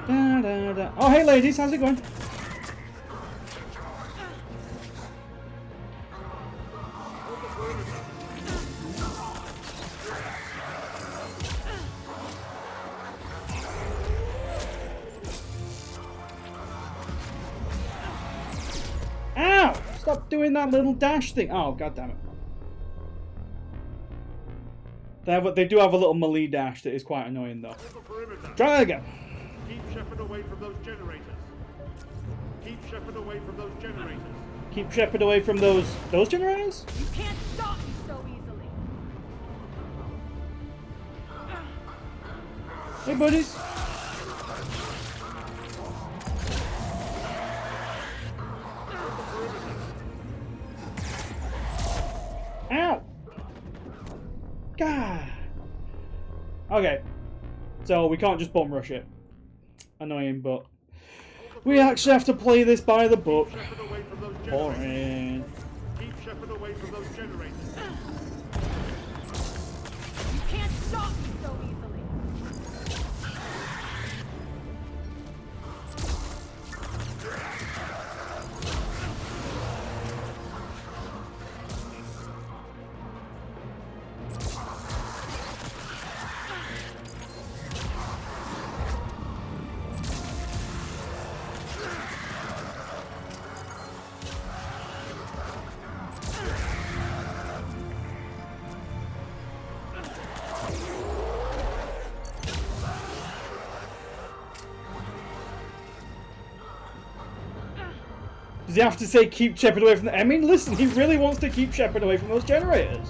Da, da, da. Oh, hey ladies, how's it going? Ow! Stop doing that little dash thing. Oh, god damn it. They do have a little melee dash that is quite annoying though. Try that again. Keep Shepard away from those generators. Keep Shepard away from those generators. Keep Shepard away from those generators? You can't stop me so easily. Hey buddies. Ow! God. Okay. So we can't just bomb rush it. Annoying, but we actually have to play this by the book. Boring. Keep Shepard away from those generators. You can't stop me so easily. Does he have to say keep Shepard away from the... I mean, listen, he really wants to keep Shepard away from those generators.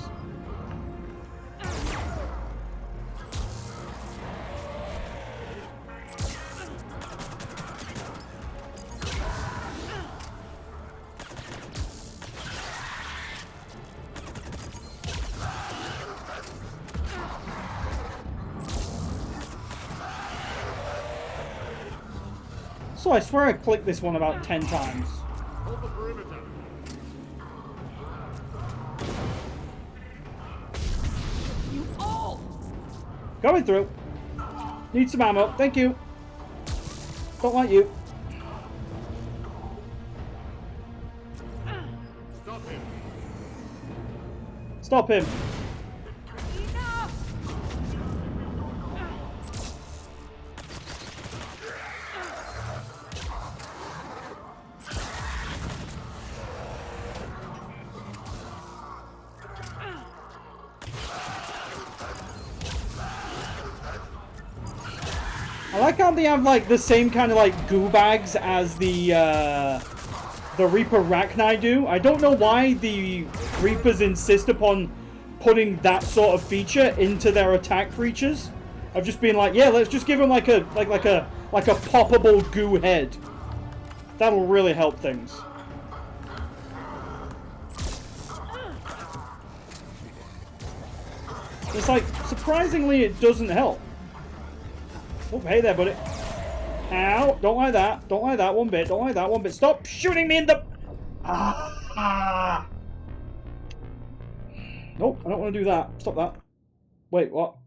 So I swear I clicked this one about 10 times. Hold the perimeter. You all! Going through. Need some ammo. Thank you. Don't like you. Stop him. Stop him. Enough! I like how they have like the same kind of like goo bags as the Reaper Rachni do. I don't know why the Reapers insist upon putting that sort of feature into their attack creatures. Of just being like, yeah, let's just give them like a poppable goo head. That'll really help things. It's like surprisingly it doesn't help. Oh, hey there, buddy. Ow! Don't like that. Don't like that one bit. Don't like that one bit. Stop shooting me in the... Ah! Nope, I don't want to do that. Stop that. Wait, what?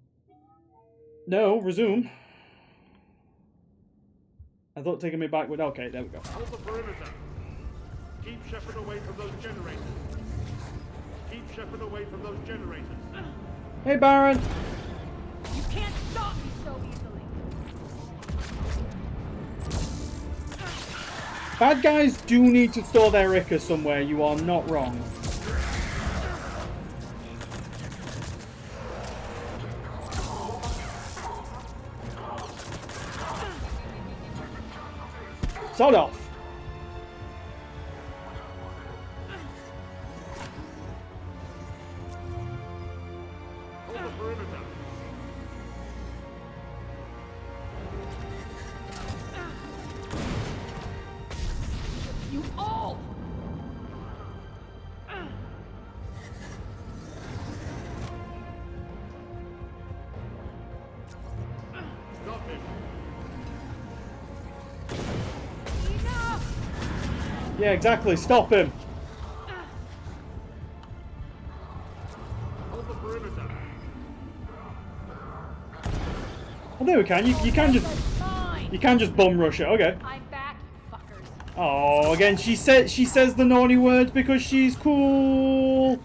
No, resume. I thought taking me back would... Okay, there we go. Hold the perimeter. Keep Shepard away from those generators. Keep Shepard away from those generators. Hey, Baron. You can't stop me so easily. Bad guys do need to store their Ica somewhere. You are not wrong. Sod off. Hold the perimeter. Yeah, exactly. Stop him. Hold the perimeter. Oh, there we can. You can just bum rush it. Okay. I'm back, you fuckers. Oh, again, she says the naughty words because she's cool.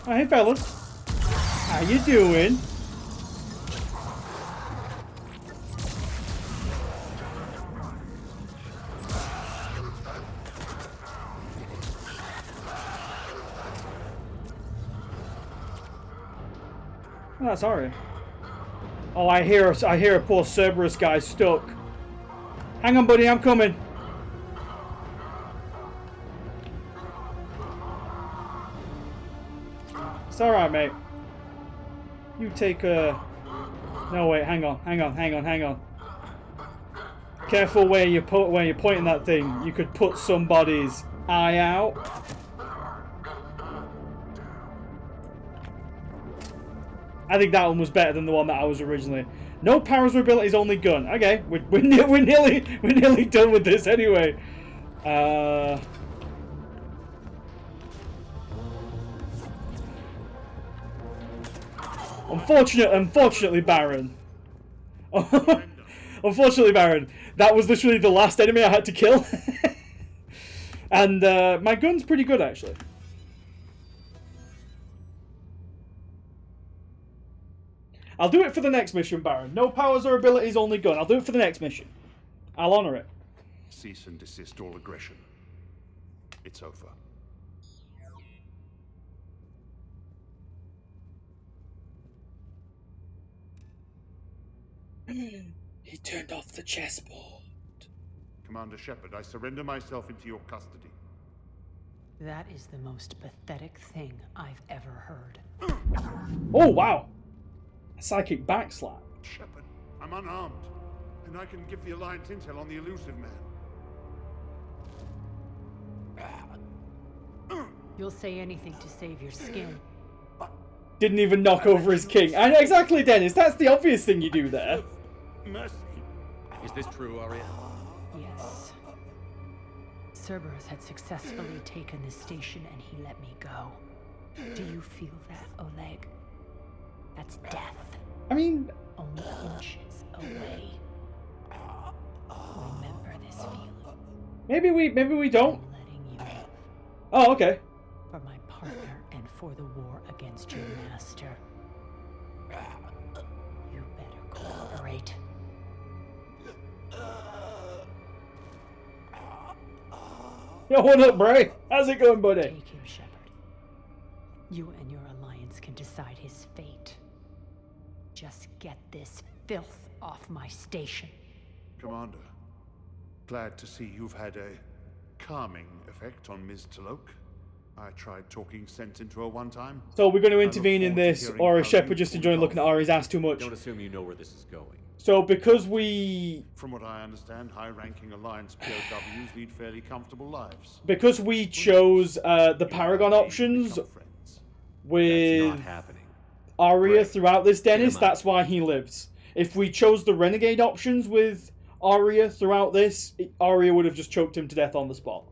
Oh, hey, fellas. How you doing? Oh, sorry. Oh, I hear a poor Cerberus guy stuck. Hang on, buddy, I'm coming. It's alright, mate. You take a... No, wait, hang on. Careful where you're pointing that thing. You could put somebody's eye out. I think that one was better than the one that I was originally. No powers or abilities, only gun. Okay, we're nearly done with this anyway. Unfortunately, Baron. Unfortunately, Baron, that was literally the last enemy I had to kill. And my gun's pretty good, actually. I'll do it for the next mission, Baron. No powers or abilities, only gun. I'll do it for the next mission. I'll honor it. Cease and desist all aggression. It's over. He turned off the chessboard. Commander Shepard, I surrender myself into your custody. That is the most pathetic thing I've ever heard. Oh, wow. A psychic backslap. Shepard, I'm unarmed, and I can give the Alliance intel on the elusive man. You'll say anything to save your skin. Didn't even knock over his king. I know exactly, Dennis. That's the obvious thing you do there. Mercy. Is this true, Arya? Yes. Cerberus had successfully taken this station and he let me go. Do you feel that, Oleg? That's death. I mean... Only inches away. Remember this feeling. Maybe we don't. Oh, okay. For my partner and for the war against your master. You better cooperate. Yo, what up, Bray? How's it going, buddy? Take him, Shepard. You and your alliance can decide his fate. Just get this filth off my station. Commander, glad to see you've had a calming effect on Ms. Talok. I tried talking sense into her one time. So we're going to intervene in this, or is Shepard just enjoying looking at Ari's ass too much? Don't assume you know where this is going. So because we... From what I understand, high-ranking Alliance POWs lead fairly comfortable lives. Because we chose the Paragon options with Arya throughout this, Dennis, that's why he lives. If we chose the Renegade options with Arya throughout this, Arya would have just choked him to death on the spot.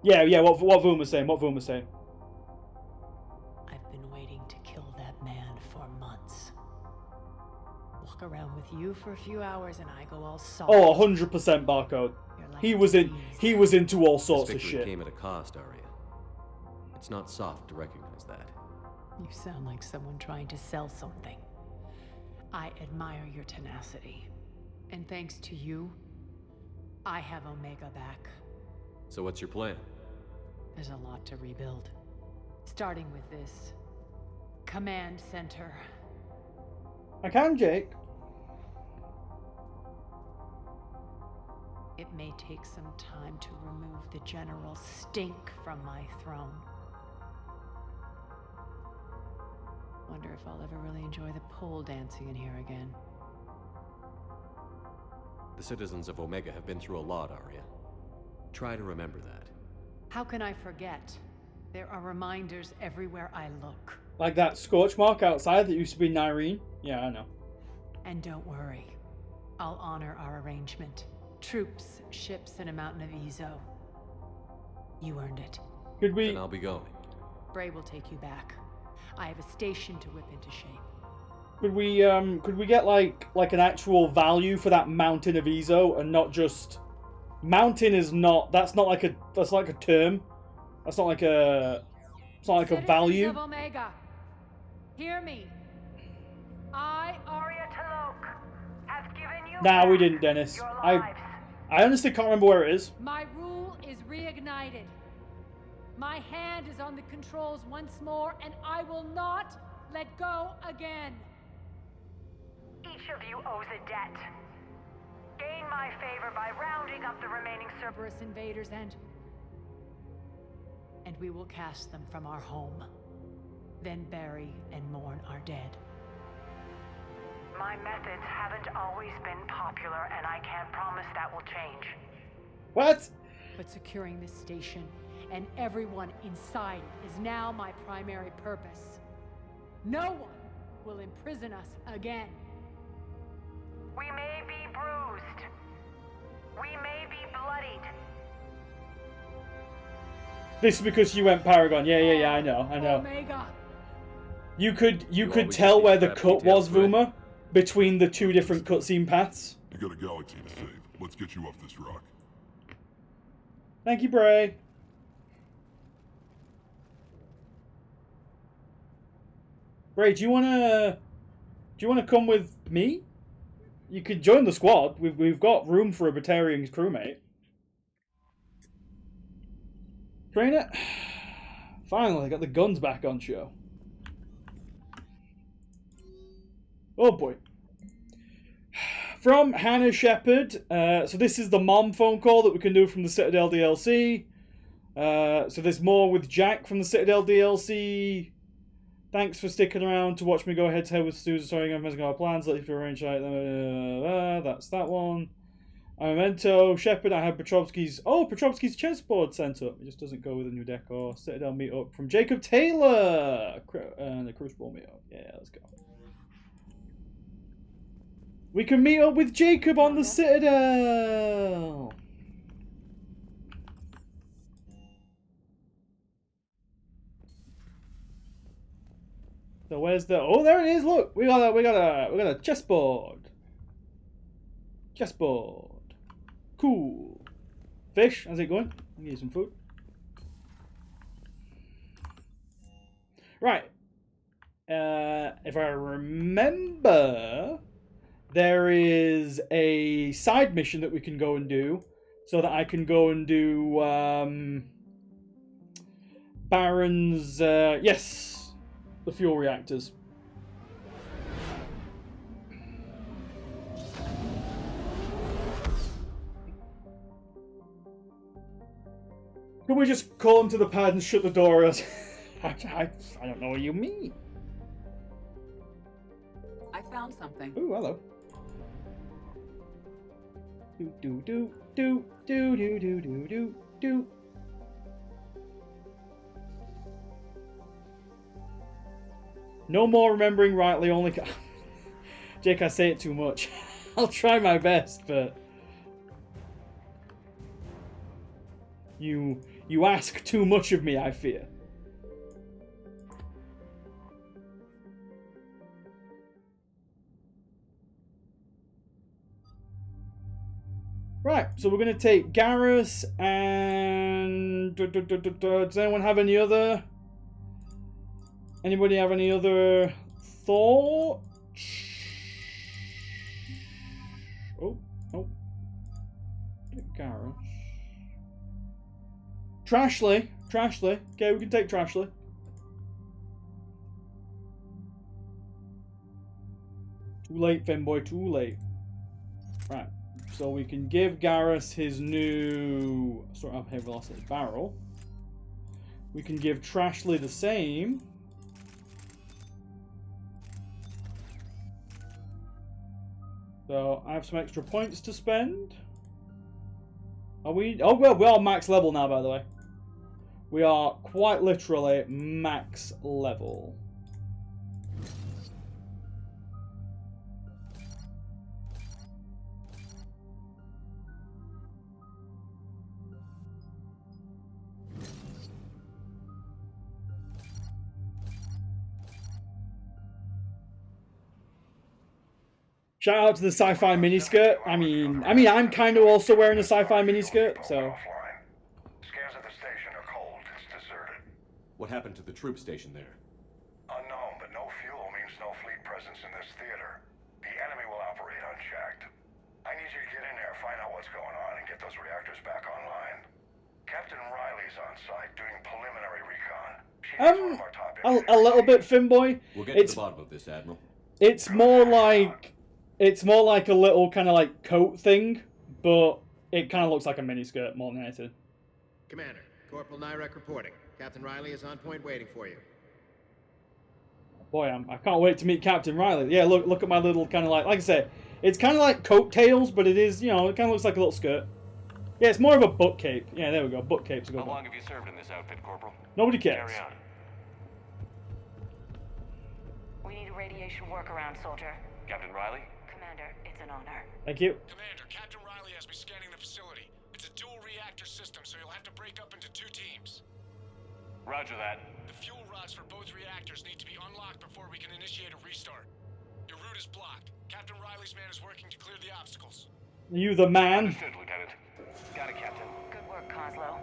Yeah, what Voom was saying, I've been waiting to kill that man for months. Walk around with you for a few hours and I go all soft. Oh, 100% Barcode. He was into all sorts of shit. Came at a cost, Arya. It's not soft to recognize that. You sound like someone trying to sell something. I admire your tenacity. And thanks to you, I have Omega back. So what's your plan? There's a lot to rebuild. Starting with this command center. I can, Jake. It may take some time to remove the general stink from my throne. Wonder if I'll ever really enjoy the pole dancing in here again. The citizens of Omega have been through a lot, Arya. Try to remember that. How can I forget? There are reminders everywhere I look. Like that scorch mark outside that used to be Nyreen? Yeah, I know. And don't worry. I'll honor our arrangement. Troops, ships, and a mountain of Ezo. You earned it. Could we... Then I'll be going. Bray will take you back. I have a station to whip into shape. Could we get like an actual value for that mountain of Ezo and not just... Mountain is not... That's like a term. That's not like a... It's not like a value. Citizens of Omega, hear me. I, Arya Talok, have given you... Nah, we didn't, Dennis. I honestly can't remember where it is. My rule is reignited. My hand is on the controls once more, and I will not let go again. Each of you owes a debt. Gain my favor by rounding up the remaining Cerberus invaders and we will cast them from our home. Then bury and mourn our dead. My methods haven't always been popular, and I can't promise that will change. What? But securing this station and everyone inside it is now my primary purpose. No one will imprison us again. We may be bruised. We may be bloodied. This is because you went Paragon. Yeah, I know. Omega. You could tell where the cut was, Vuma, between the two different cutscene paths. You got a galaxy to save. Let's get you off this rock. Thank you, Bray. Bray, do you wanna come with me? You could join the squad. We've got room for a Batarian crewmate. Trainer, finally got the guns back on show. Oh boy. From Hannah Shepard. So this is the mom phone call that we can do from the Citadel DLC. So there's more with Jack from the Citadel DLC. Thanks for sticking around to watch me go head to head with Susan. Sorry, I'm messing up our plans. Let you to arrange like that's that one. Memento, Shepard, I have Petrovsky's chessboard sent up. It just doesn't go with a new decor. Citadel meetup from Jacob Taylor. And the Crucible meetup. Yeah, let's go. We can meet up with Jacob on the Citadel. So where's the... Oh, there it is. Look, we got a chessboard. Chessboard. Cool. Fish, how's it going? I'll give you some food. Right. If I remember, there is a side mission that we can go and do, so that I can go and do Baron's. Yes, the fuel reactors. Can we just call him to the pad and shut the door? I don't know what you mean. I found something. Ooh, hello. Do do do do do do do do do do. No more remembering rightly, only. Jake, I say it too much. I'll try my best, but you ask too much of me, I fear. Right, so we're going to take Garrus and... Does anyone have any other... Anybody have any other thoughts? Oh, no. Garrus. Trashley. Okay, we can take Trashley. Too late, Femboy, too late. Right. So we can give Garrus his new sort of heavy velocity barrel. We can give Trashley the same. So I have some extra points to spend. Are we? Oh well, we are max level now, by the way. We are quite literally max level. Shout out to the sci-fi miniskirt. I mean, I'm kind of also wearing a sci-fi miniskirt, so. Scans at the station are cold. It's deserted. What happened to the troop station there? Unknown, but no fuel means no fleet presence in this theater. The enemy will operate unchecked. I need you to get in there, find out what's going on, and get those reactors back online. Captain Riley's on site doing preliminary recon. She needs one of our top A little bit, Finboy. We'll get to the bottom of this, Admiral. It's more like a little kind of like coat thing, but it kind of looks like a miniskirt more than anything. Commander, Corporal Nyrek reporting. Captain Riley is on point waiting for you. Boy, I can't wait to meet Captain Riley. Yeah, look at my little kind of like I said, it's kind of like coattails, but it is, you know, it kind of looks like a little skirt. Yeah, it's more of a butt cape. Yeah, there we go. Butt cape's a good one. How long have you served in this outfit, Corporal? Nobody cares. Carry on. We need a radiation workaround, soldier. Captain Riley? Commander, it's an honor. Thank you. Commander, Captain Riley has me scanning the facility. It's a dual reactor system, so you'll have to break up into 2 teams. Roger that. The fuel rods for both reactors need to be unlocked before we can initiate a restart. Your route is blocked. Captain Riley's man is working to clear the obstacles. Are you the man? Understood, Lieutenant. Got it, Captain. Good work, Kozlo.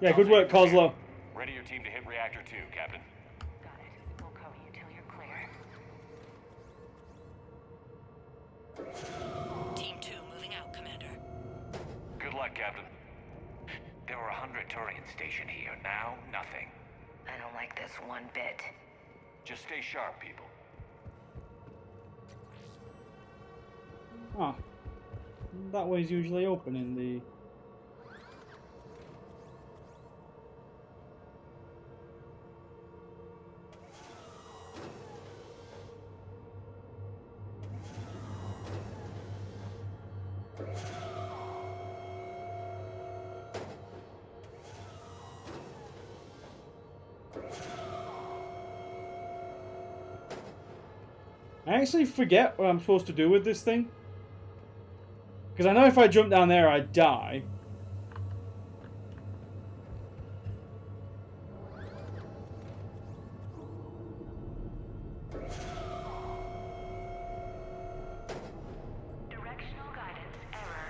Yeah, good work, Kozlo. Ready your team to hit Reactor 2, Captain. Got it. We'll cover you till you're clear. Team 2 moving out, Commander. Good luck, Captain. There were 100 Turians stationed here. Now, nothing. I don't like this one bit. Just stay sharp, people. Ah. That way's usually open in the... I actually forget what I'm supposed to do with this thing. Because I know if I jump down there, I die. Directional guidance error.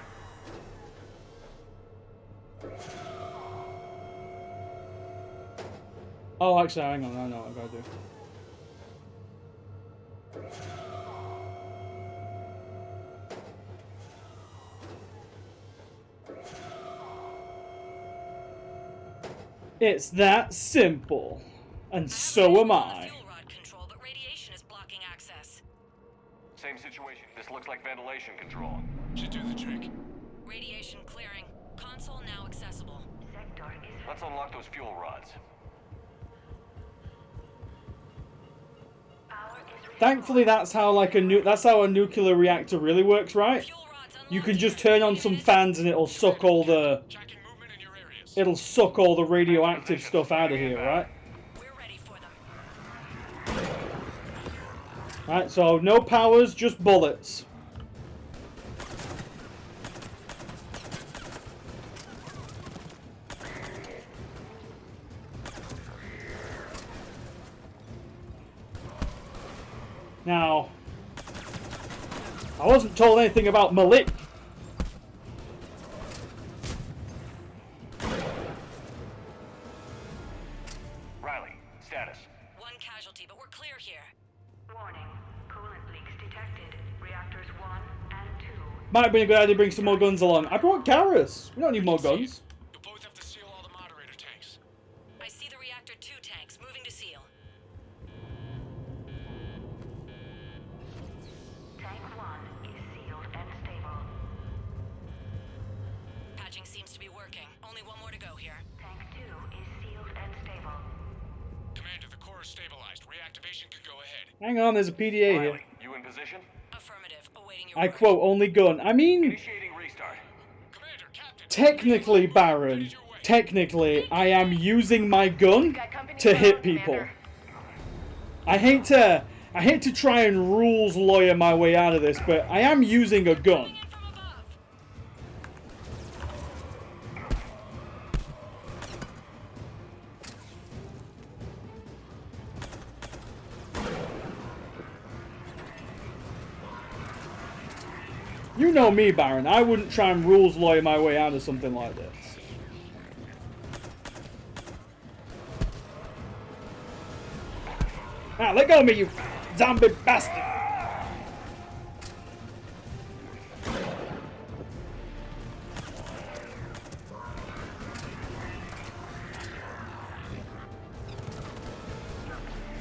Oh, actually, hang on. I know what I gotta do. It's that simple. And so am I. Control, but radiation is blocking access. Same situation. This looks like ventilation control. Should do the trick. Radiation clearing. Console now accessible. Sector is... Let's unlock those fuel rods. Thankfully, that's how like a nuclear reactor really works, right? You can just turn on some fans and it'll suck all the radioactive stuff out of here, right? Right, so no powers, just bullets. Now, I wasn't told anything about Malik. Riley, status. One casualty, but we're clear here. Warning. Coolant leaks detected. Reactors 1 and 2. Might have been a good idea to bring some more guns along. I brought Garrus. We don't need more guns. You'll both have to seal all the moderator tanks. I see the reactor 2 tanks moving to seal. Tank 1 is sealed and stable. reactivation could go ahead. Hang on, there's a PDA here. You in position? Affirmative. Awaiting your I quote, only gun. I mean, Initiating restart. technically, Baron, technically, I am using my gun to hit people. I hate to try and rules lawyer my way out of this, but I am using a gun. You know me, Baron. I wouldn't try and rules lawyer my way out of something like this. Ah, let go of me, you zombie bastard!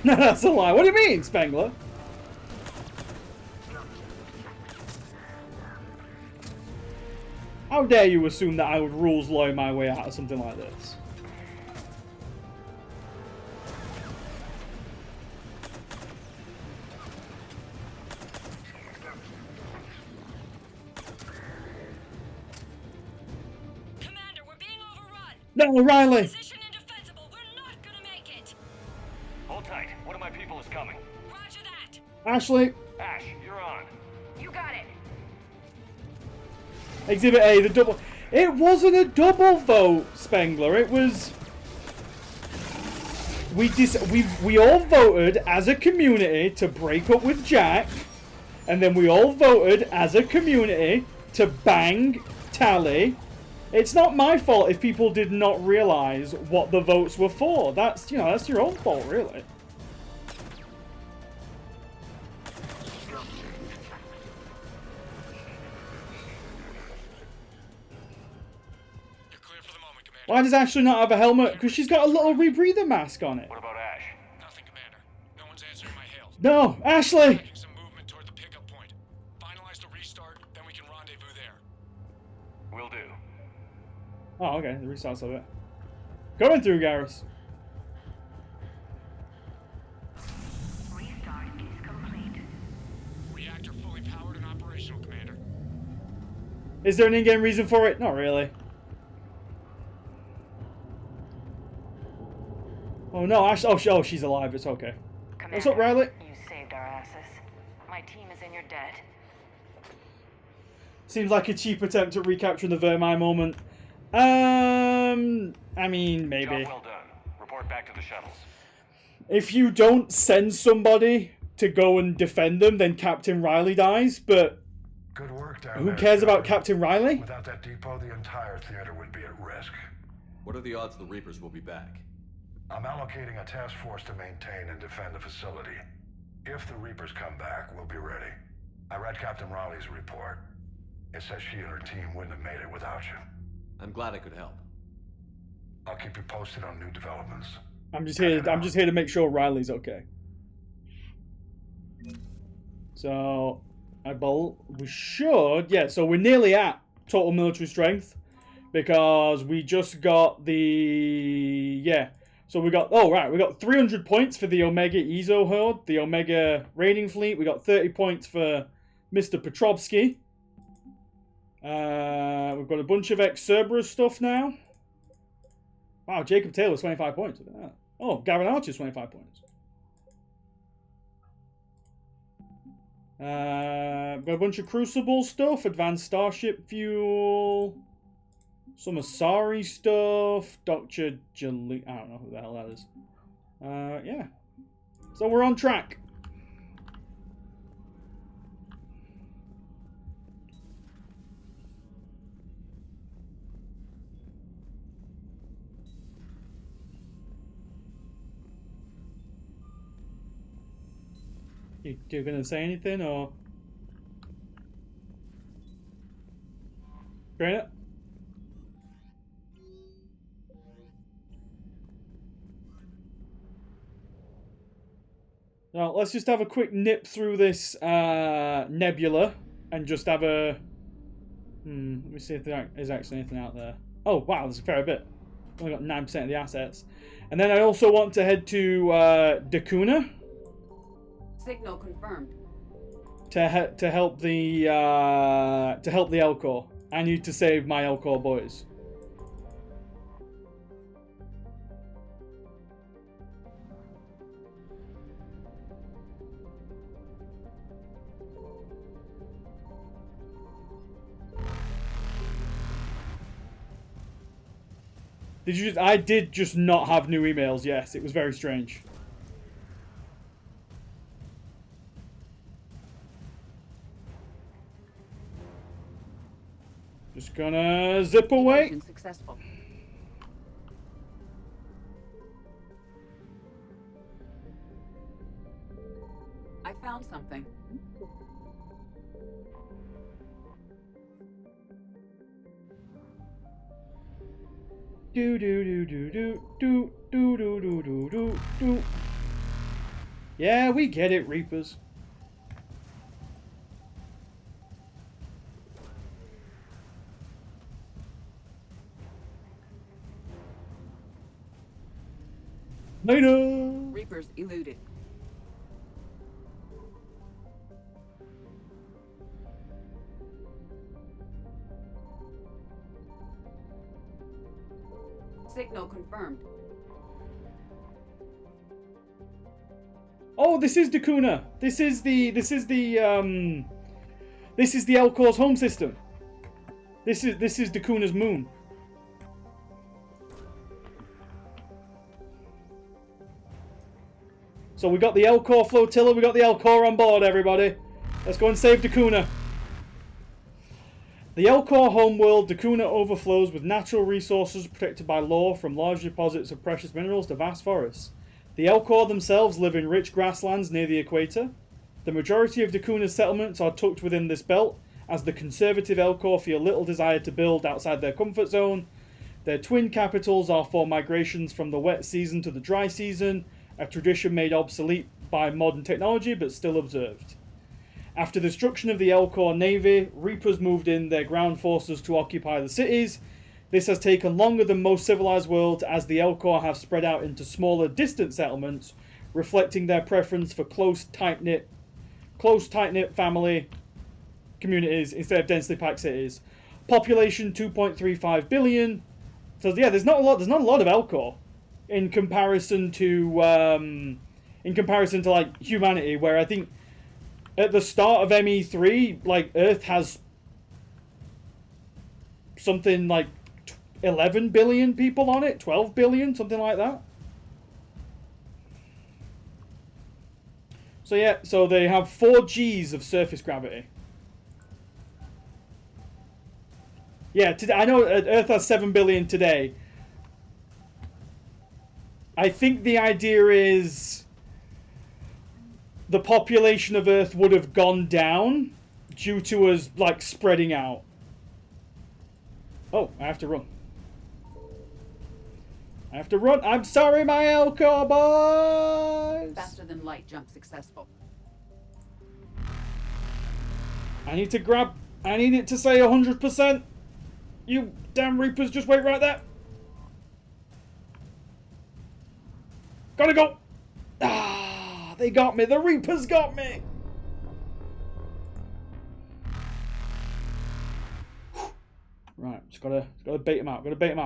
No, that's a lie. What do you mean, Spengler? How dare you assume that I would rules lawyer my way out of something like this? Commander, we're being overrun. No, Riley! Position indefensible. We're not gonna make it. Hold tight. One of my people is coming. Roger that. Ashley! Ash, you're on. You got it. Exhibit A, the double... It wasn't a double vote, Spengler. It was... We all voted as a community to break up with Jack. And then we all voted as a community to bang Tally. It's not my fault if people did not realise what the votes were for. That's, you know, that's your own fault, really. Why does Ashley not have a helmet? Because she's got a little rebreather mask on it. What about Ash? Nothing, Commander. No one's answering my hails. No, Ashley! Making some movement toward the pickup point. Finalize the restart, then we can rendezvous there. Will do. Oh, okay. The restarts of it. Coming through, Garrus. Restart is complete. Reactor fully powered and operational, Commander. Is there an in-game reason for it? Not really. Oh no, Ash. Oh, she's alive. It's okay. Commander, What's up, Riley? You saved our asses. My team is in your debt. Seems like a cheap attempt at recapturing the Vermine moment. I mean, maybe. Job well done. Report back to the shuttles. If you don't send somebody to go and defend them, then Captain Riley dies, but Good work down who there, cares about Shepard. Captain Riley? Without that depot, the entire theater would be at risk. What are the odds the Reapers will be back? I'm allocating a task force to maintain and defend the facility. If the Reapers come back, we'll be ready. I read Captain Riley's report. It says she and her team wouldn't have made it without you. I'm glad I could help. I'll keep you posted on new developments. I'm just here to make sure Riley's okay. So, we should, yeah. So we're nearly at total military strength because we just got the So we got we got 300 points for the Omega Ezo Horde, the Omega raiding fleet. We got 30 points for Mr. Petrovsky. We've got a bunch of ex-Cerberus stuff now. Wow, Jacob Taylor's 25 points. Look at that. Oh, Gavin Archer's 25 points. Got a bunch of Crucible stuff, advanced Starship fuel, some Asari stuff, Dr. Jali... I don't know who the hell that is. Yeah. So we're on track. You're gonna say anything, or? Granite? Now, let's just have a quick nip through this nebula and just have a... let me see if there is actually anything out there. Oh, wow, there's a fair bit. Only got 9% of the assets. And then I also want to head to Dakuna. Signal confirmed. To help the Elcor. I need to save my Elcor boys. Did you? I did just not have new emails. Yes, it was very strange. Just gonna zip away. Evasion successful. I found something. Do do do do do do do do do do do do. Yeah, we get it, Reapers. Later. Reapers eluded. Signal confirmed. Oh, this is Dakuna. This is the Elcor's home system. This is Dakuna's moon. So we got the Elcor flotilla, we got the Elcor on board, everybody. Let's go and save Dakuna. The Elcor homeworld, Dakuna overflows with natural resources protected by law, from large deposits of precious minerals to vast forests. The Elcor themselves live in rich grasslands near the equator. The majority of Dakuna's settlements are tucked within this belt, as the conservative Elcor feel little desire to build outside their comfort zone. Their twin capitals are for migrations from the wet season to the dry season, a tradition made obsolete by modern technology but still observed. After the destruction of the Elcor navy, Reapers moved in their ground forces to occupy the cities. This has taken longer than most civilized worlds, as the Elcor have spread out into smaller, distant settlements, reflecting their preference for close, tight-knit family communities instead of densely packed cities. Population 2.35 billion. So yeah, there's not a lot of Elcor in comparison to like humanity, where I think at the start of ME3, like, Earth has something like 11 billion people on it, 12 billion, something like that. So yeah, so they have 4 Gs of surface gravity. Yeah, today, I know Earth has 7 billion today. I think the idea is the population of Earth would have gone down due to us, like, spreading out. Oh, I have to run. I have to run. I'm sorry, my Elcor boys! Faster than light jump successful. I need it to say 100%. You damn Reapers, just wait right there. Gotta go. Ah, they got me. The Reapers got me. Right, just gotta bait them out. Gotta bait them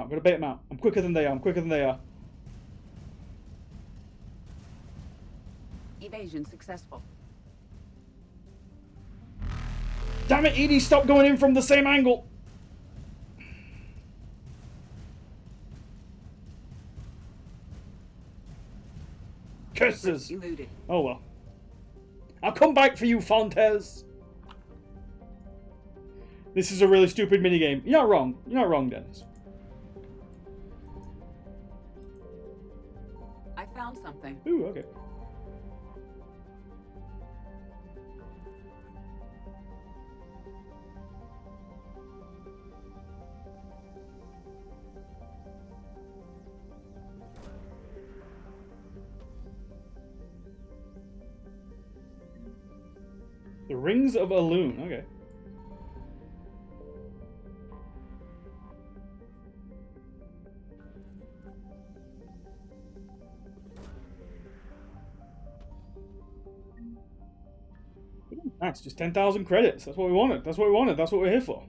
out. I'm quicker than they are. Evasion successful. Damn it, Edie, stop going in from the same angle. Curses. Eluded. Oh well. I'll come back for you, Fontes. This is a really stupid minigame. You're not wrong. You're not wrong, Dennis. I found something. Ooh, okay. The Rings of Elune, okay. Nice, just 10,000 credits. That's what we wanted. That's what we wanted. That's what we're here for.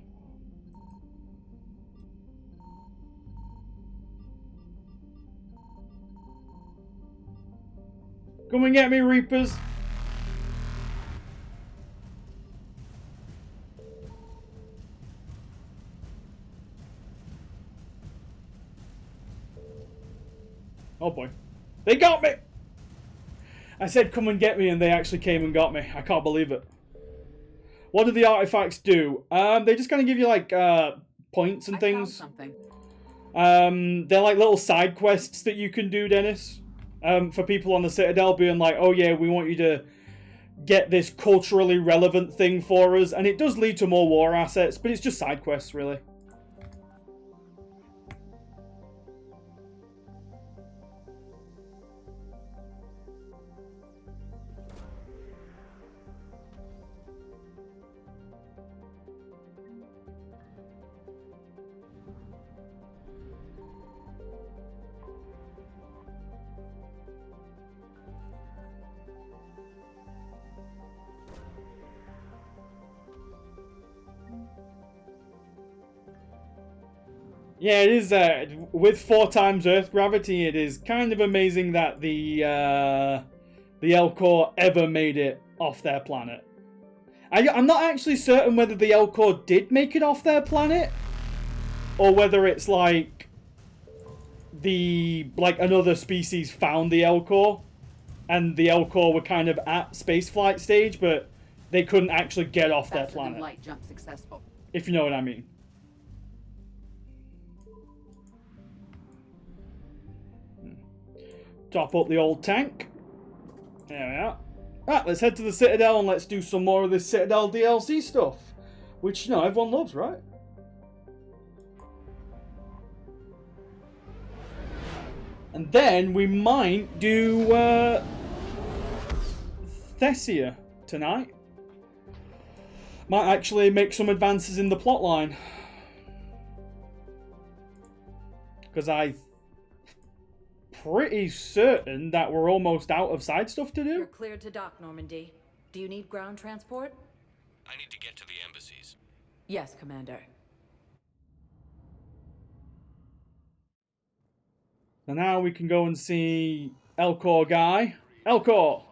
Come and get me, Reapers. Oh boy. They got me! I said come and get me and they actually came and got me. I can't believe it. What do the artifacts do? They just kind of give you like points and things. Something. They're like little side quests that you can do, Dennis. For people on the Citadel being like, oh yeah, we want you to get this culturally relevant thing for us. And it does lead to more war assets, but it's just side quests, really. Yeah, it is, with 4 times Earth gravity, it is kind of amazing that the Elcor ever made it off their planet. I'm not actually certain whether the Elcor did make it off their planet, or whether it's like another species found the Elcor, and the Elcor were kind of at spaceflight stage, but they couldn't actually get off their planet. Light jump successful. If you know what I mean. Top up the old tank. There we are. Right, let's head to the Citadel and let's do some more of this Citadel DLC stuff. Which, you know, everyone loves, right? And then we might do Thessia tonight. Might actually make some advances in the plotline. Because I'm pretty certain that we're almost out of side stuff to do. You're cleared to dock, Normandy. Do you need ground transport? I need to get to the embassies. Yes, Commander. So now we can go and see Elcor guy. Elcor!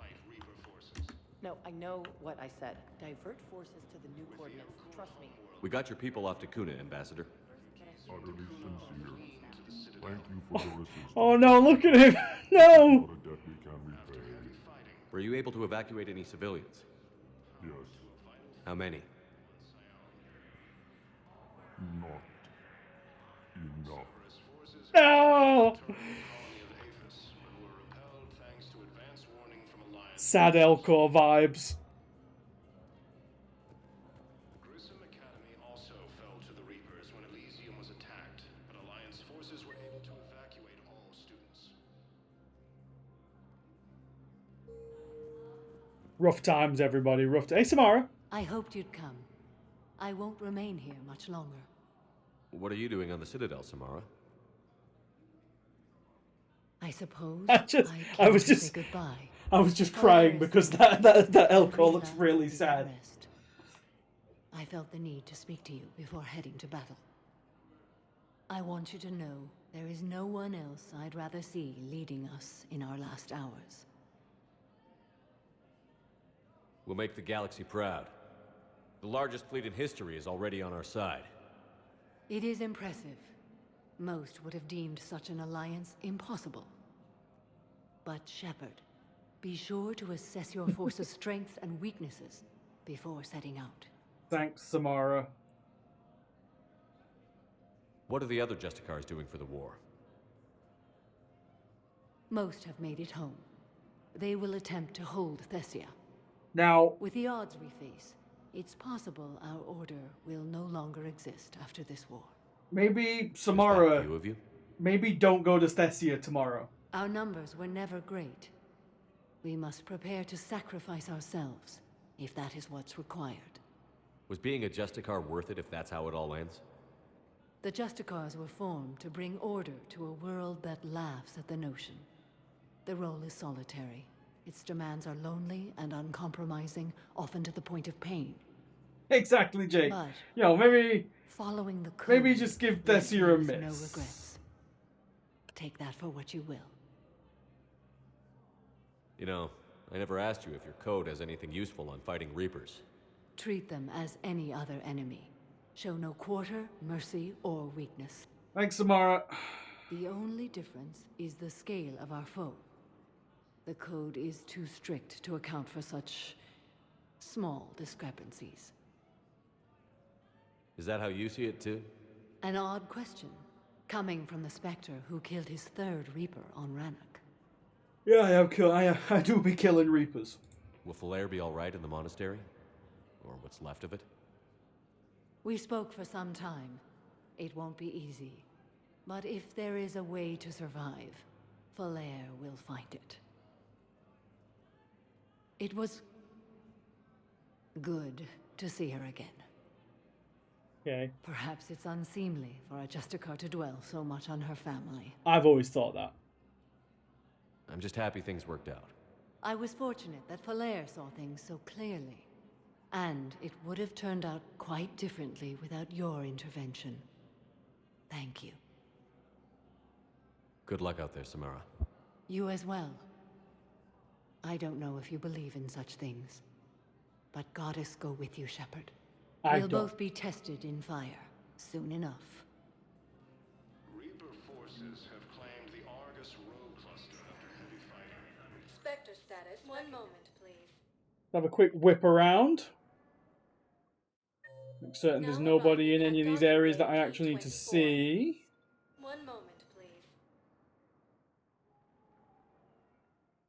No, I know what I said. Divert forces to the new coordinates. Trust me. We got your people off to Kuna, Ambassador. Utterly sincere. Thank you for your assistance. Oh no, look at him! No! What a debt we can repay. Were you able to evacuate any civilians? Yes. How many? Not enough. No! Sad Elcor vibes. Rough times, everybody. Rough times. Hey, Samara. I hoped you'd come. I won't remain here much longer. What are you doing on the Citadel, Samara? I suppose I was just say goodbye. I was just crying because that Elcor looks really sad. I felt the need to speak to you before heading to battle. I want you to know there is no one else I'd rather see leading us in our last hours. We'll make the galaxy proud. The largest fleet in history is already on our side. It is impressive. Most would have deemed such an alliance impossible. But Shepard, be sure to assess your force's strengths and weaknesses before setting out. Thanks, Samara. What are the other Justicars doing for the war? Most have made it home. They will attempt to hold Thessia. Now, with the odds we face, it's possible our order will no longer exist after this war. Maybe Samara. A few of you? Maybe don't go to Thessia tomorrow. Our numbers were never great. We must prepare to sacrifice ourselves, if that is what's required. Was being a Justicar worth it if that's how it all ends? The Justicars were formed to bring order to a world that laughs at the notion. The role is solitary, Its demands are lonely and uncompromising, often to the point of pain. Exactly, Jake. But Yo, maybe following the code, maybe just give Thessia a leaves miss. no regrets. Take that for what you will. You know, I never asked you if your code has anything useful on fighting Reapers. Treat them as any other enemy. Show no quarter, mercy, or weakness. Thanks, Samara. The only difference is the scale of our foe. The code is too strict to account for such small discrepancies. Is that how you see it, too? An odd question, coming from the Spectre who killed his third Reaper on Rannoch. Yeah, I do be killing Reapers. Will Falair be alright in the monastery? Or what's left of it? We spoke for some time. It won't be easy. But if there is a way to survive, Falair will find it. It was good to see her again. Okay. Perhaps it's unseemly for a Justicar to dwell so much on her family. I've always thought that. I'm just happy things worked out. I was fortunate that Falair saw things so clearly. And it would have turned out quite differently without your intervention. Thank you. Good luck out there, Samara. You as well. I don't know if you believe in such things, but Goddess go with you, Shepard. We'll both be tested in fire, soon enough. Reaper forces have claimed the Argus rogue cluster after heavy fighting. Spectre status, one moment, please. Have a quick whip around. I'm certain there's nobody in any of these areas that I actually need to see. One moment, please.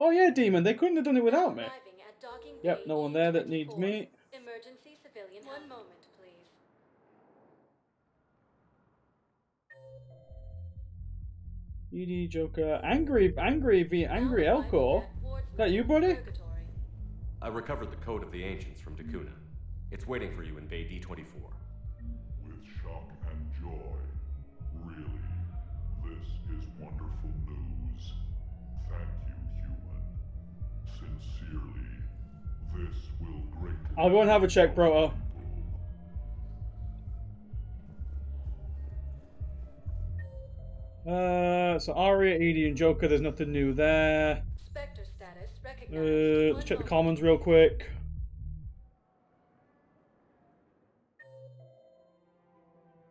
Oh yeah, Demon, they couldn't have done it without me. Yep, no one there that needs me. Emergency civilian. One moment, please. ED Joker, angry Elcor. Is that you, buddy? I recovered the code of the ancients from Dakuna. It's waiting for you in Bay D-24. With shock and joy. Really, this is wonderful news. Thank you, human. Sincerely, this will greatly... I'll go and have a check, bro. So Aria, Edie, and Joker, there's nothing new there. Spectre status recognized. Let's check the commons real quick.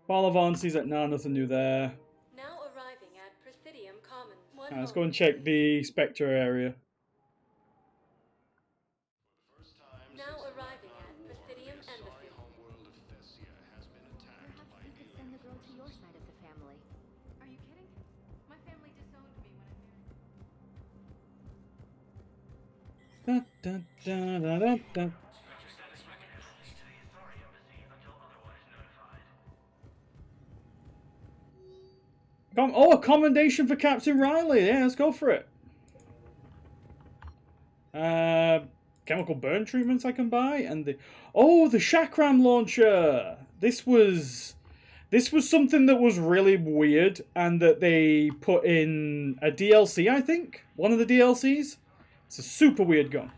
Balavan sees that nothing new there. Now arriving at Presidium Commons. Right, let's go and check the Spectre area. Now arriving at Presidium Embassy. Perhaps we could send the girl to your side of the family. Are you kidding? My family disowned me when I married. Dun, dun, dun, dun, dun. Oh, a commendation for Captain Riley. Yeah, let's go for it. Chemical burn treatments I can buy, and the Chakram launcher. This was something that was really weird, and that they put in a DLC. I think one of the DLCs. It's a super weird gun.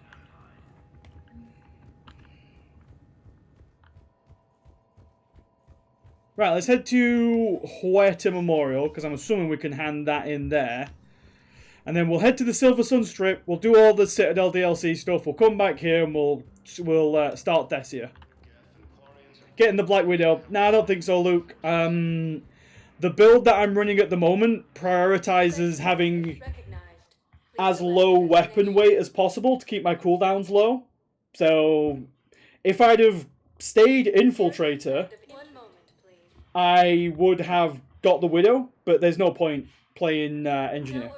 Right, let's head to Huerta Memorial, because I'm assuming we can hand that in there. And then we'll head to the Silver Sun Strip, we'll do all the Citadel DLC stuff, we'll come back here and we'll start Thessia. Getting the Black Widow. Nah, I don't think so, Luke. The build that I'm running at the moment prioritizes having as low weapon weight as possible to keep my cooldowns low. So, if I'd have stayed Infiltrator, I would have got the Widow, but there's no point playing Engineer.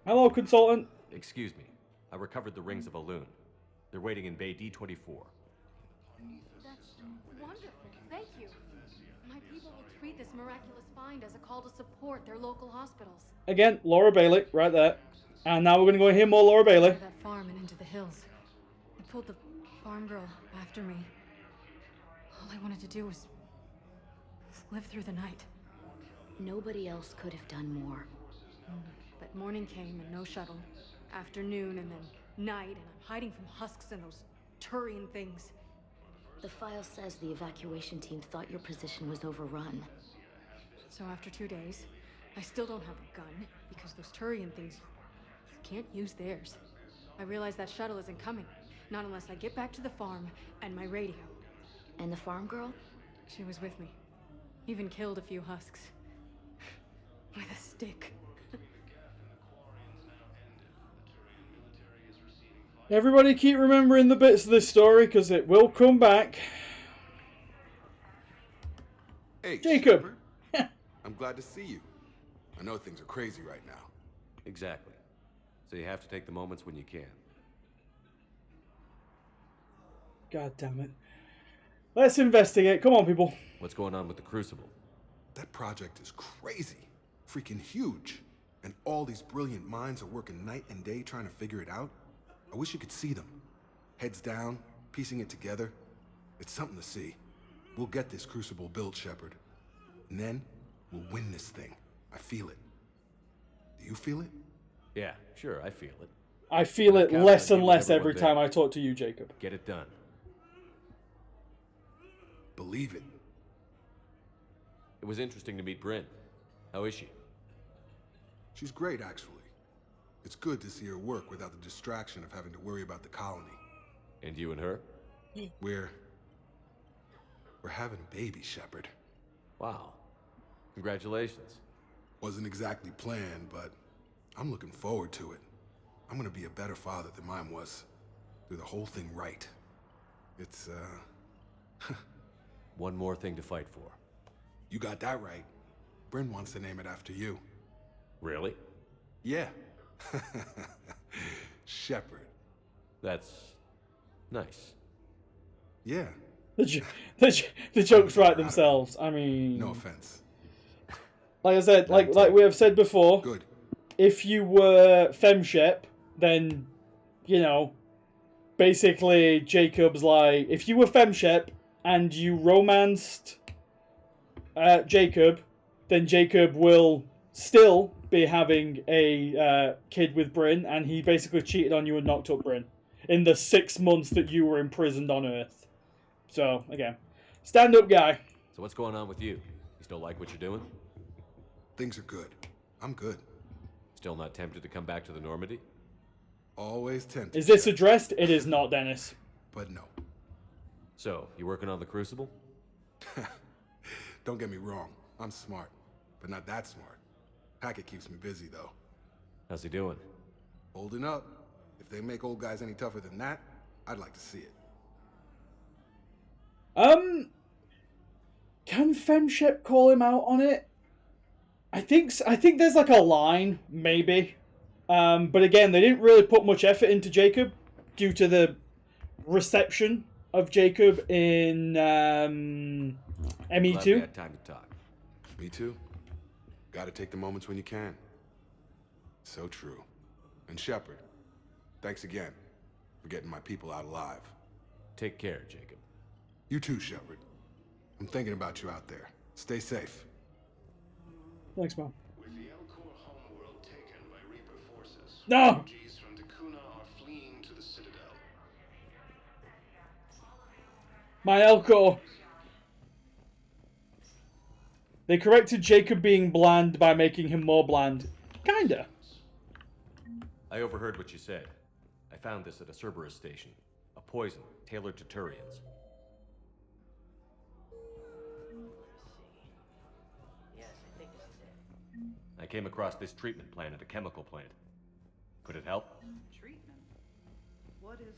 Hello, Consultant. Excuse me. I recovered the rings of Elune. They're waiting in Bay D-24. That's wonderful. Thank you. My people will treat this miraculous find as a call to support their local hospitals. Again, Laura Bailey, right there. And now we're going to go hear more Laura Bailey. That farm and into the hills. I pulled the farm girl after me. All I wanted to do was live through the night. Nobody else could have done more. But morning came and no shuttle. Afternoon and then night, and I'm hiding from husks and those Turian things. The file says the evacuation team thought your position was overrun. So after 2 days, I still don't have a gun, because those Turian things, you can't use theirs. I realize that shuttle isn't coming, not unless I get back to the farm and my radio. And the farm girl? She was with me. Even killed a few husks. With a stick. Everybody keep remembering the bits of this story, because it will come back. Hey, Jacob! I'm glad to see you. I know things are crazy right now. Exactly. So you have to take the moments when you can. God damn it. Let's investigate. Come on, people. What's going on with the Crucible? That project is crazy. Freaking huge. And all these brilliant minds are working night and day trying to figure it out. I wish you could see them. Heads down, piecing it together. It's something to see. We'll get this Crucible built, Shepard. And then, we'll win this thing. I feel it. Do you feel it? Yeah, sure, I feel it. I feel it less and less every time I talk to you, Jacob. Get it done. Believe it. It was interesting to meet Bryn. How is she? She's great, actually. It's good to see her work without the distraction of having to worry about the colony. And you and her? We're having a baby, Shepard. Wow. Congratulations. Wasn't exactly planned, but I'm looking forward to it. I'm gonna be a better father than mine was. Do the whole thing right. It's, One more thing to fight for. You got that right. Bryn wants to name it after you. Really? Yeah. Shepard. That's nice. Yeah. The jokes write themselves. I mean... No offense. Like I said, like we have said before, Good. If you were MShep, then, you know, basically Jacob's like... If you were MShep and you romanced Jacob, then Jacob will still be having a kid with Bryn, and he basically cheated on you and knocked up Bryn in the 6 months that you were imprisoned on Earth. So, again, stand-up guy. So what's going on with you? You still like what you're doing? Things are good. I'm good. Still not tempted to come back to the Normandy? Always tempted. Is this addressed? It is not, Dennis. But no. So, you working on the Crucible? Don't get me wrong. I'm smart, but not that smart. Hackett keeps me busy, though. How's he doing? Holding up. If they make old guys any tougher than that, I'd like to see it. Can MShep call him out on it? I think there's like a line, maybe. But again, they didn't really put much effort into Jacob due to the reception of Jacob in ME2. Glad we had time to talk. Me too. Gotta take the moments when you can. So true. And Shepard, thanks again for getting my people out alive. Take care, Jacob. You too, Shepard. I'm thinking about you out there. Stay safe. Thanks, Mom. With the Elcor homeworld taken by Reaper forces, no! refugees from Dakuna are fleeing to the Citadel. My Elcor. They corrected Jacob being bland by making him more bland. Kinda. I overheard what you said. I found this at a Cerberus station. A poison tailored to Turians. I came across this treatment plan at a chemical plant. Could it help? Treatment? What is...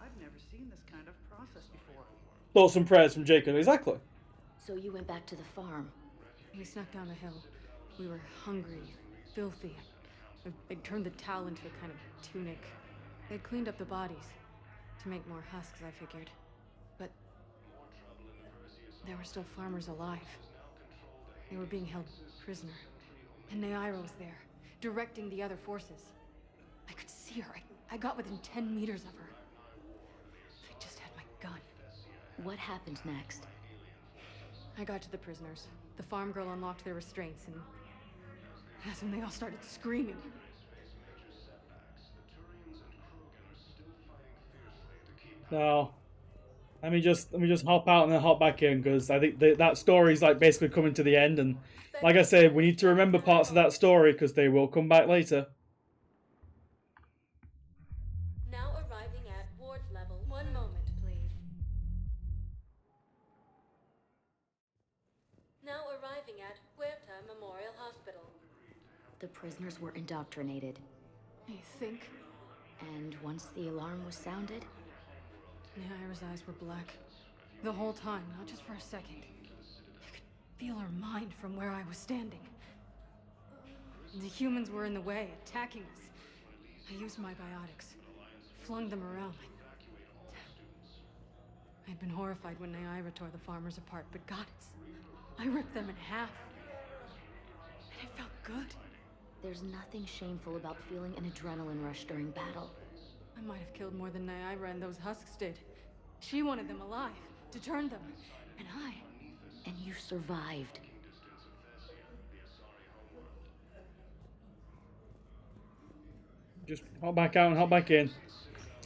I've never seen this kind of process before. Thoughts and prayers from Jacob, exactly. So you went back to the farm. We snuck down the hill. We were hungry, filthy. They'd turned the towel into a kind of tunic. They'd cleaned up the bodies to make more husks, I figured. But there were still farmers alive. They were being held prisoner. And Naira was there, directing the other forces. I could see her. I got within 10 meters of her. If I just had my gun. What happened next? I got to the prisoners. The farm girl unlocked their restraints, and that's when they all started screaming. Now, let me just hop out and then hop back in, because I think that story's like basically coming to the end, and like I said, we need to remember parts of that story because they will come back later. Now arriving at ward level. 1 moment, please. Now arriving at Huerta Memorial Hospital. The prisoners were indoctrinated. You think? And once the alarm was sounded? Naira's eyes were black. The whole time, not just for a second. I could feel her mind from where I was standing. The humans were in the way, attacking us. I used my biotics. Flung them around. I'd been horrified when Naira tore the farmers apart, but goddess, I ripped them in half. And it felt good. There's nothing shameful about feeling an adrenaline rush during battle. I might have killed more than Naira and those husks did. She wanted them alive, to turn them, and I... And you survived. Just hop back out and hop back in.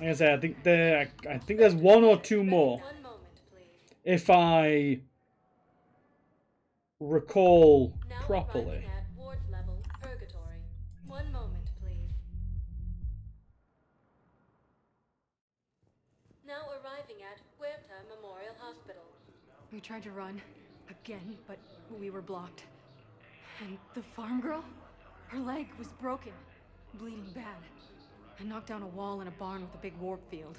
Like I said, I think there's one or two more. 1 moment, please. If I recall Now properly. arriving at ward level, purgatory. 1 moment, please. Now arriving at Huerta Memorial Hospital. We tried to run, again, but we were blocked. And the farm girl? Her leg was broken, bleeding bad. I knocked down a wall in a barn with a big warp field.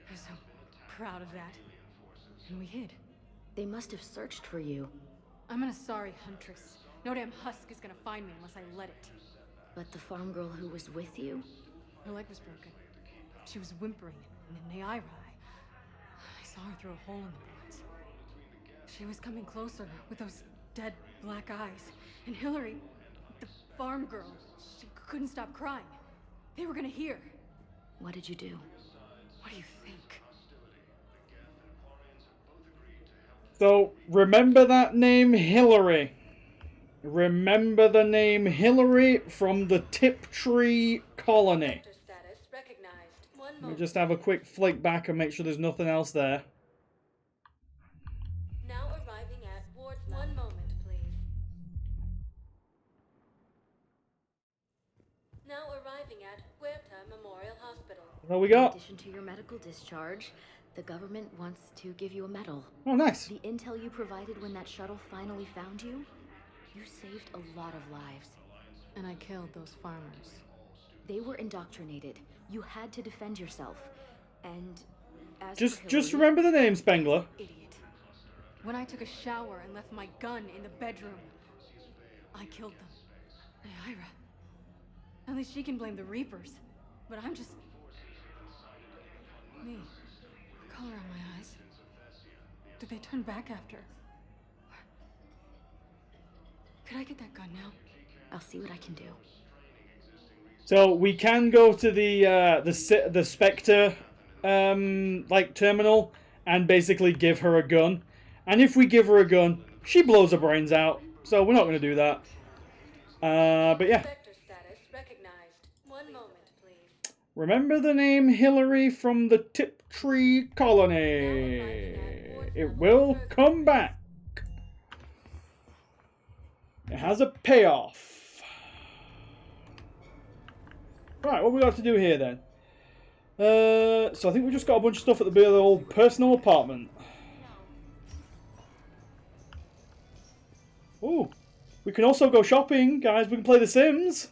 I was so proud of that. And we hid. They must have searched for you. I'm an Asari huntress. No damn husk is gonna find me unless I let it. But the farm girl who was with you? Her leg was broken. She was whimpering, and then Naira, I saw her through a hole in the boards. She was coming closer with those dead black eyes. And Hillary, the farm girl, she couldn't stop crying. They were gonna hear. What did you do? What do you think? So, remember that name, Hillary. Remember the name Hillary from the Tiptree Colony. Status recognized. 1 Let me moment. just have a quick flick back and make sure there's nothing else there. Now arriving at ward level. 1 moment, please. Now arriving at Huerta Memorial Hospital. What we In got? addition to your medical discharge, the government wants to give you a medal. Oh, nice. The intel you provided when that shuttle finally found you, you saved a lot of lives. And I killed those farmers. They were indoctrinated. You had to defend yourself. And as Just for just Hillary, remember the name, Spengler. Idiot. When I took a shower and left my gun in the bedroom, I killed them. Naira. At least she can blame the Reapers. But I'm just... me. Color on my eyes. Did they turn back after? Could I get that gun now? I'll see what I can do. So we can go to the Spectre like terminal and basically give her a gun. And if we give her a gun, she blows her brains out. So we're not going to do that. But yeah. Spectre status recognized. 1 moment, please. Remember the name Hillary from the Tiptree Colony. It will come back. It has a payoff. Right, what we got to do here then? So I think we just got a bunch of stuff at the old personal apartment. Ooh, we can also go shopping, guys. We can play The Sims.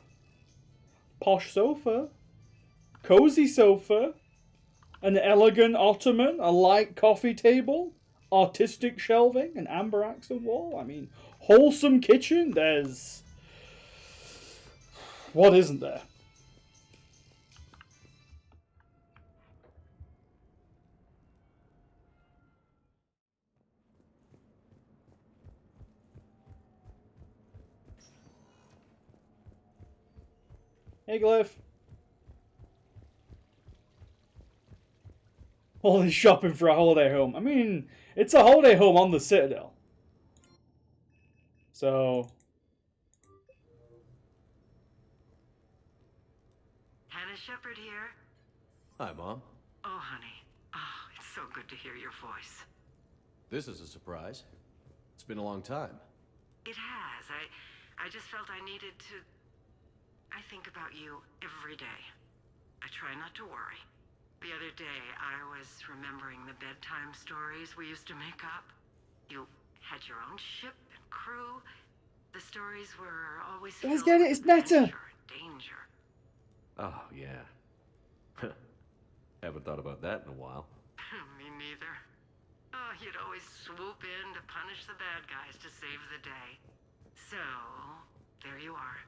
Posh sofa. Cozy sofa. An elegant ottoman. A light coffee table. Artistic shelving. An amber accent wall. I mean, wholesome kitchen. There's... what isn't there? Hey, Glyph. All this shopping for a holiday home. I mean, it's a holiday home on the Citadel. So Hannah Shepard here. Hi, Mom. Oh, honey. Oh, it's so good to hear your voice. This is a surprise. It's been a long time. It has. I just felt I needed to... I think about you every day. I try not to worry. The other day, I was remembering the bedtime stories we used to make up. You had your own ship and crew. The stories were always guys, filled get it? with It's meta. adventure and danger. Oh, yeah. Haven't thought about that in a while. Me neither. Oh, you'd always swoop in to punish the bad guys to save the day. So, there you are.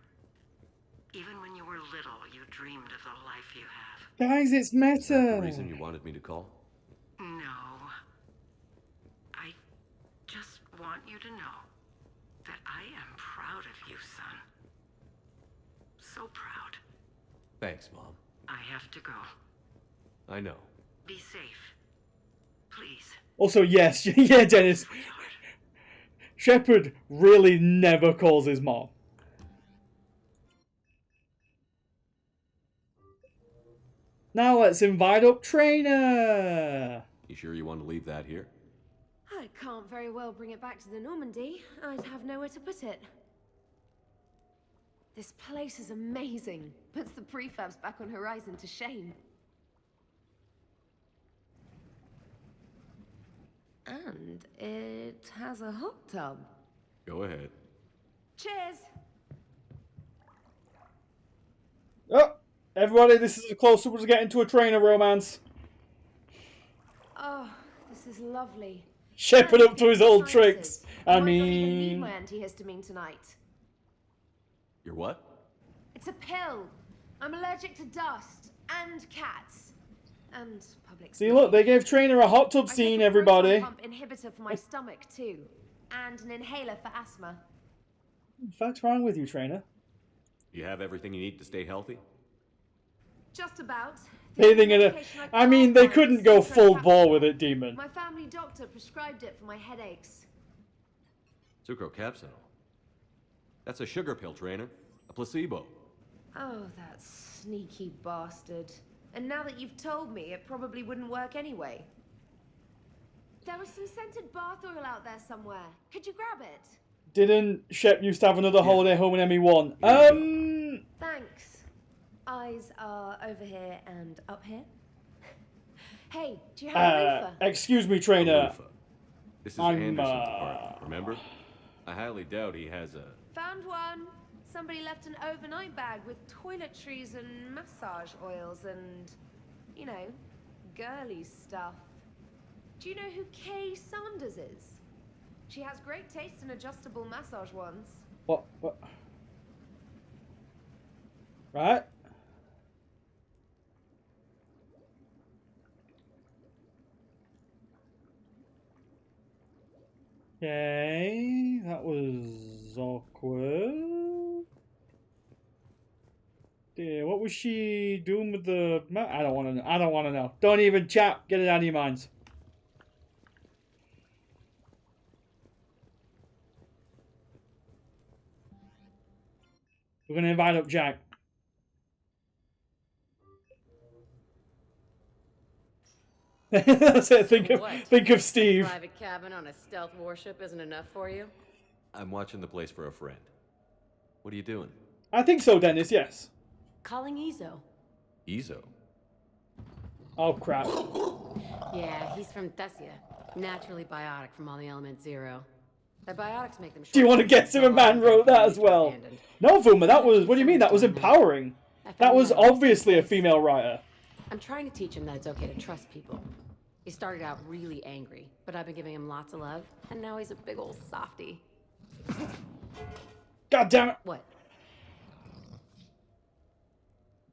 Even when you were little, you dreamed of the life you have. guys, it's Is that the meta. reason you wanted me to call? No. I just want you to know that I am proud of you, son. So proud. Thanks, Mom. I have to go. I know. Be safe. Please. Also, yes, yeah, Dennis. Shepard really never calls his mom. Now let's invite up Trainer. You sure you want to leave that here? I can't very well bring it back to the Normandy. I'd have nowhere to put it. This place is amazing. Puts the prefabs back on Horizon to shame. And it has a hot tub. Go ahead. Cheers! Oh, everybody, this is as close as we're getting to a Trainer romance. Oh, this is lovely. Shepard up to his old tricks. I might not even need mean... my antihistamine tonight. You're what? It's a pill. I'm allergic to dust and cats and public. See, look, they gave Trainer a hot tub scene, everybody. Pump inhibitor for my stomach too, and an inhaler for asthma. What the fuck's wrong with you, Trainer? You have everything you need to stay healthy? Just about. Bathing in a... I mean, they couldn't go full bore with it, Demon. My family doctor prescribed it for my headaches. Sucrocapsinol. That's a sugar pill, Trainer. A placebo. Oh, that sneaky bastard. And now that you've told me, it probably wouldn't work anyway. There was some scented bath oil out there somewhere. Could you grab it? Didn't Shep used to have another holiday home in ME1? Thanks. Eyes are over here and up here. Hey, do you have a reefer? Excuse me, Trainer. This is Anderson's apartment, remember? I highly doubt he has a... Found one. Somebody left an overnight bag with toiletries and massage oils and, you know, girly stuff. Do you know who Kay Sanders is? She has great taste in adjustable massage ones. What? Right? Okay, that was awkward. Yeah, what was she doing with the... I don't want to know. I don't want to know. Don't even chat. Get it out of your minds. We're going to invite up Jack. That's it. Think of Steve. Private cabin on a stealth warship isn't enough for you? I'm watching the place for a friend. What are you doing? I think so, Dennis, yes. Calling Ezo. Ezo? Oh, crap. Yeah, he's from Thessia. Naturally biotic from all the element zero. The biotics make them Do you want to guess if a man wrote that as well? No, Vuma, that was... What do you mean? That was empowering. That was obviously a female writer. I'm trying to teach him that it's okay to trust people. He started out really angry, but I've been giving him lots of love, and now he's a big old softie. God damn it. What?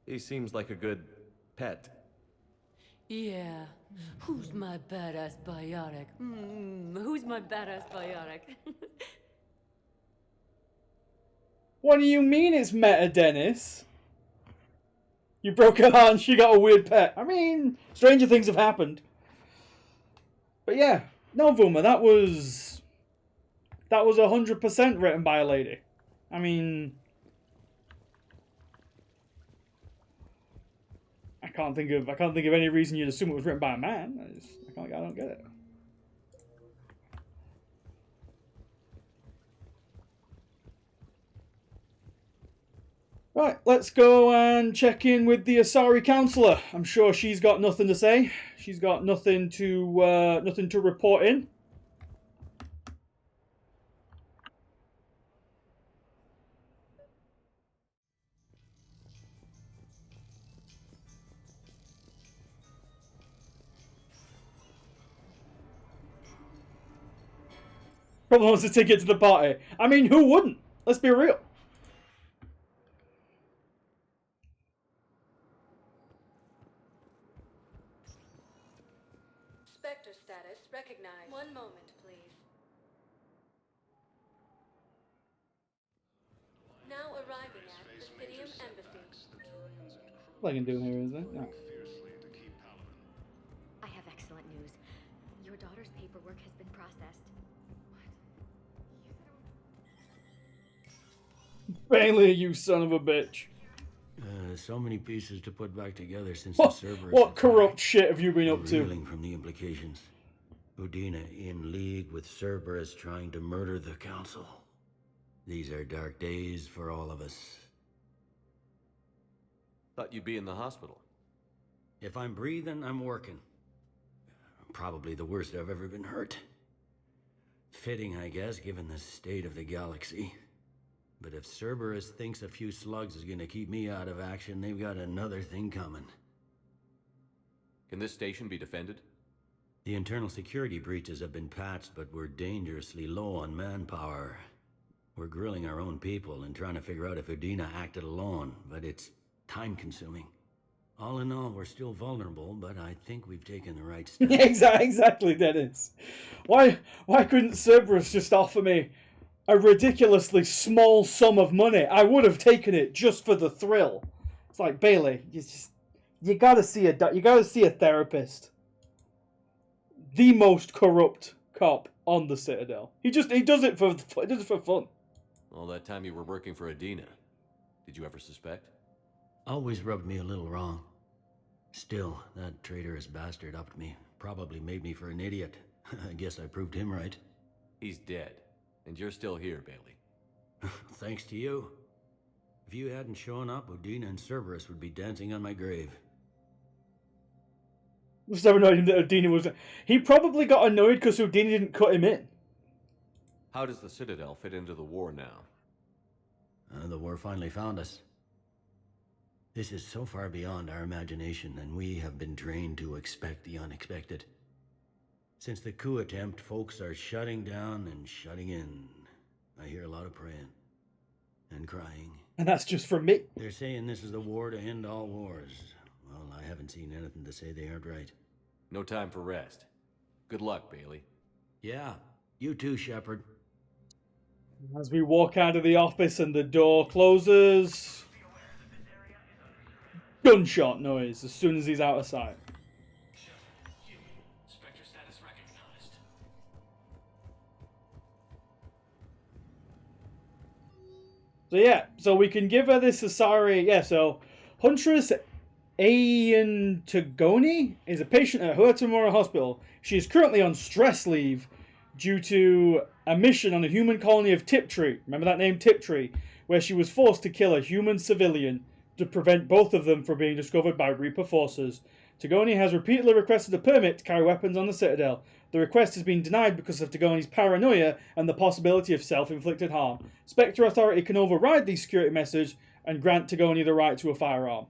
He seems like a good pet. Yeah. Who's my badass biotic? Who's my badass biotic? What do you mean it's meta, Dennis? You broke her heart and she got a weird pet. I mean, stranger things have happened. But yeah, no, Vuma, that was That was 100% written by a lady. I mean, I can't think of any reason you'd assume it was written by a man. I don't get it. Right, let's go and check in with the Asari counselor. I'm sure she's got nothing to say. She's got nothing to report in. Probably wants a ticket to the party. I mean, who wouldn't? Let's be real. Spectre status recognized. One moment, please. Now arriving at Presidium Embassy. What I can do here is there? No. I have excellent news. Your daughter's paperwork has been processed. Bailey, you son of a bitch. So many pieces to put back together since What, the server. what corrupt shit have you been up to? Reeling from the implications. Udina in league with Cerberus trying to murder the council. These are dark days for all of us. Thought you'd be in the hospital. If I'm breathing, I'm working. Probably the worst I've ever been hurt. Fitting, I guess, given the state of the galaxy. But if Cerberus thinks a few slugs is gonna keep me out of action, they've got another thing coming. Can this station be defended? The internal security breaches have been patched, but we're dangerously low on manpower. We're grilling our own people and trying to figure out if Udina acted alone, but it's time-consuming. All in all, we're still vulnerable, but I think we've taken the right step. Exactly, Dennis. Why couldn't Cerberus just offer me a ridiculously small sum of money? I would have taken it just for the thrill. It's like, Bailey, you gotta see a therapist. The most corrupt cop on the Citadel. He does it for fun. All that time you were working for Udina, did you ever suspect? Always rubbed me a little wrong. Still, that traitorous bastard upped me. Probably made me for an idiot. I guess I proved him right. He's dead. And you're still here, Bailey. Thanks to you. If you hadn't shown up, Udina and Cerberus would be dancing on my grave. Just never known that Udina was... He probably got annoyed because Udina didn't cut him in. How does the Citadel fit into the war now? The war finally found us. This is so far beyond our imagination, and we have been trained to expect the unexpected. Since the coup attempt, folks are shutting down and shutting in. I hear a lot of praying. And crying. And that's just from me. They're saying this is the war to end all wars. Well, I haven't seen anything to say they aren't right. No time for rest. Good luck, Bailey. Yeah, you too, Shepard. As we walk out of the office and the door closes... Gunshot noise as soon as he's out of sight. Spectre status recognized. So we can give her this Asari. Yeah, so Huntress Antagoni is a patient at Huertamora Hospital. She is currently on stress leave due to a mission on a human colony of Tiptree. Remember that name, Tiptree? Where she was forced to kill a human civilian to prevent both of them from being discovered by Reaper forces. Tagoni has repeatedly requested a permit to carry weapons on the Citadel. The request has been denied because of Tagoni's paranoia and the possibility of self-inflicted harm. Spectre Authority can override the security message and grant Tagoni the right to a firearm.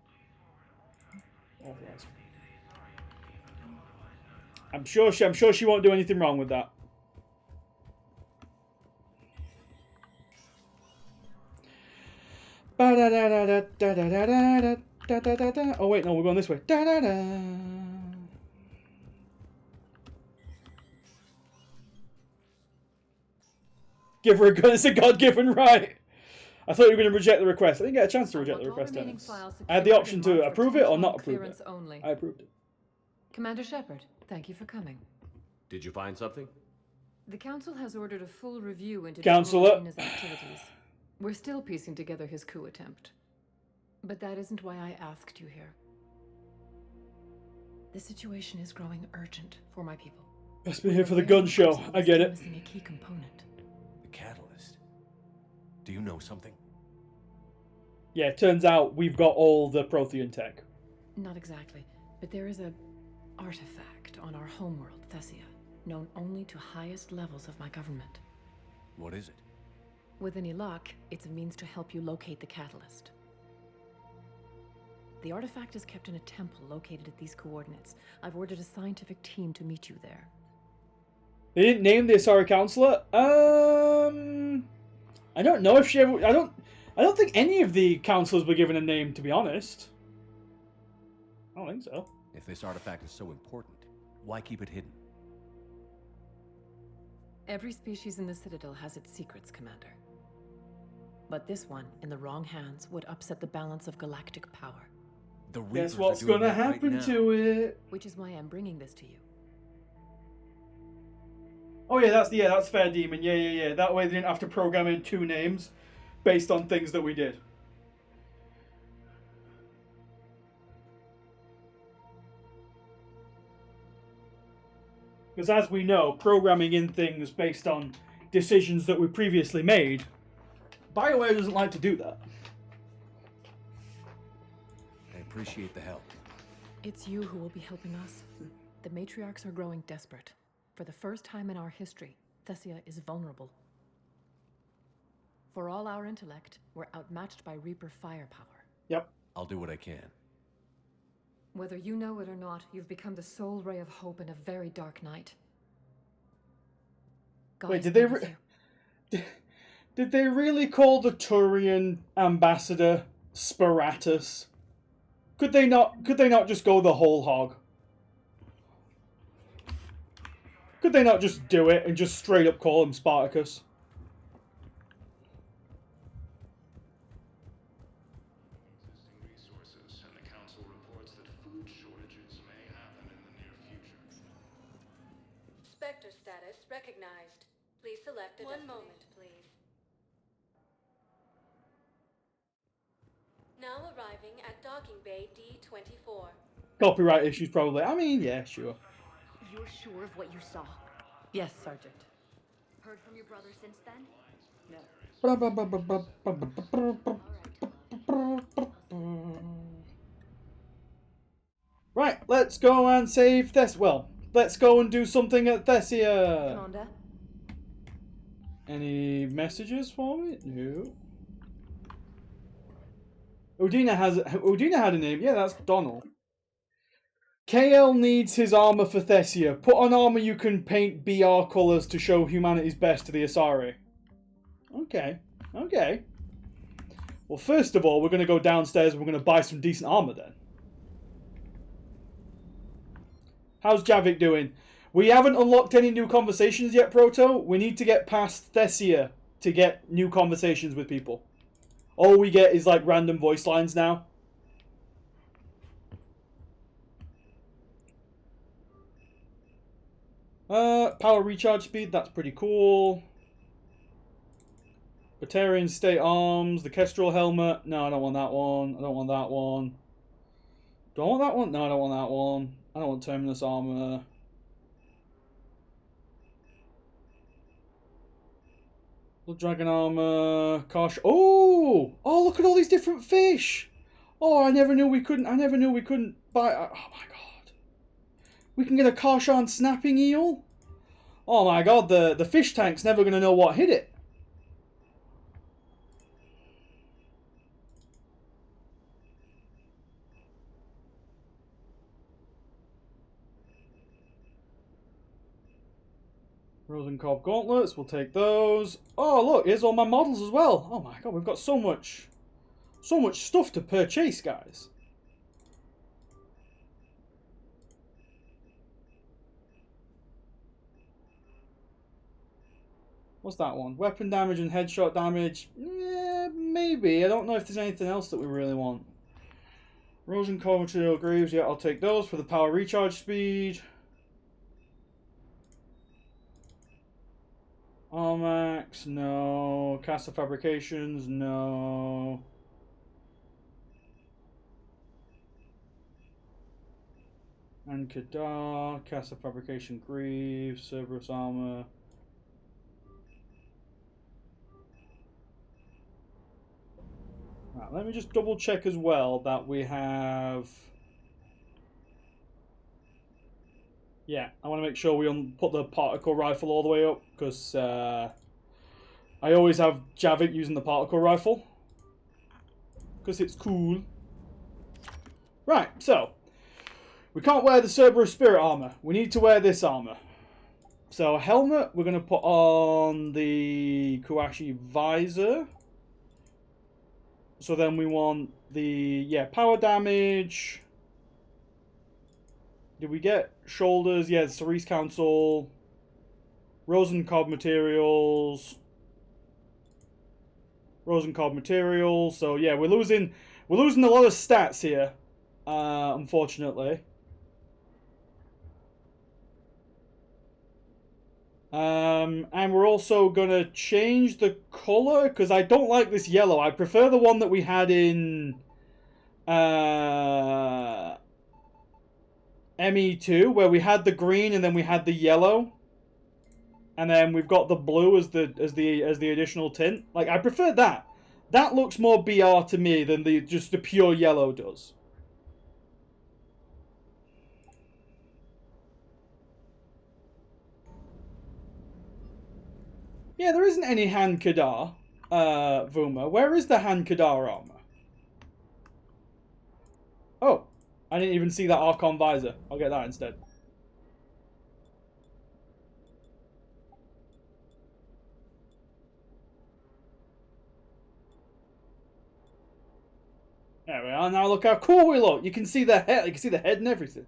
I'm sure she won't do anything wrong with that. Oh wait, no, we're going this way. Give her a gun. It's a God-given right. I thought you were going to reject the request. I didn't get a chance to reject the request, Dennis. I had the option to approve it or not approve it. Only. I approved it. Commander Shepard, thank you for coming. Did you find something? The Council has ordered a full review into Counselor. General Arena's activities. We're still piecing together his coup attempt. But that isn't why I asked you here. The situation is growing urgent for my people. Best be here for the gun show. I get it. Missing a key component. The catalyst. Do you know something? Yeah, it turns out we've got all the Prothean tech. Not exactly, but there is a artifact on our homeworld, Thessia, known only to highest levels of my government. What is it? With any luck, it's a means to help you locate the catalyst. The artifact is kept in a temple located at these coordinates. I've ordered a scientific team to meet you there. They didn't name the Asari Counselor. I don't know if she ever... I don't think any of the counselors were given a name, to be honest. I don't think so. If this artifact is so important, why keep it hidden? Every species in the Citadel has its secrets, Commander. But this one, in the wrong hands, would upset the balance of galactic power. The Reapers Guess what's are doing gonna that right happen now. to it? Which is why I'm bringing this to you. Oh yeah, that's fair, Demon. Yeah. That way they didn't have to program in 2 names based on things that we did. Because as we know, programming in things based on decisions that we previously made, BioWare doesn't like to do that. I appreciate the help. It's you who will be helping us. The matriarchs are growing desperate. For the first time in our history, Thessia is vulnerable. For all our intellect, we're outmatched by Reaper firepower. Yep. I'll do what I can. Whether you know it or not, you've become the sole ray of hope in a very dark night. God Wait, is did with you. did they really call the Turian ambassador Sparatus? Could they not just go the whole hog? Could they not just do it and just straight up call him Spartacus? Resources, and the Council reports that food shortages may happen in the near future. Spectre status recognized. Please select a One moment, please. Now arriving at docking bay D24. Copyright issues, probably. I mean, yeah, sure. You're sure of what you saw? Yes, Sergeant. Heard from your brother since then? No. Right, let's go and save Thessia. Well, let's go and do something at Thessia. Commander? Any messages for me? No. Udina had a name. Yeah, that's Donald. KL needs his armor for Thessia. Put on armor you can paint BR colors to show humanity's best to the Asari. Okay. Well, first of all, we're going to go downstairs and we're going to buy some decent armor then. How's Javik doing? We haven't unlocked any new conversations yet, Proto. We need to get past Thessia to get new conversations with people. All we get is like random voice lines now. Power recharge speed, that's pretty cool. Batarian state arms, the Kestrel helmet. No, I don't want that one. I don't want that one. Do I want that one? No, I don't want that one. I don't want Terminus armor. Blood Dragon armor. Kosh. Oh! Oh, look at all these different fish! Oh, I never knew we couldn't buy. Oh my god. We can get a Karshan snapping eel? Oh my god, the fish tank's never going to know what hit it. Rosenkorb gauntlets, we'll take those. Oh look, here's all my models as well. Oh my god, we've got so much stuff to purchase, guys. What's that one? Weapon damage and headshot damage. Yeah, maybe. I don't know if there's anything else that we really want. Rosenkorb material greaves. Yeah, I'll take those for the power recharge speed. Armax, no. Casa Fabrications, no. And Kadar, Casa Fabrication Greaves, Cerberus Armor. Right, let me just double check as well that we have... Yeah, I want to make sure we put the particle rifle all the way up, because I always have Javik using the particle rifle. Because it's cool. Right, so. We can't wear the Cerberus Spirit armor. We need to wear this armor. So, helmet, we're going to put on the Kuashi visor. So then we want the, power damage. Did we get shoulders? Yeah, Cerise Council. Rosencob materials. Rosencob materials. So yeah, we're losing a lot of stats here. Unfortunately. And we're also gonna change the color because I don't like this yellow. I prefer the one that we had in ME2, where we had the green and then we had the yellow, and then we've got the blue as the additional tint. Like, I prefer that. That looks more BR to me than just the pure yellow does. Yeah, there isn't any Han Kadar, Vuma. Where is the Han Kadar armor? Oh, I didn't even see that Archon visor. I'll get that instead. There we are. Now look how cool we look. You can see the head. You can see the head and everything.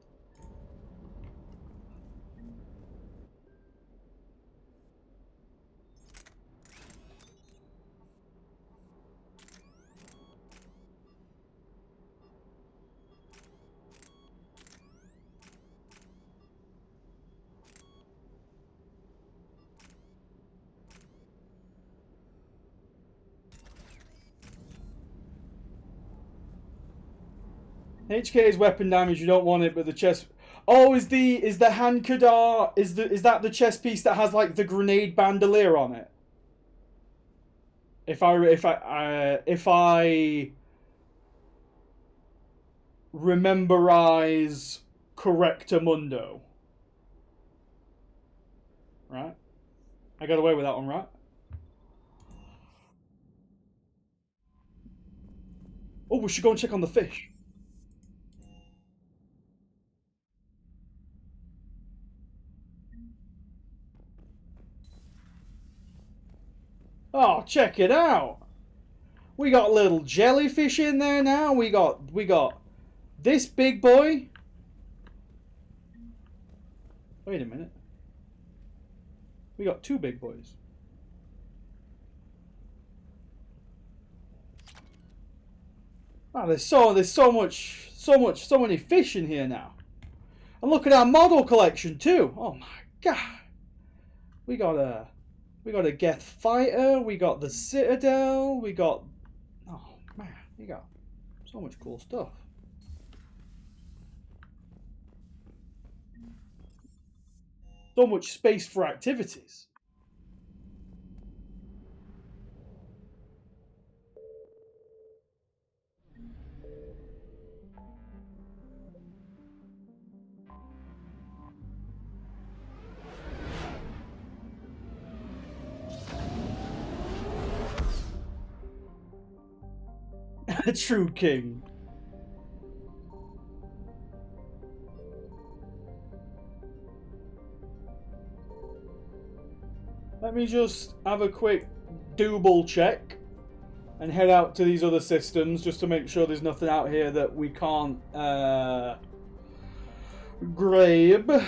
HK's weapon damage, you don't want it, but the chest. Oh, is the Han Kadar is that the chest piece that has like the grenade bandolier on it? If I rememberize correctamundo. Right? I got away with that one, right? Oh, we should go and check on the fish. Oh, check it out. We got little jellyfish in there now. We got this big boy. Wait a minute. We got two big boys. Wow, there's so many fish in here now. And look at our model collection too. Oh my god. We got a Geth fighter, we got the Citadel, we got, oh man, we got so much cool stuff. So much space for activities. A true king. Let me just have a quick double check and head out to these other systems just to make sure there's nothing out here that we can't grab.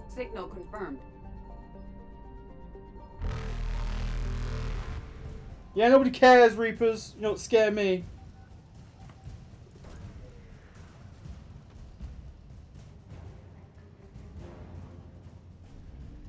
Signal confirmed. Yeah, nobody cares, Reapers. You don't scare me.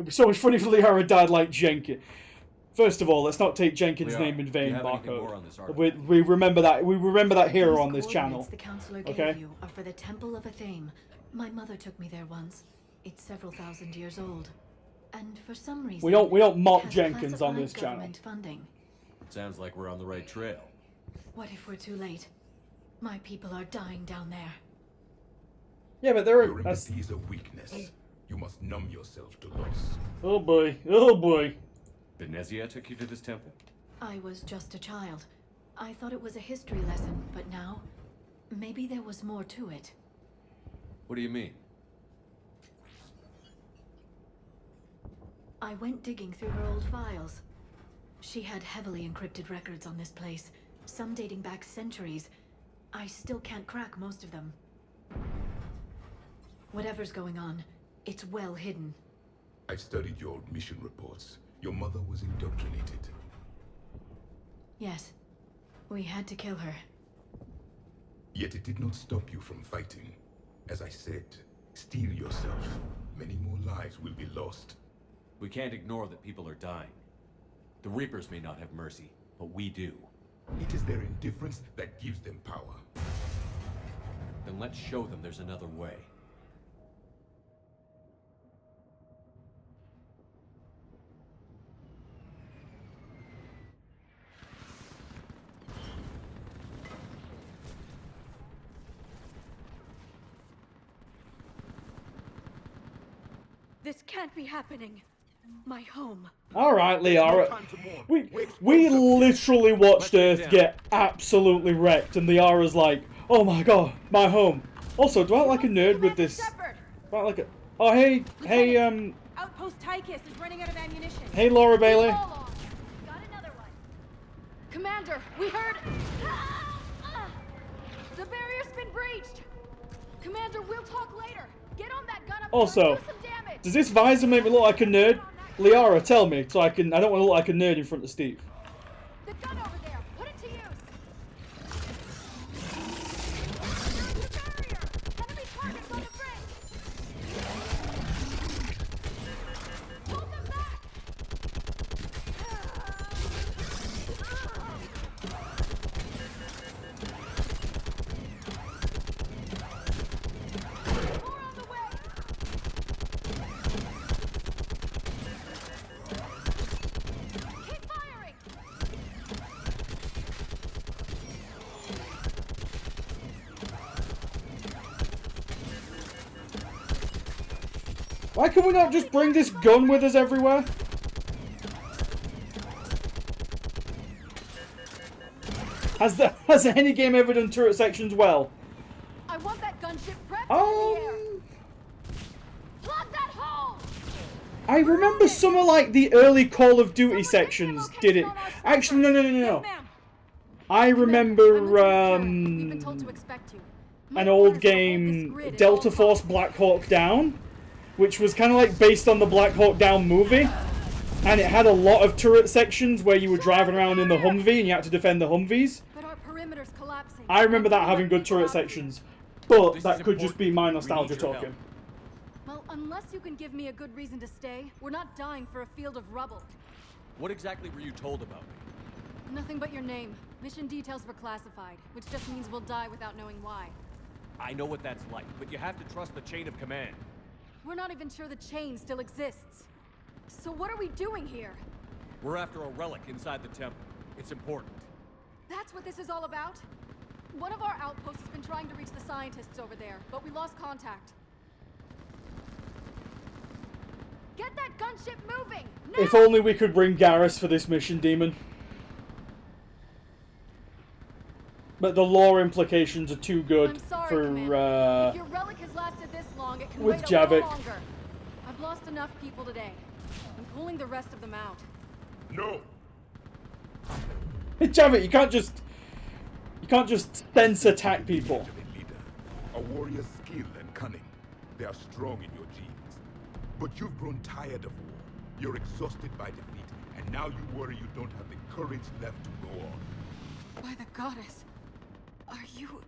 It'd be so much funny if Liara died like Jenkins. First of all, let's not take Jenkins' Liara, name in do vain, you have anything Barcode. more on this We remember that. We remember that hero These on this channel. coordinates the counselor Okay. gave you are for the Temple of Athame. My mother took me there once. It's several thousand years old, and for some reason We don't mock it has Jenkins on classified this channel. government funding. Sounds like we're on the right trail. What if we're too late? My people are dying down there. Yeah, but there are. Your empathy is a weakness. You must numb yourself to loss. Oh boy. Oh boy. Benezia took you to this temple? I was just a child. I thought it was a history lesson, but now, maybe there was more to it. What do you mean? I went digging through her old files. She had heavily encrypted records on this place, some dating back centuries. I still can't crack most of them. Whatever's going on, it's well hidden. I've studied your old mission reports. Your mother was indoctrinated. Yes, we had to kill her. Yet it did not stop you from fighting. As I said, steel yourself. Many more lives will be lost. We can't ignore that people are dying. The Reapers may not have mercy, but we do. It is their indifference that gives them power. Then let's show them there's another way. This can't be happening. My home. All right, Liara. We literally watched Earth get absolutely wrecked, and Liara's like, "Oh my god, my home." Also, do I look like a nerd with this? Do I look like a? Oh hey, Outpost Tychus is running out of ammunition. Hey, Laura Bailey. Got another one. Commander, we heard. The barrier's been breached. Commander, we'll talk later. Get on that gun up there Also, and do some damage. does this visor make me look like a nerd? Liara, tell me, so I don't want to look like a nerd in front of Steve. The gun over there. Put it to use. Enemy targets on the bridge. Hold them back. More on the way. Keep firing. Why can we not just bring this gun with us everywhere? Has any game ever done turret sections well? I want that gunship prepped in the air. Plug that hole. I remember some of like the early Call of Duty sections did it. Actually, no. I remember an old game, Delta Force Black Hawk Down, which was kind of like based on the Black Hawk Down movie, and it had a lot of turret sections where you were driving around in the Humvee and you had to defend the Humvees. But our perimeter's collapsing. I remember that having good turret sections, but that could just be my nostalgia talking. Well, unless you can give me a good reason to stay, we're not dying for a field of rubble. What exactly were you told about me? Nothing but your name. Mission details were classified, which just means we'll die without knowing why. I know what that's like, but you have to trust the chain of command. We're not even sure the chain still exists. So what are we doing here? We're after a relic inside the temple. It's important. That's what this is all about? One of our outposts has been trying to reach the scientists over there, but we lost contact. Get that gunship moving! Now! If only we could bring Garrus for this mission, Demon. But the lore implications are too good for if your relic has lasted this long, it can with wait a little Javik. longer. I've lost enough people today. I'm pulling the rest of them out. No. Javik, you can't just sense attack people. A warrior's skill and cunning. They are strong in your genes. But you've grown tired of war. You're exhausted by defeat, and now you worry you don't have the courage left to go on. By the goddess, are you...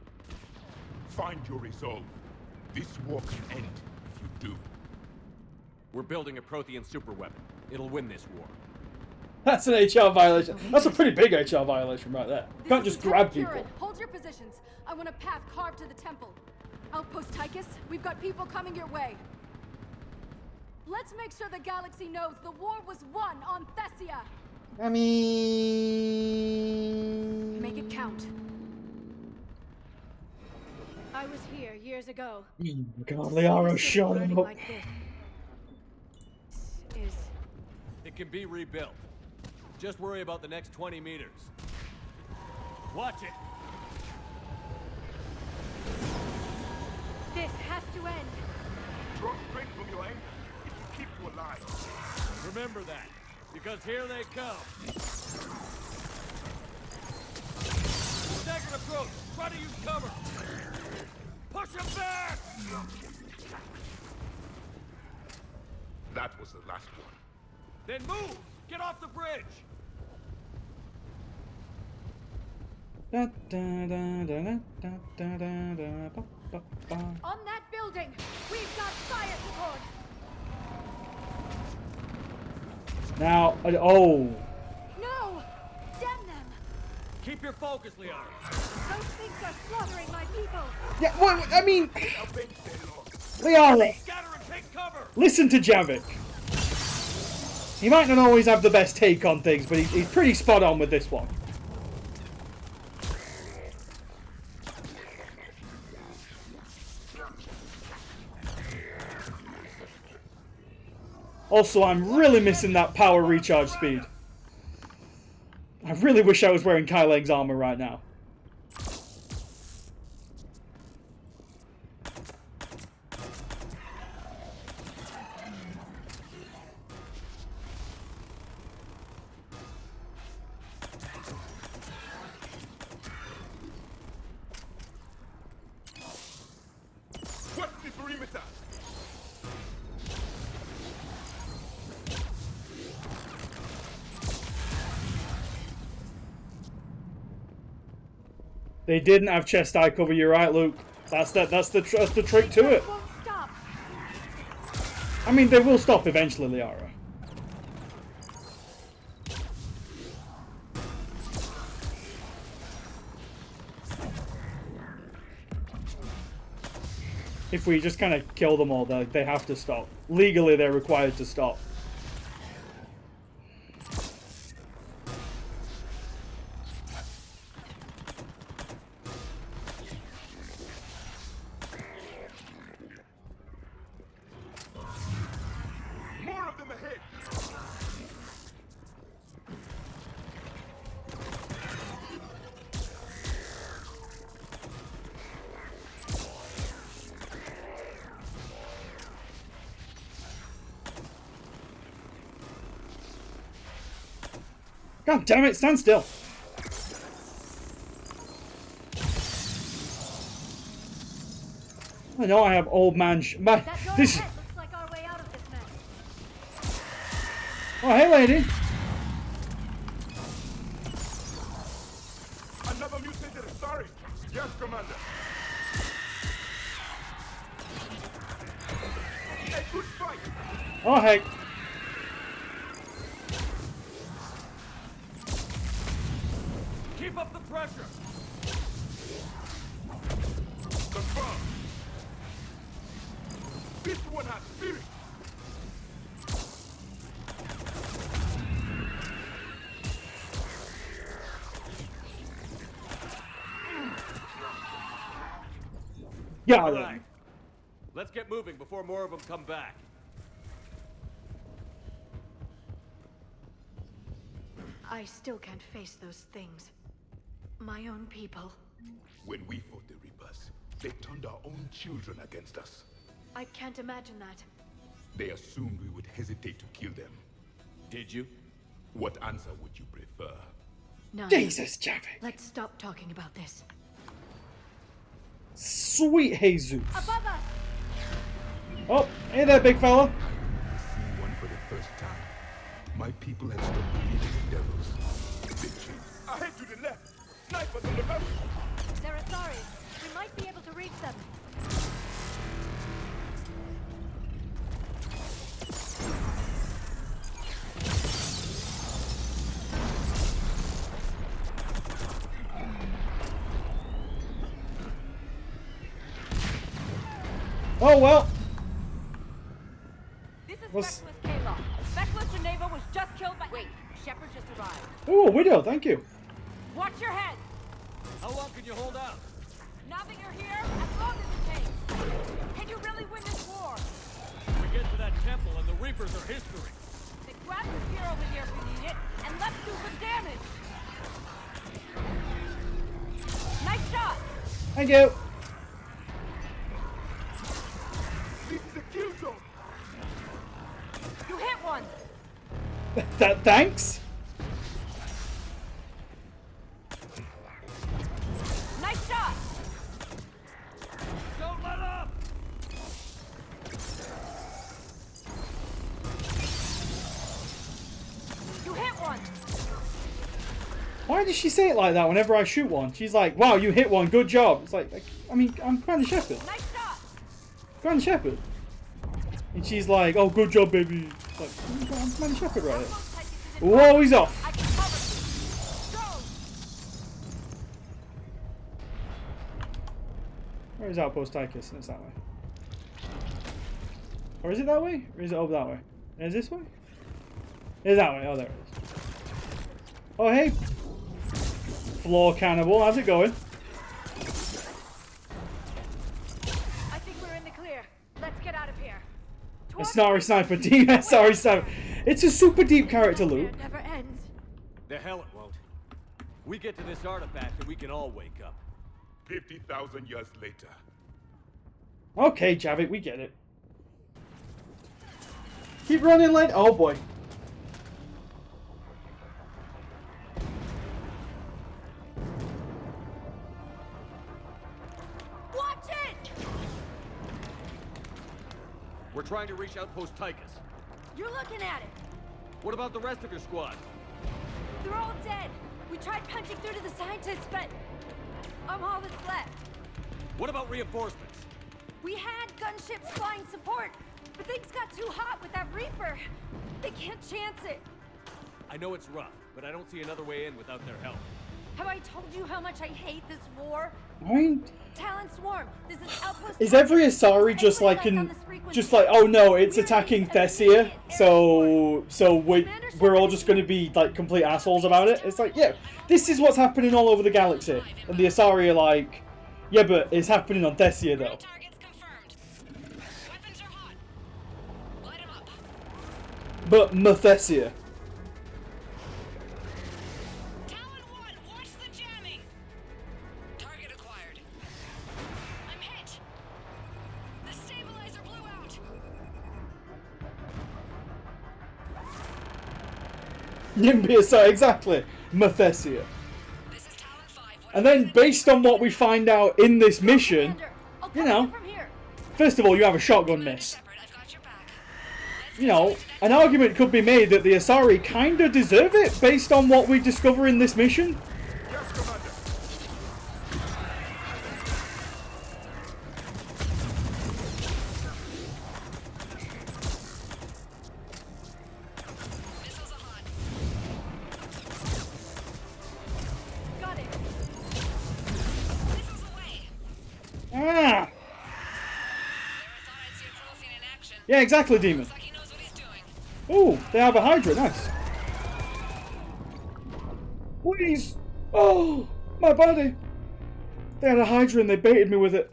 Find your resolve. This war can end if you do. We're building a Prothean superweapon. It'll win this war. That's an HR violation. That's a pretty big HR violation right there. You can't just grab people. Curran, hold your positions. I want a path carved to the temple. Outpost Tychus, we've got people coming your way. Let's make sure the galaxy knows the war was won on Thessia. I mean... Make it count. I was here years ago. Oh my God, Liara, shut up. Like this is... It can be rebuilt. Just worry about the next 20 meters. Watch it! This has to end. Draw strength from your anger. It will keep you alive. Remember that, because here they come. Staggered approach. Try to use cover. Push him back! That was the last one. Then move! Get off the bridge! Da, da, da, da, da, da, da, da, ba, ba, ba. On that building, we've got fire support. Now, oh. No! Damn them! Keep your focus, Liara. Those things are slaughtering my people. Yeah, well, I mean... Liara! Listen to Javik. He might not always have the best take on things, but he's pretty spot on with this one. Also, I'm really missing that power recharge speed. I really wish I was wearing Kai Leng's armor right now. What's the perimeter? They didn't have chest eye cover. You're right, Luke. That's the trick to it. I mean, they will stop eventually, Liara. If we just kind of kill them all, they have to stop. Legally, they're required to stop. More of them ahead. God damn it, stand still. I know I have old man this. Looks like our way out of this mess. Oh, hey, lady. Another mutated sorry. Yes, Commander. A good fight. Oh, hey. Keep up the pressure! Confirm. This one has spirit. Yeah. All right. Let's get moving before more of them come back. I still can't face those things. My own people. When we fought the Reapers, they turned our own children against us. I can't imagine that. They assumed we would hesitate to kill them. Did you? What answer would you prefer? None. Jesus, Javik. Let's stop talking about this. Sweet Jesus. Above us! Oh, hey there, big fella. See one for the first time. My people had stopped believing in devils. They changed. Ahead to the left! Snipers on the left! They're Atharis. We might be able to reach them. Oh well. This is What's... Specialist Kayla. Specialist Geneva was just killed by. Wait, Shepard just arrived. Oh, widow, thank you. Watch your head. How long can you hold out? Now that you're here, as long as it takes. Can you really win this war? We get to that temple and the Reapers are history. Then grab the spear over here if you need it, and let's do some damage. Nice shot. Thank you. You hit one. Thanks. Nice shot. Don't let up. You hit one. Why does she say it like that whenever I shoot one? She's like, wow, you hit one, good job. It's like I mean, I'm Commander Shepard. Nice shot. Commander Shepard. And she's like, oh, good job, baby. It's like, I'm Commander Shepard right here. Whoa, he's off. Where is Outpost Tychus? It's that way. Or is it that way? Or is it over that way? Is it this way? It's that way. Oh, there it is. Oh, hey. Floor cannibal. How's it going? I think we're in the clear. Let's get out of here. A Snarry Sniper team. Sorry, Sniper. It's a super deep character, Luke. It never ends. The hell it won't. We get to this artifact and we can all wake up. 50,000 years later. Okay, Javik, we get it. Keep running, lad. Oh boy. Watch it! We're trying to reach Outpost Tychus. You're looking at it. What about the rest of your squad? They're all dead. We tried punching through to the scientists, but I'm all that's left. What about reinforcements? We had gunships flying support, but things got too hot with that Reaper. They can't chance it. I know it's rough, but I don't see another way in without their help. Have I told you how much I hate this war? I mean, Talon Swarm. This is Outpost. is every Asari just like oh no, it's attacking Thessia, so we're all just going to be like complete assholes about it? It's like, yeah, this is what's happening all over the galaxy, and the Asari are like, yeah, but it's happening on Thessia though. But Mathessia. Nimbia, so exactly. Mathessia. And then, based on what we find out in this mission, you know, first of all, you have a shotgun miss. You know, an argument could be made that the Asari kind of deserve it based on what we discover in this mission. Ah! Yeah, exactly, Demon. Ooh, they have a Hydra, nice. Please! Oh, my body! They had a Hydra and they baited me with it.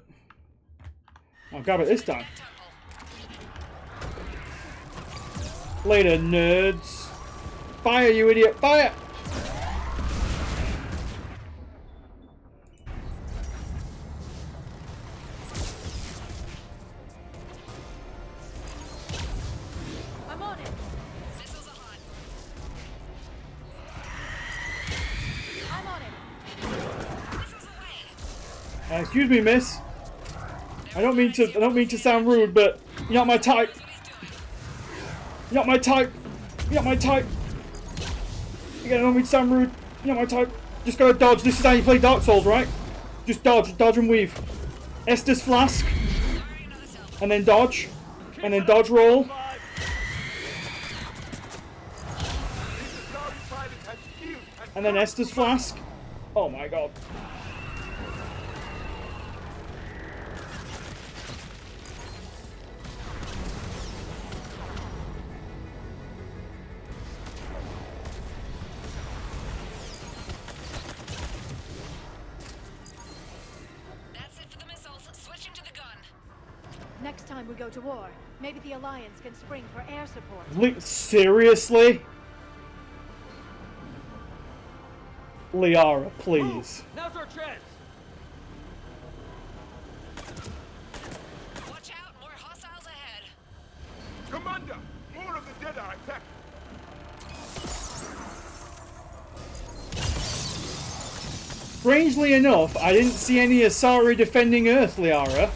I'll grab it this time. Later, nerds. Fire, you idiot, fire! Excuse me, miss. I don't mean to sound rude, but you're not my type. You're not my type. You're not my type. Again, I don't mean to sound rude. You're not my type. Just gotta dodge. This is how you play Dark Souls, right? Just dodge and weave. Estus Flask. And then dodge. And then dodge roll. And then Estus Flask. Oh my god. Next time we go to war, maybe the Alliance can spring for air support. Seriously? Liara, please. Now's our chance. Watch out, more hostiles ahead. Commander, more of the dead are attacking. Strangely enough, I didn't see any Asari defending Earth, Liara.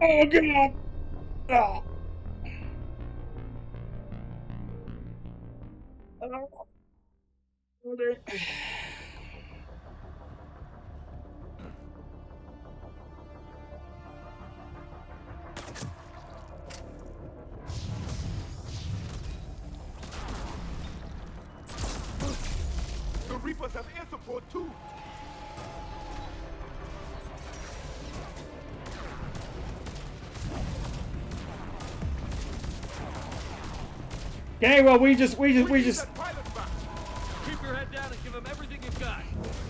Oh god! Oh. The Reapers have air support too. Okay, well we just. Keep your head down and give them everything you've got.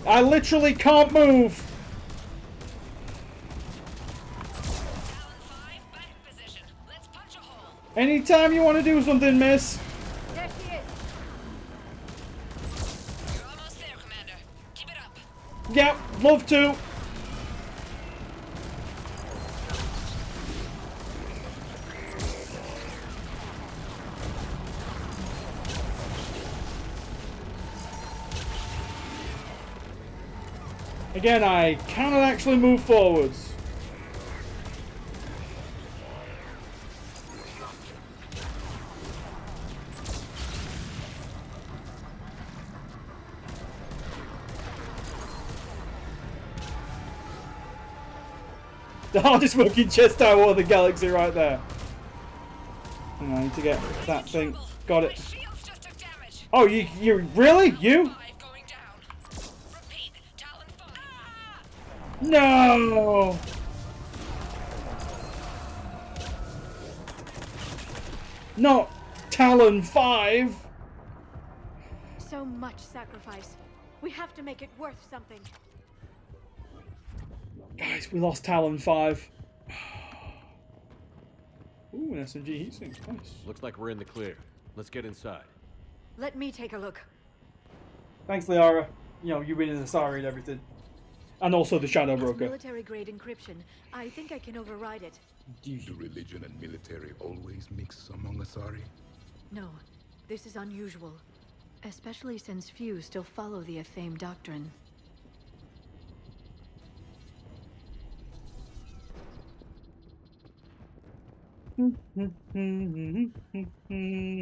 I literally can't move. Anytime you want to do something, miss. There she is. You're almost there, Commander. Keep it up. Yep, love to. Again, I cannot actually move forwards. The hardest working chest tower of the galaxy right there. Hang on, I need to get that thing. Got it. Oh, you really? You? No! Not Talon 5! So much sacrifice. We have to make it worth something. Guys, we lost Talon 5. Ooh, an SMG heatsink. Nice. Looks like we're in the clear. Let's get inside. Let me take a look. Thanks, Liara. You know, you winning the Asari and everything. And also the Shadow Broker. Military-grade encryption. I think I can override it. Do religion and military always mix among Asari? No, this is unusual. Especially since few still follow the Athame doctrine.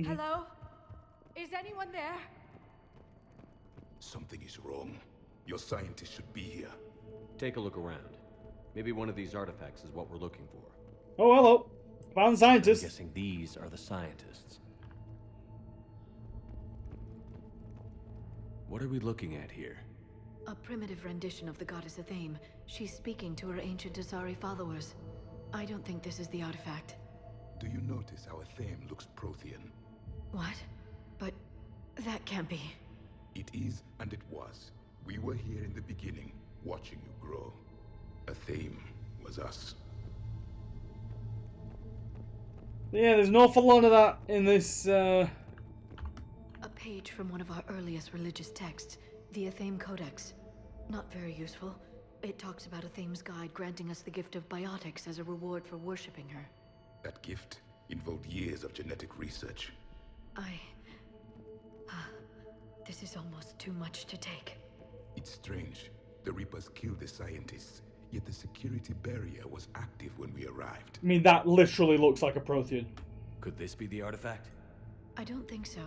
Hello? Is anyone there? Something is wrong. Your scientists should be here. Take a look around. Maybe one of these artifacts is what we're looking for. Oh, hello. Found scientists. I'm guessing these are the scientists. What are we looking at here? A primitive rendition of the goddess Athame. She's speaking to her ancient Asari followers. I don't think this is the artifact. Do you notice how Athame looks Prothean? What? But that can't be. It is and it was. We were here in the beginning, watching you grow. Athame was us. Yeah, there's an awful lot of that in this, A page from one of our earliest religious texts, the Athame Codex. Not very useful. It talks about Athame's guide granting us the gift of biotics as a reward for worshipping her. That gift involved years of genetic research. This is almost too much to take. It's strange. The Reapers killed the scientists, yet the security barrier was active when we arrived. I mean, that literally looks like a Prothean. Could this be the artifact? I don't think so.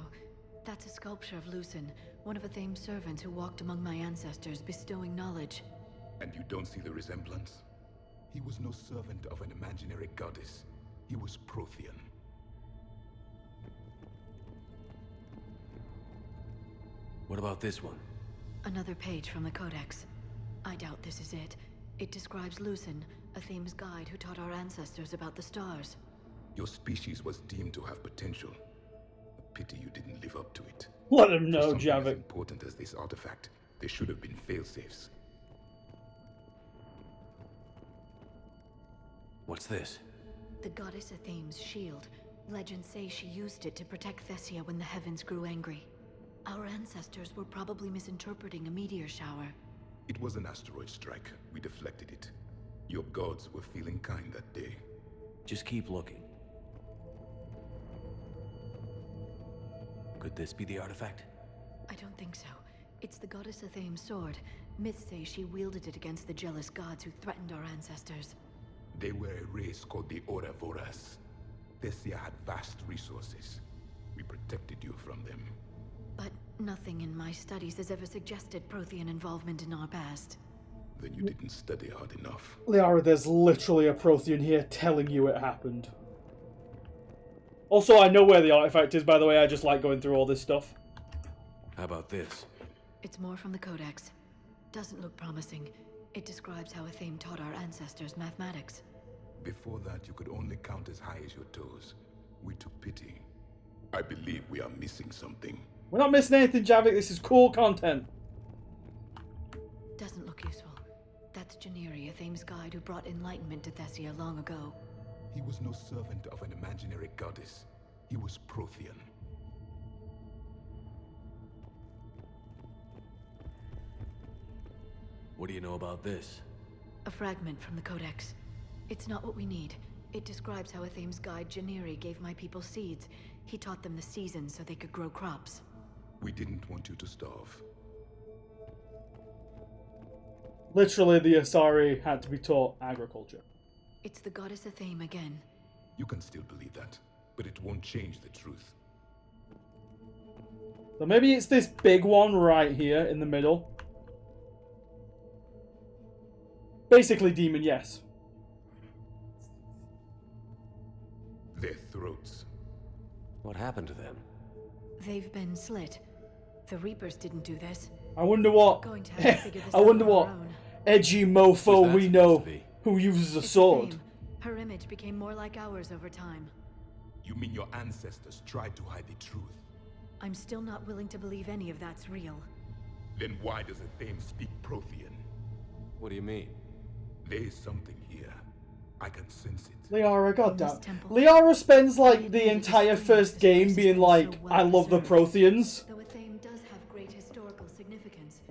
That's a sculpture of Lucen, one of Athame's servants who walked among my ancestors, bestowing knowledge. And you don't see the resemblance? He was no servant of an imaginary goddess. He was Prothean. What about this one? Another page from the Codex. I doubt this is it. It describes Lucen, a Thames guide who taught our ancestors about the stars. Your species was deemed to have potential. A pity you didn't live up to it. Let him For know, something as Javik. important as this artifact, there should have been failsafes. What's this? The goddess Athame's shield. Legends say she used it to protect Thessia when the heavens grew angry. Our ancestors were probably misinterpreting a meteor shower. It was an asteroid strike. We deflected it. Your gods were feeling kind that day. Just keep looking. Could this be the artifact? I don't think so. It's the goddess Athame's sword. Myths say she wielded it against the jealous gods who threatened our ancestors. They were a race called the Ouroboros. Thessia had vast resources. We protected you from them. But nothing in my studies has ever suggested Prothean involvement in our past. Then you didn't study hard enough. Liara, there's literally a Prothean here telling you it happened. Also, I know where the artifact is, by the way. I just like going through all this stuff. How about this? It's more from the Codex. Doesn't look promising. It describes how Athame taught our ancestors mathematics. Before that, you could only count as high as your toes. We took pity. I believe we are missing something. We're not missing anything, Javik. This is cool content. Doesn't look useful. That's Janiri, Athame's guide who brought enlightenment to Thessia long ago. He was no servant of an imaginary goddess. He was Prothean. What do you know about this? A fragment from the Codex. It's not what we need. It describes how Athame's guide Janiri gave my people seeds. He taught them the seasons so they could grow crops. We didn't want you to starve. Literally, the Asari had to be taught agriculture. It's the goddess Athame again. You can still believe that, but it won't change the truth. So maybe it's this big one right here in the middle. Basically, demon, yes. Their throats. What happened to them? They've been slit. The Reapers didn't do this. I wonder what. Going to have to figure this I wonder out on what our own. edgy mofo we know who uses a It's sword. Athame. Her image became more like ours over time. You mean your ancestors tried to hide the truth? I'm still not willing to believe any of that's real. Then why does Athame speak Prothean? What do you mean? There is something here. I can sense it. Liara, goddamn. Liara spends like the entire first game being like, I love the Protheans. Though Athame does have great historical significance,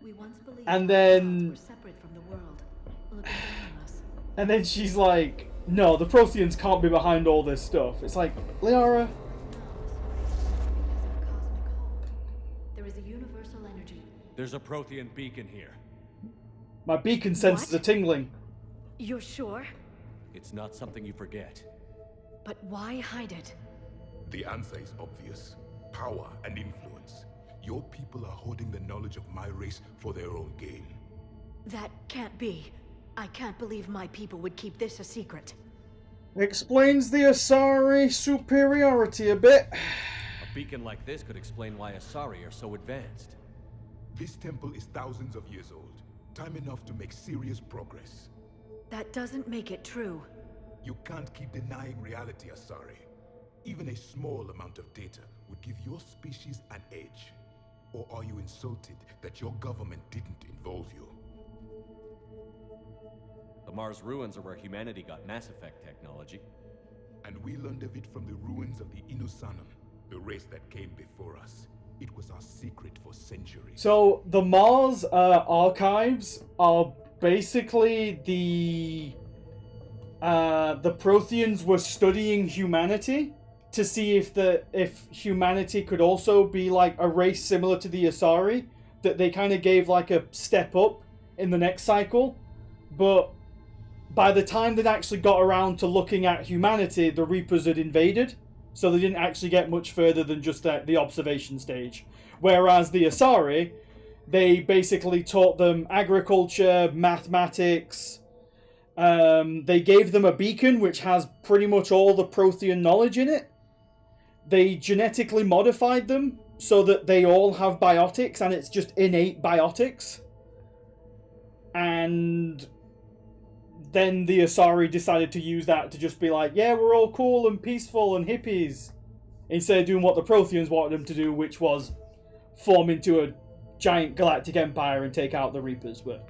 we once believed And our then- gods were separate from the world, looking down on us. And then she's like, no, the Protheans can't be behind all this stuff. It's like, Liara. There is a universal energy. There's a Prothean beacon here. My beacon senses are tingling. You're sure? It's not something you forget. But why hide it? The answer is obvious. Power and influence. Your people are hoarding the knowledge of my race for their own gain. That can't be. I can't believe my people would keep this a secret. Explains the Asari superiority a bit. A beacon like this could explain why Asari are so advanced. This temple is thousands of years old. Time enough to make serious progress. That doesn't make it true. You can't keep denying reality, Asari. Even a small amount of data would give your species an edge. Or are you insulted that your government didn't involve you? The Mars ruins are where humanity got Mass Effect technology. And we learned of it from the ruins of the Inusanum, the race that came before us. It was our secret for centuries. So the Mars archives are basically the Protheans were studying humanity to see if humanity could also be like a race similar to the Asari, that they kind of gave like a step up in the next cycle. But by the time they'd actually got around to looking at humanity, the Reapers had invaded. So they didn't actually get much further than just the observation stage. Whereas the Asari, they basically taught them agriculture, mathematics. They gave them a beacon which has pretty much all the Prothean knowledge in it. They genetically modified them so that they all have biotics, and it's just innate biotics. And then the Asari decided to use that to just be like, yeah, we're all cool and peaceful and hippies, instead of doing what the Protheans wanted them to do, which was form into a giant galactic empire and take out the Reapers. But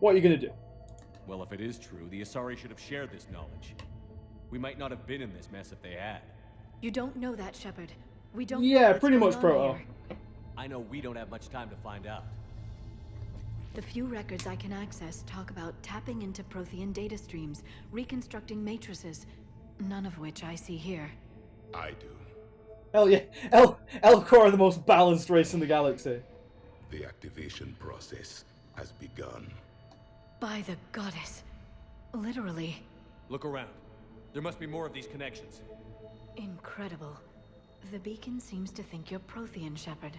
what are you going to do? Well, if it is true, the Asari should have shared this knowledge. We might not have been in this mess if they had. You don't know that, Shepard. We don't Yeah, know what's pretty going much, on Proto. here. I know we don't have much time to find out. The few records I can access talk about tapping into Prothean data streams, reconstructing matrices, none of which I see here. I do. Hell yeah. Elcor are the most balanced race in the galaxy. The activation process has begun. By the goddess. Literally. Look around. There must be more of these connections. Incredible. The beacon seems to think you're Prothean, Shepard.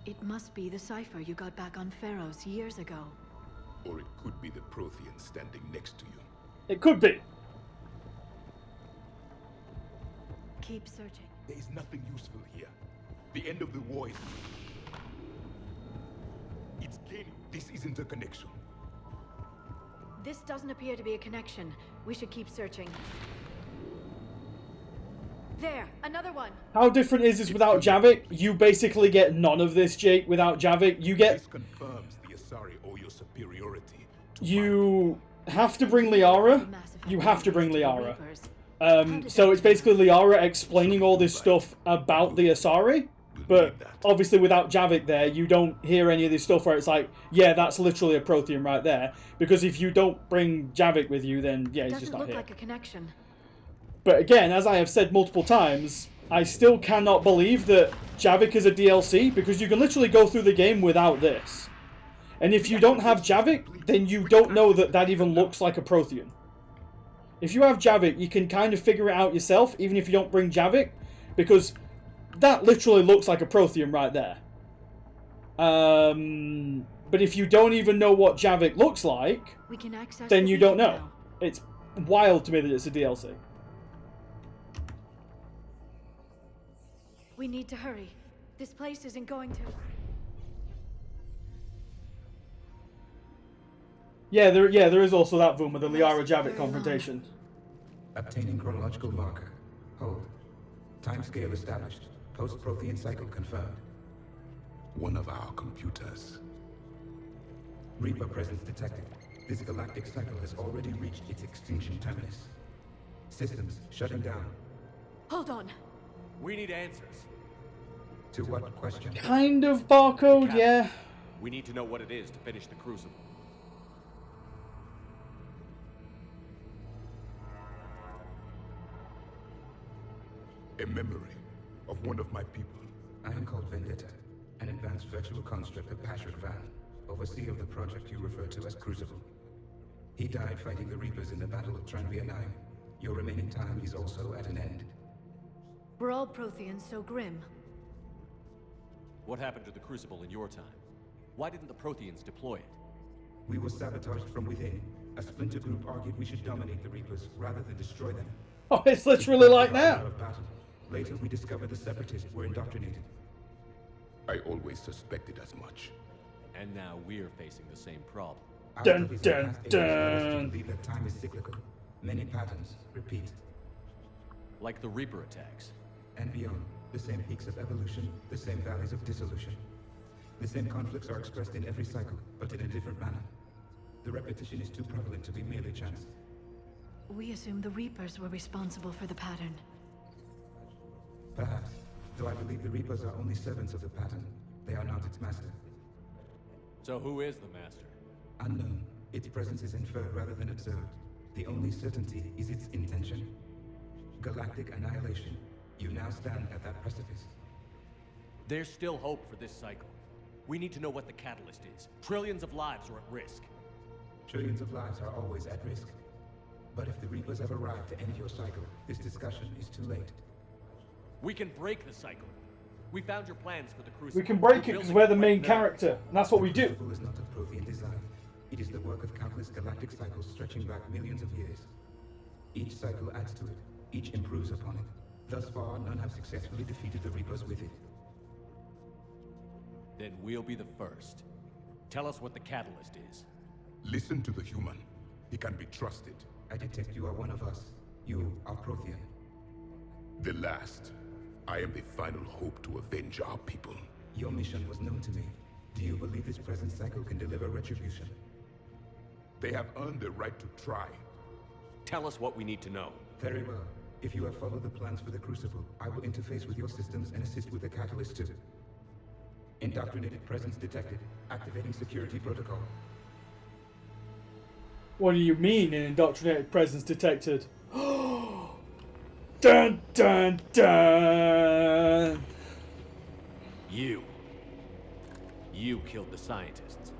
It must be the cipher you got back on Pharaohs years ago. Or it could be the Prothean standing next to you. It could be. Keep searching. There is nothing useful here. The end of the war is... It's gaining. This isn't a connection. This doesn't appear to be a connection. We should keep searching. There, another one. How different is this without Javik? You basically get none of this, Jake, without Javik. You get... This confirms the Asari owe your superiority. You have to bring Liara. You have to bring Liara. So it's basically Liara explaining all this stuff about the Asari. But obviously without Javik there, you don't hear any of this stuff where it's like, yeah, that's literally a Prothean right there. Because if you don't bring Javik with you, then yeah, he's just not here. Doesn't look like a connection. But again, as I have said multiple times, I still cannot believe that Javik is a DLC, because you can literally go through the game without this. And if you don't have Javik, then you don't know that that even looks like a Prothean. If you have Javik, you can kind of figure it out yourself, even if you don't bring Javik, because that literally looks like a Prothean right there. But if you don't even know what Javik looks like, We can access then the you don't beacon know. now. It's wild to me that it's a DLC. We need to hurry. This place isn't going to... Yeah, there is also that Vuma, the Liara Javik confrontation. Obtaining chronological marker. Hold. Timescale established. Post-Prothean cycle confirmed. One of our computers. Reaper presence detected. This galactic cycle has already reached its extinction terminus. Systems shutting down. Hold on. We need answers. To what question? Kind of barcode, yeah. We need to know what it is to finish the Crucible. A memory of one of my people. I am called Vendetta, an advanced virtual construct of Patrick Van, overseer of the project you refer to as Crucible. He died fighting the Reapers in the Battle of Tranvia 9. Your remaining time is also at an end. We're all Protheans, so grim. What happened to the Crucible in your time? Why didn't the Protheans deploy it? We were sabotaged from within. A splinter group argued we should dominate the Reapers rather than destroy them. Oh, it's literally like that. Later, we discovered the Separatists were indoctrinated. I always suspected as much. And now we're facing the same problem. Dun, dun, dun. Believe that time is cyclical. Many patterns repeat. Like the Reaper attacks. And beyond, the same peaks of evolution, the same valleys of dissolution. The same conflicts are expressed in every cycle, but in a different manner. The repetition is too prevalent to be merely chance. We assume the Reapers were responsible for the pattern. Perhaps, though I believe the Reapers are only servants of the pattern. They are not its master. So who is the master? Unknown. Its presence is inferred rather than observed. The only certainty is its intention. Galactic annihilation. You now stand at that precipice. There's still hope for this cycle. We need to know what the catalyst is. Trillions of lives are at risk. Trillions of lives are always at risk. But if the Reapers have arrived to end your cycle, this discussion is too late. We can break the cycle. We found your plans for the Crucible. We can break it because we're the main character, and that's what we do. The Crucible is not of Prothean design. It is the work of countless galactic cycles stretching back millions of years. Each cycle adds to it. Each improves upon it. Thus far, none have successfully defeated the Reapers with it. Then we'll be the first. Tell us what the catalyst is. Listen to the human. He can be trusted. I detect you are one of us. You are Prothean. The last. I am the final hope to avenge our people. Your mission was known to me. Do you believe this present cycle can deliver retribution? They have earned the right to try. Tell us what we need to know. Very well. If you have followed the plans for the Crucible, I will interface with your systems and assist with the catalyst too. Indoctrinated presence detected. Activating security protocol. What do you mean, an indoctrinated presence detected? Dun dun dun! You killed the scientists.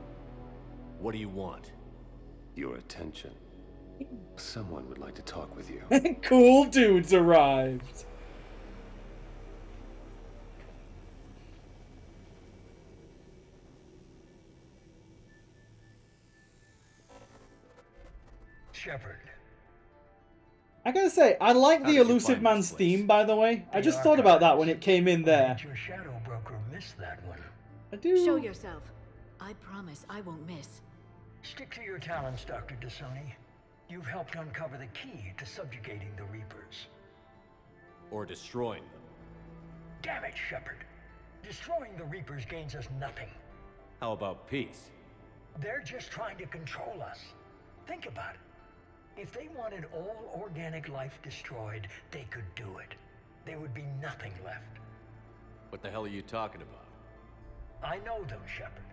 What do you want? Your attention. Someone would like to talk with you. Cool dudes arrived. Shepard. I gotta say, I like the Elusive Man's theme, by the way. I just thought about that when it came in there. Your shadow broker missed that one. I do. Show yourself. I promise I won't miss. Stick to your talents, Dr. Dasoni. You've helped uncover the key to subjugating the Reapers. Or destroying them. Damn it, Shepard. Destroying the Reapers gains us nothing. How about peace? They're just trying to control us. Think about it. If they wanted all organic life destroyed, they could do it. There would be nothing left. What the hell are you talking about? I know them, Shepard.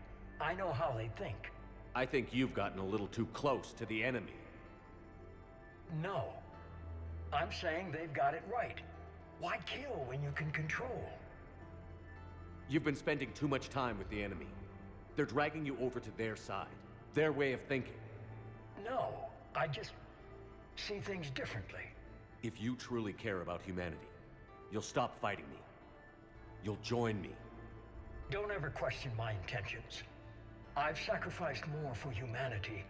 I know how they think. I think you've gotten a little too close to the enemy. No. I'm saying they've got it right. Why kill when you can control? You've been spending too much time with the enemy. They're dragging you over to their side. Their way of thinking. No, I just see things differently. If you truly care about humanity, you'll stop fighting me. You'll join me. Don't ever question my intentions. I've sacrificed more for humanity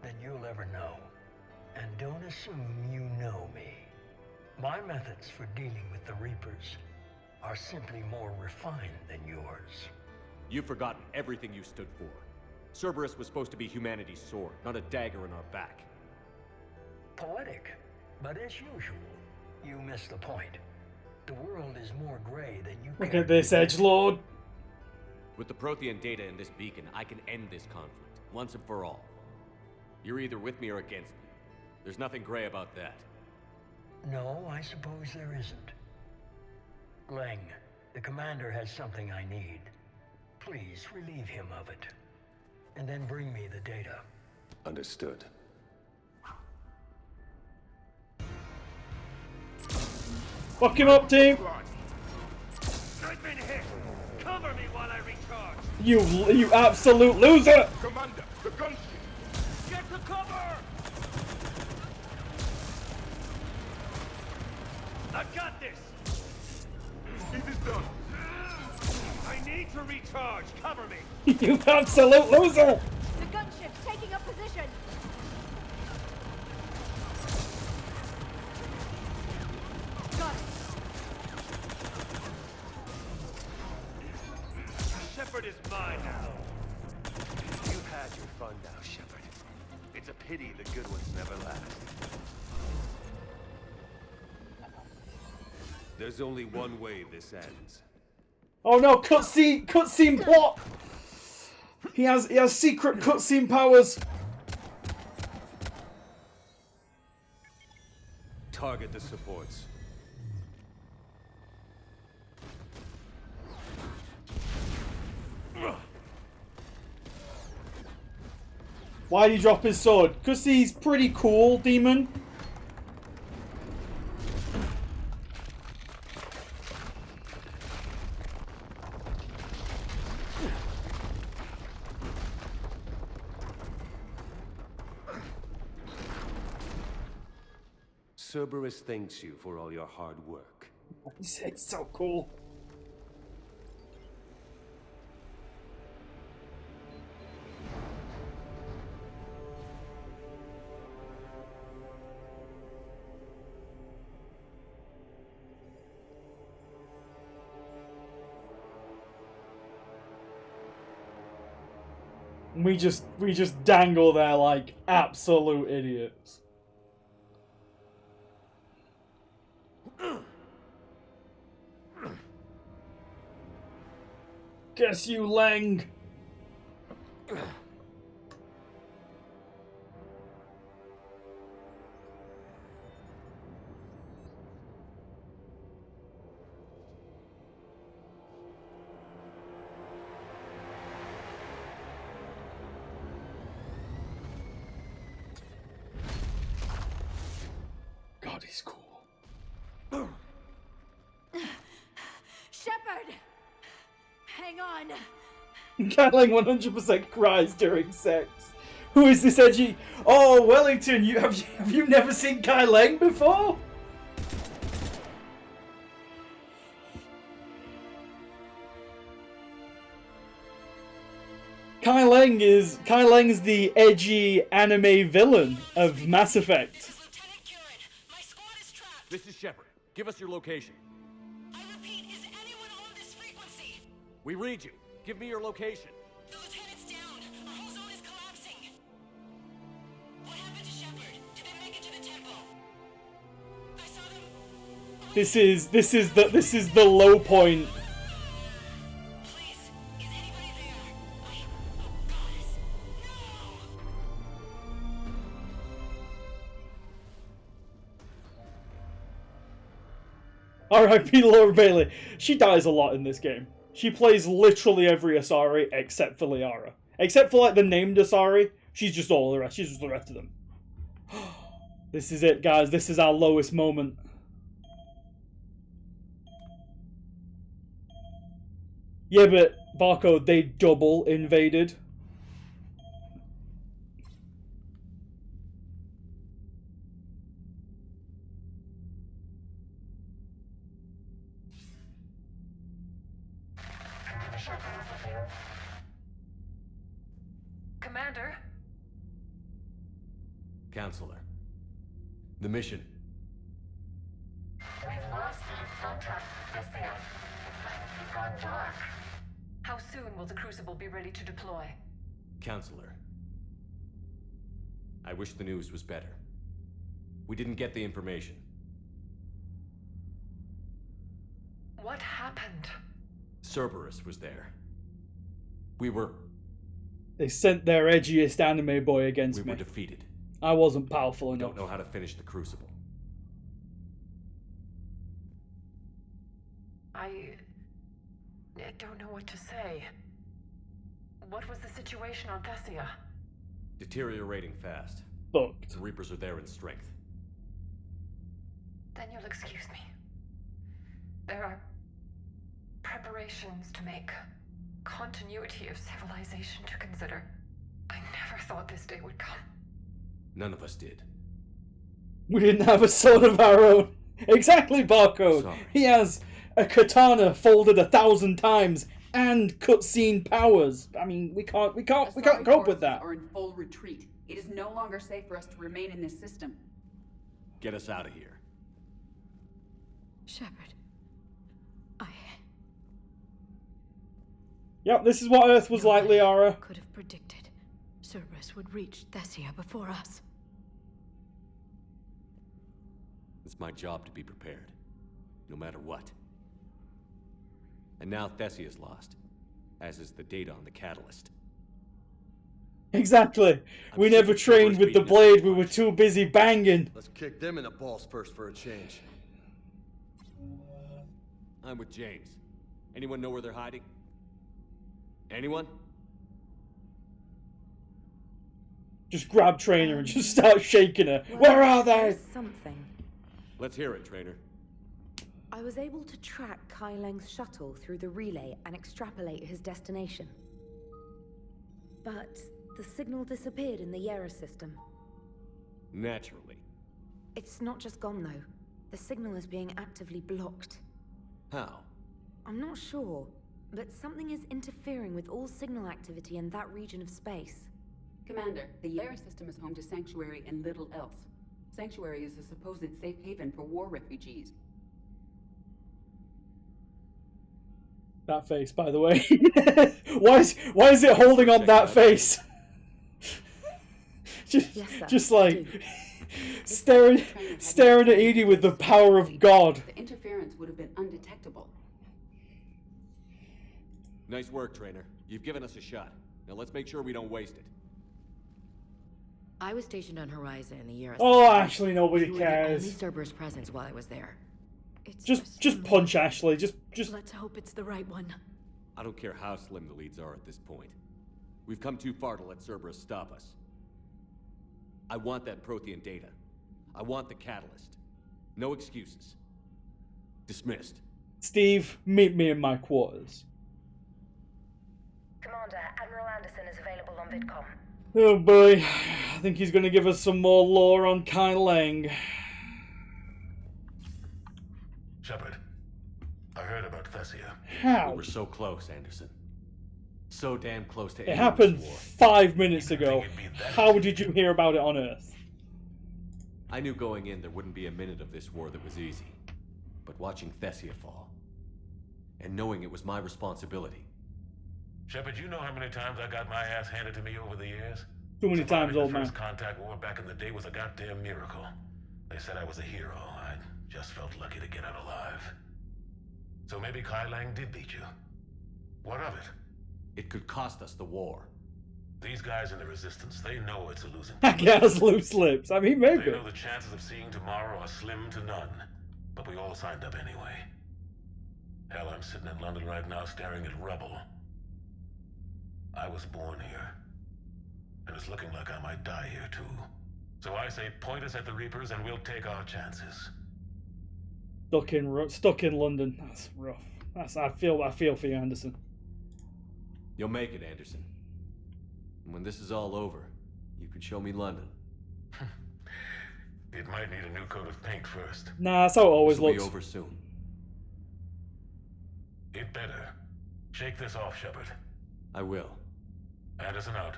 than you'll ever know. And don't assume you know me. My methods for dealing with the Reapers are simply more refined than yours. You've forgotten everything you stood for. Cerberus was supposed to be humanity's sword, not a dagger in our back. Poetic, but as usual, you miss the point. The world is more gray than you Look at this, edgelord. With the Prothean data in this beacon, I can end this conflict, once and for all. You're either with me or against me. There's nothing gray about that. No, I suppose there isn't. Leng, the commander has something I need. Please relieve him of it. And then bring me the data. Understood. Fuck him up, team! I've been hit! Cover me while I recharge! You absolute loser! Commander, the gunship! Get to cover! I've got this! It is done! I need to recharge! Cover me! You absolute loser! The gunship's taking up position. Got it. Shepard is mine now. You've had your fun now, Shepard. It's a pity the good ones never last. There's only one way this ends. Oh no, cutscene plot! He has secret cutscene powers. Target the supports. Why did he drop his sword? Because he's pretty cool, demon. Cerberus thanks you for all your hard work. He's so cool. We just dangle there like absolute idiots. Guess you, Lang. God, he's cool. Shepard! Hang on. Kai Lang 100% cries during sex. Who is this edgy? Oh, Wellington, have you never seen Kai Lang before? Kai Lang's the edgy anime villain of Mass Effect. This is Shepard. Give us your location. I repeat, is anyone on this frequency? We read you. Give me your location. The lieutenant's down. Our whole zone is collapsing. What happened to Shepard? Did they make it to the temple? I saw them. This is the low point. R.I.P. Laura Bailey. She dies a lot in this game. She plays literally every Asari except for Liara. Except for like the named Asari, she's just all the rest. She's just the rest of them. This is it, guys. This is our lowest moment. Yeah, but Barcode, they double invaded. Commander? Counselor. The mission. We've lost contact with the field. We've gone dark. How soon will the Crucible be ready to deploy? Counselor. I wish the news was better. We didn't get the information. What happened? Cerberus was there. We were They sent their edgiest anime boy against me. We were defeated. I wasn't powerful enough. Don't know how to finish the Crucible. I don't know what to say. What was the situation on Thessia? Deteriorating fast. Booked. The Reapers are there in strength. Then you'll excuse me. There are preparations to make. Continuity of civilization to consider. I never thought this day would come. None of us did. We didn't have a sword of our own. Exactly, Barcode. Sorry. He has a katana folded 1,000 times and cutscene powers. I mean, we can't cope with that. Are in full retreat. It is no longer safe for us to remain in this system. Get us out of here. Shepard. Yep, this is what Earth was like, Liara. Could have predicted Cerberus would reach Thessia before us. It's my job to be prepared, no matter what. And now Thessia's lost, as is the data on the catalyst. Exactly. We never trained with the blade. We were too busy banging. Let's kick them in the balls first for a change. I'm with James. Anyone know where they're hiding? Anyone? Just grab Trainer and just start shaking her. Where are they? Something. Let's hear it, Trainer. I was able to track Kai Lang's shuttle through the relay and extrapolate his destination. But the signal disappeared in the Yera system. Naturally. It's not just gone, though. The signal is being actively blocked. How? I'm not sure, but something is interfering with all signal activity in that region of space. Commander, the Yera system is home to Sanctuary and little else. Sanctuary is a supposed safe haven for war refugees. That face, by the way. why is it holding on that face? just like staring at Edie with the power of God. The interference would have been undetectable. Nice work, Trainer. You've given us a shot. Now let's make sure we don't waste it. I was stationed on Horizon in the year. Oh, Ashley, nobody You were cares. the only Cerberus presence while I was there. Just punch Ashley. Just. Let's hope it's the right one. I don't care how slim the leads are at this point. We've come too far to let Cerberus stop us. I want that Prothean data. I want the catalyst. No excuses. Dismissed. Steve, meet me in my quarters. Commander, Admiral Anderson is available on VidCom. Oh boy, I think he's going to give us some more lore on Kai Leng. Shepard, I heard about Thessia. How? We were so close, Anderson. So damn close to It happened 5 minutes ago. How did you hear about it on Earth? I knew going in there wouldn't be a minute of this war that was easy. But watching Thessia fall, and knowing it was my responsibility. Shepard, you know how many times I got my ass handed to me over the years? Too many times, old man. The first contact war back in the day was a goddamn miracle. They said I was a hero. I just felt lucky to get out alive. So maybe Kai Leng did beat you. What of it? It could cost us the war. These guys in the Resistance, they know it's a losing That guy has loose lips. I mean, maybe. They know the chances of seeing tomorrow are slim to none. But we all signed up anyway. Hell, I'm sitting in London right now staring at rubble. I was born here. And it's looking like I might die here too. So I say point us at the Reapers and we'll take our chances. Stuck in London. That's rough. I feel for you, Anderson. You'll make it, Anderson. And when this is all over, you can show me London. It might need a new coat of paint first. Nah, that's how it always This'll looks. be over soon. It better. Shake this off, Shepard. I will. Anderson out.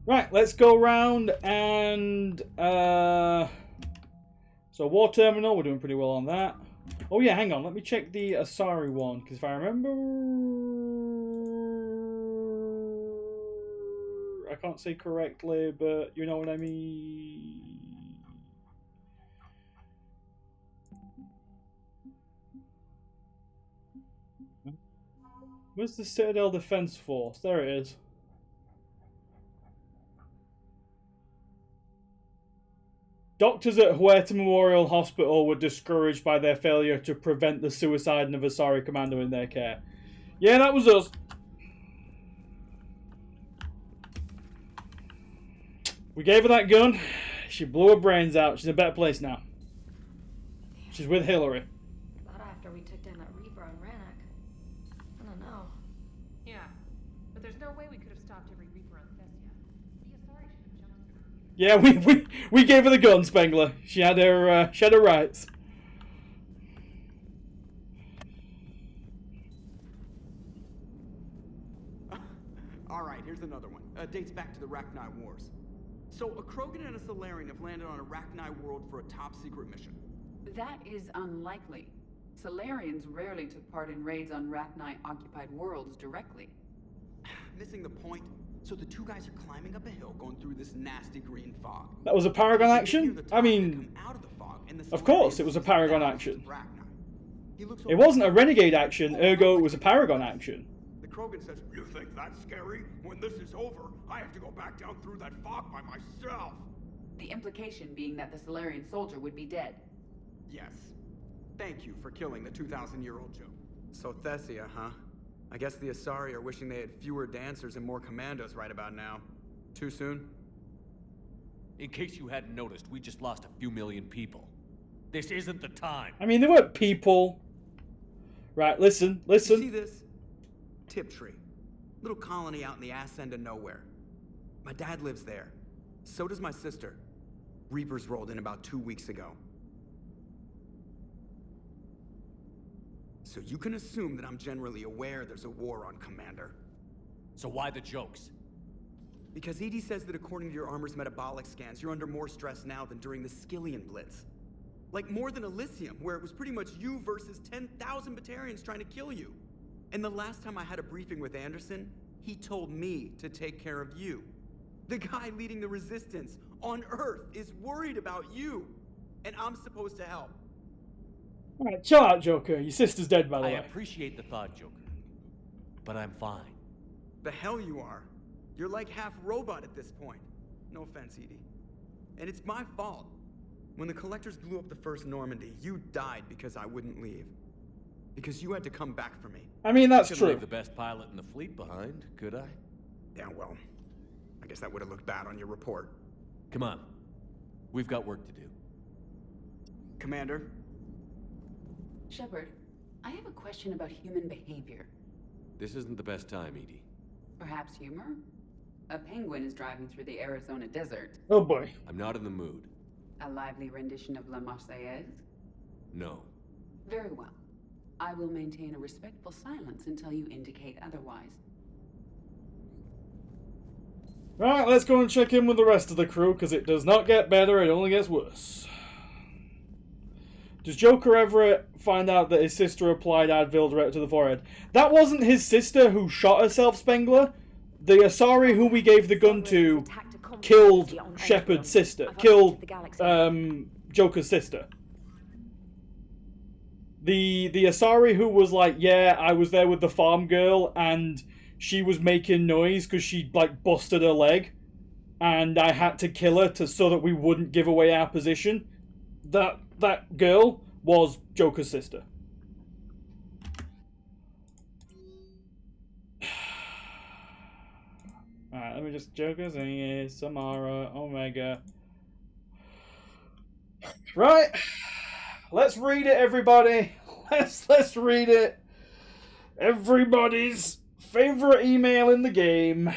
Right, let's go round and so war terminal, we're doing pretty well on that. Oh yeah, hang on, let me check the Asari one, because if I remember, I can't say correctly, but you know what I mean. Where's the Citadel Defense Force? There it is. Doctors at Huerta Memorial Hospital were discouraged by their failure to prevent the suicide of a Asari commander in their care. Yeah, that was us. We gave her that gun. She blew her brains out. She's in a better place now. She's with Hillary. Not after we took down that Reaper on Rannoch. I don't know. Yeah, but there's no way we could have stopped every Reaper on Thessia. The Asari should have jumped through. Yeah, we gave her the gun, Spengler. She had her rights. All right, here's another one. Dates back to the Rachni Wars. So a Krogan and a Solarian have landed on a Rachni world for a top-secret mission. That is unlikely. Solarians rarely took part in raids on Rachni-occupied worlds directly. Missing the point. So the two guys are climbing up a hill going through this nasty green fog. That was a Paragon action? I mean, of course it was a Paragon action. It wasn't a Renegade action, ergo it was a Paragon action. The Krogan says, "You think that's scary? When this is over, I have to go back down through that fog by myself." The implication being that the Solarian soldier would be dead. Yes. Thank you for killing the 2,000-year-old Joe. So Thessia, huh? I guess the Asari are wishing they had fewer dancers and more commandos right about now. Too soon? In case you hadn't noticed, we just lost a few million people. This isn't the time. I mean, they weren't people. Right, listen. You see this? Tiptree. Little colony out in the ass end of nowhere. My dad lives there. So does my sister. Reapers rolled in about 2 weeks ago. So you can assume that I'm generally aware there's a war on, Commander. So why the jokes? Because Edie says that according to your armor's metabolic scans, you're under more stress now than during the Skillian Blitz. Like more than Elysium, where it was pretty much you versus 10,000 Batarians trying to kill you. And the last time I had a briefing with Anderson, he told me to take care of you. The guy leading the resistance on Earth is worried about you. And I'm supposed to help. Alright, chill out, Joker. Your sister's dead, by the way. I appreciate the thought, Joker. But I'm fine. The hell you are. You're like half robot at this point. No offense, Edie. And it's my fault. When the Collectors blew up the first Normandy, you died because I wouldn't leave. Because you had to come back for me. I mean, that's Couldn't true. leave the best pilot in the fleet behind, could I? Yeah, well, I guess that would have looked bad on your report. Come on. We've got work to do. Commander? Shepard, I have a question about human behavior. This isn't the best time, Edie. Perhaps humor? A penguin is driving through the Arizona desert. Oh boy. I'm not in the mood. A lively rendition of La Marseillaise? No. Very well. I will maintain a respectful silence until you indicate otherwise. Right, let's go and check in with the rest of the crew, because it does not get better, it only gets worse. Does Joker ever find out that his sister applied Advil direct to the forehead? That wasn't his sister who shot herself, Spengler. The Asari who we gave the gun to killed Shepard's sister. Killed Joker's sister. The Asari who was like, yeah, I was there with the farm girl and she was making noise because she like busted her leg and I had to kill her so that we wouldn't give away our position. That girl was Joker's sister. Alright, let me just Joker, Zingy, Samara, Omega. Right. Let's read it, everybody. Let's read it. Everybody's favorite email in the game.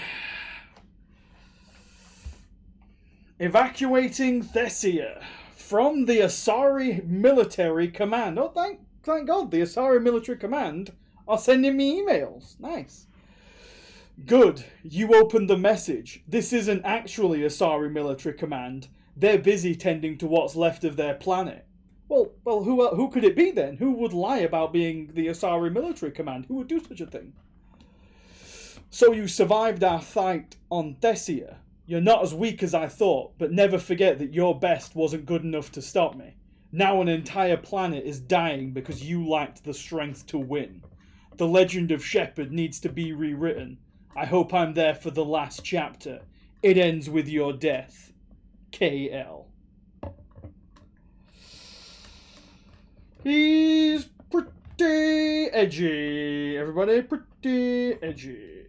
Evacuating Thessia from the Asari Military Command. Oh, thank God, the Asari Military Command are sending me emails. Nice. Good. You opened the message. This isn't actually Asari Military Command. They're busy tending to what's left of their planet. Well, who could it be then? Who would lie about being the Asari Military Command? Who would do such a thing? So you survived our fight on Thessia. You're not as weak as I thought, but never forget that your best wasn't good enough to stop me. Now an entire planet is dying because you lacked the strength to win. The legend of Shepard needs to be rewritten. I hope I'm there for the last chapter. It ends with your death. KL. He's pretty edgy, everybody. Pretty edgy.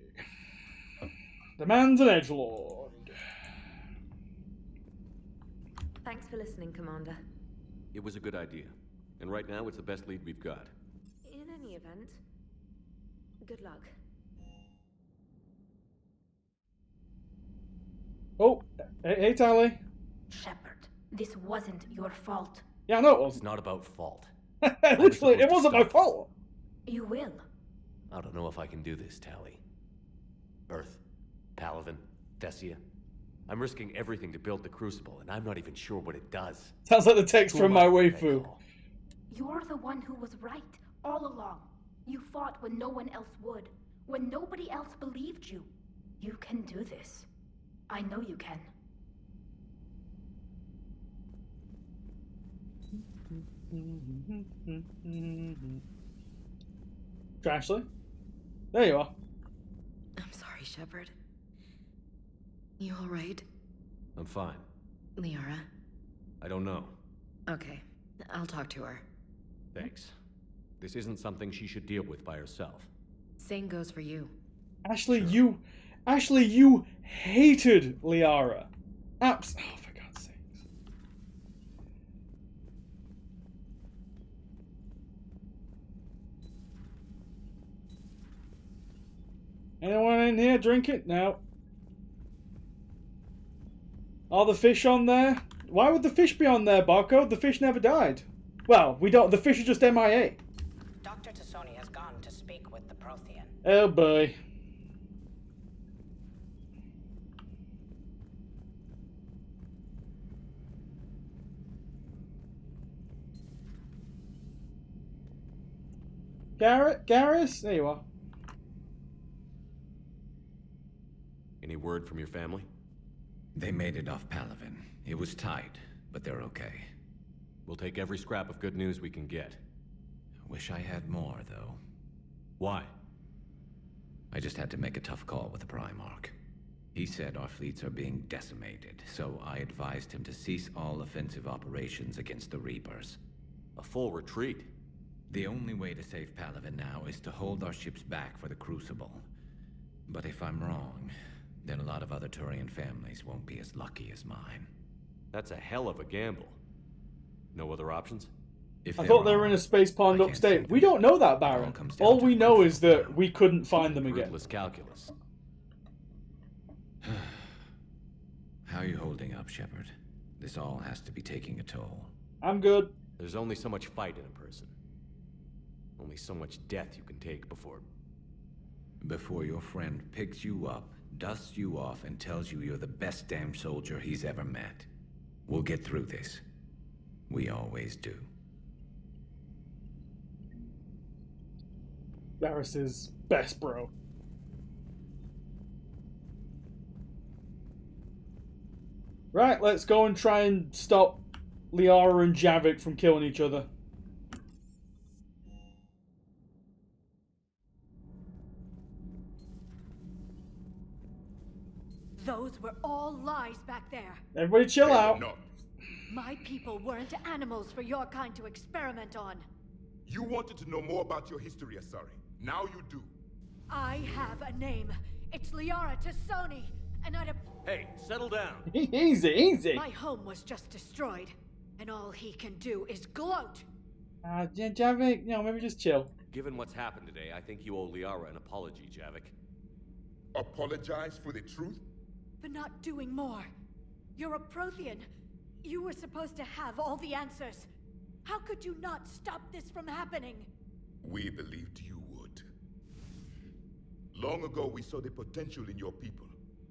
The man's an edgelord. Thanks for listening, Commander. It was a good idea. And right now, it's the best lead we've got. In any event, good luck. Oh, hey, Tally. Shepard, this wasn't your fault. Yeah, I know it wasn't. It's not about fault. Literally, it wasn't my fault. You will. I don't know if I can do this, Tally. Earth, Paladin, Thessia. I'm risking everything to build the Crucible, and I'm not even sure what it does. Sounds like the text from my waifu. You're the one who was right, all along. You fought when no one else would, when nobody else believed you. You can do this. I know you can. Ashley? There you are. I'm sorry, Shepard. You alright? I'm fine. Liara? I don't know. Okay, I'll talk to her. Thanks. This isn't something she should deal with by herself. Same goes for you. Ashley, you hated Liara. Oh, for God's sakes. Anyone in here drink it? No. Are the fish on there? Why would the fish be on there, Barcode? The fish never died. Well, we don't. The fish are just MIA. Dr. Tassoni has gone to speak with the Prothean. Oh boy. Garrus? There you are. Any word from your family? They made it off Palaven. It was tight, but they're okay. We'll take every scrap of good news we can get. Wish I had more, though. Why? I just had to make a tough call with the Primarch. He said our fleets are being decimated, so I advised him to cease all offensive operations against the Reapers. A full retreat? The only way to save Palaven now is to hold our ships back for the Crucible. But if I'm wrong, then a lot of other Turian families won't be as lucky as mine. That's a hell of a gamble. No other options? I thought they were in a space pond upstate. We don't know that, Baron. All we know is that we couldn't find them again. Ruthless calculus. How are you holding up, Shepard? This all has to be taking a toll. I'm good. There's only so much fight in a person. Only so much death you can take before your friend picks you up, dusts you off, and tells you you're the best damn soldier he's ever met. We'll get through this. We always do. Garrus's best bro. Right, let's go and try and stop Liara and Javik from killing each other. Those were all lies back there. Everybody chill out. No. My people weren't animals for your kind to experiment on. You wanted to know more about your history, Asari. Now you do. I have a name. It's Liara Tassoni, and I'd... Hey, settle down. Easy, easy. My home was just destroyed, and all he can do is gloat. Javik, maybe just chill. Given what's happened today, I think you owe Liara an apology, Javik. Apologize for the truth? For not doing more. You're a Prothean. You were supposed to have all the answers. How could you not stop this from happening? We believed you would. Long ago, we saw the potential in your people.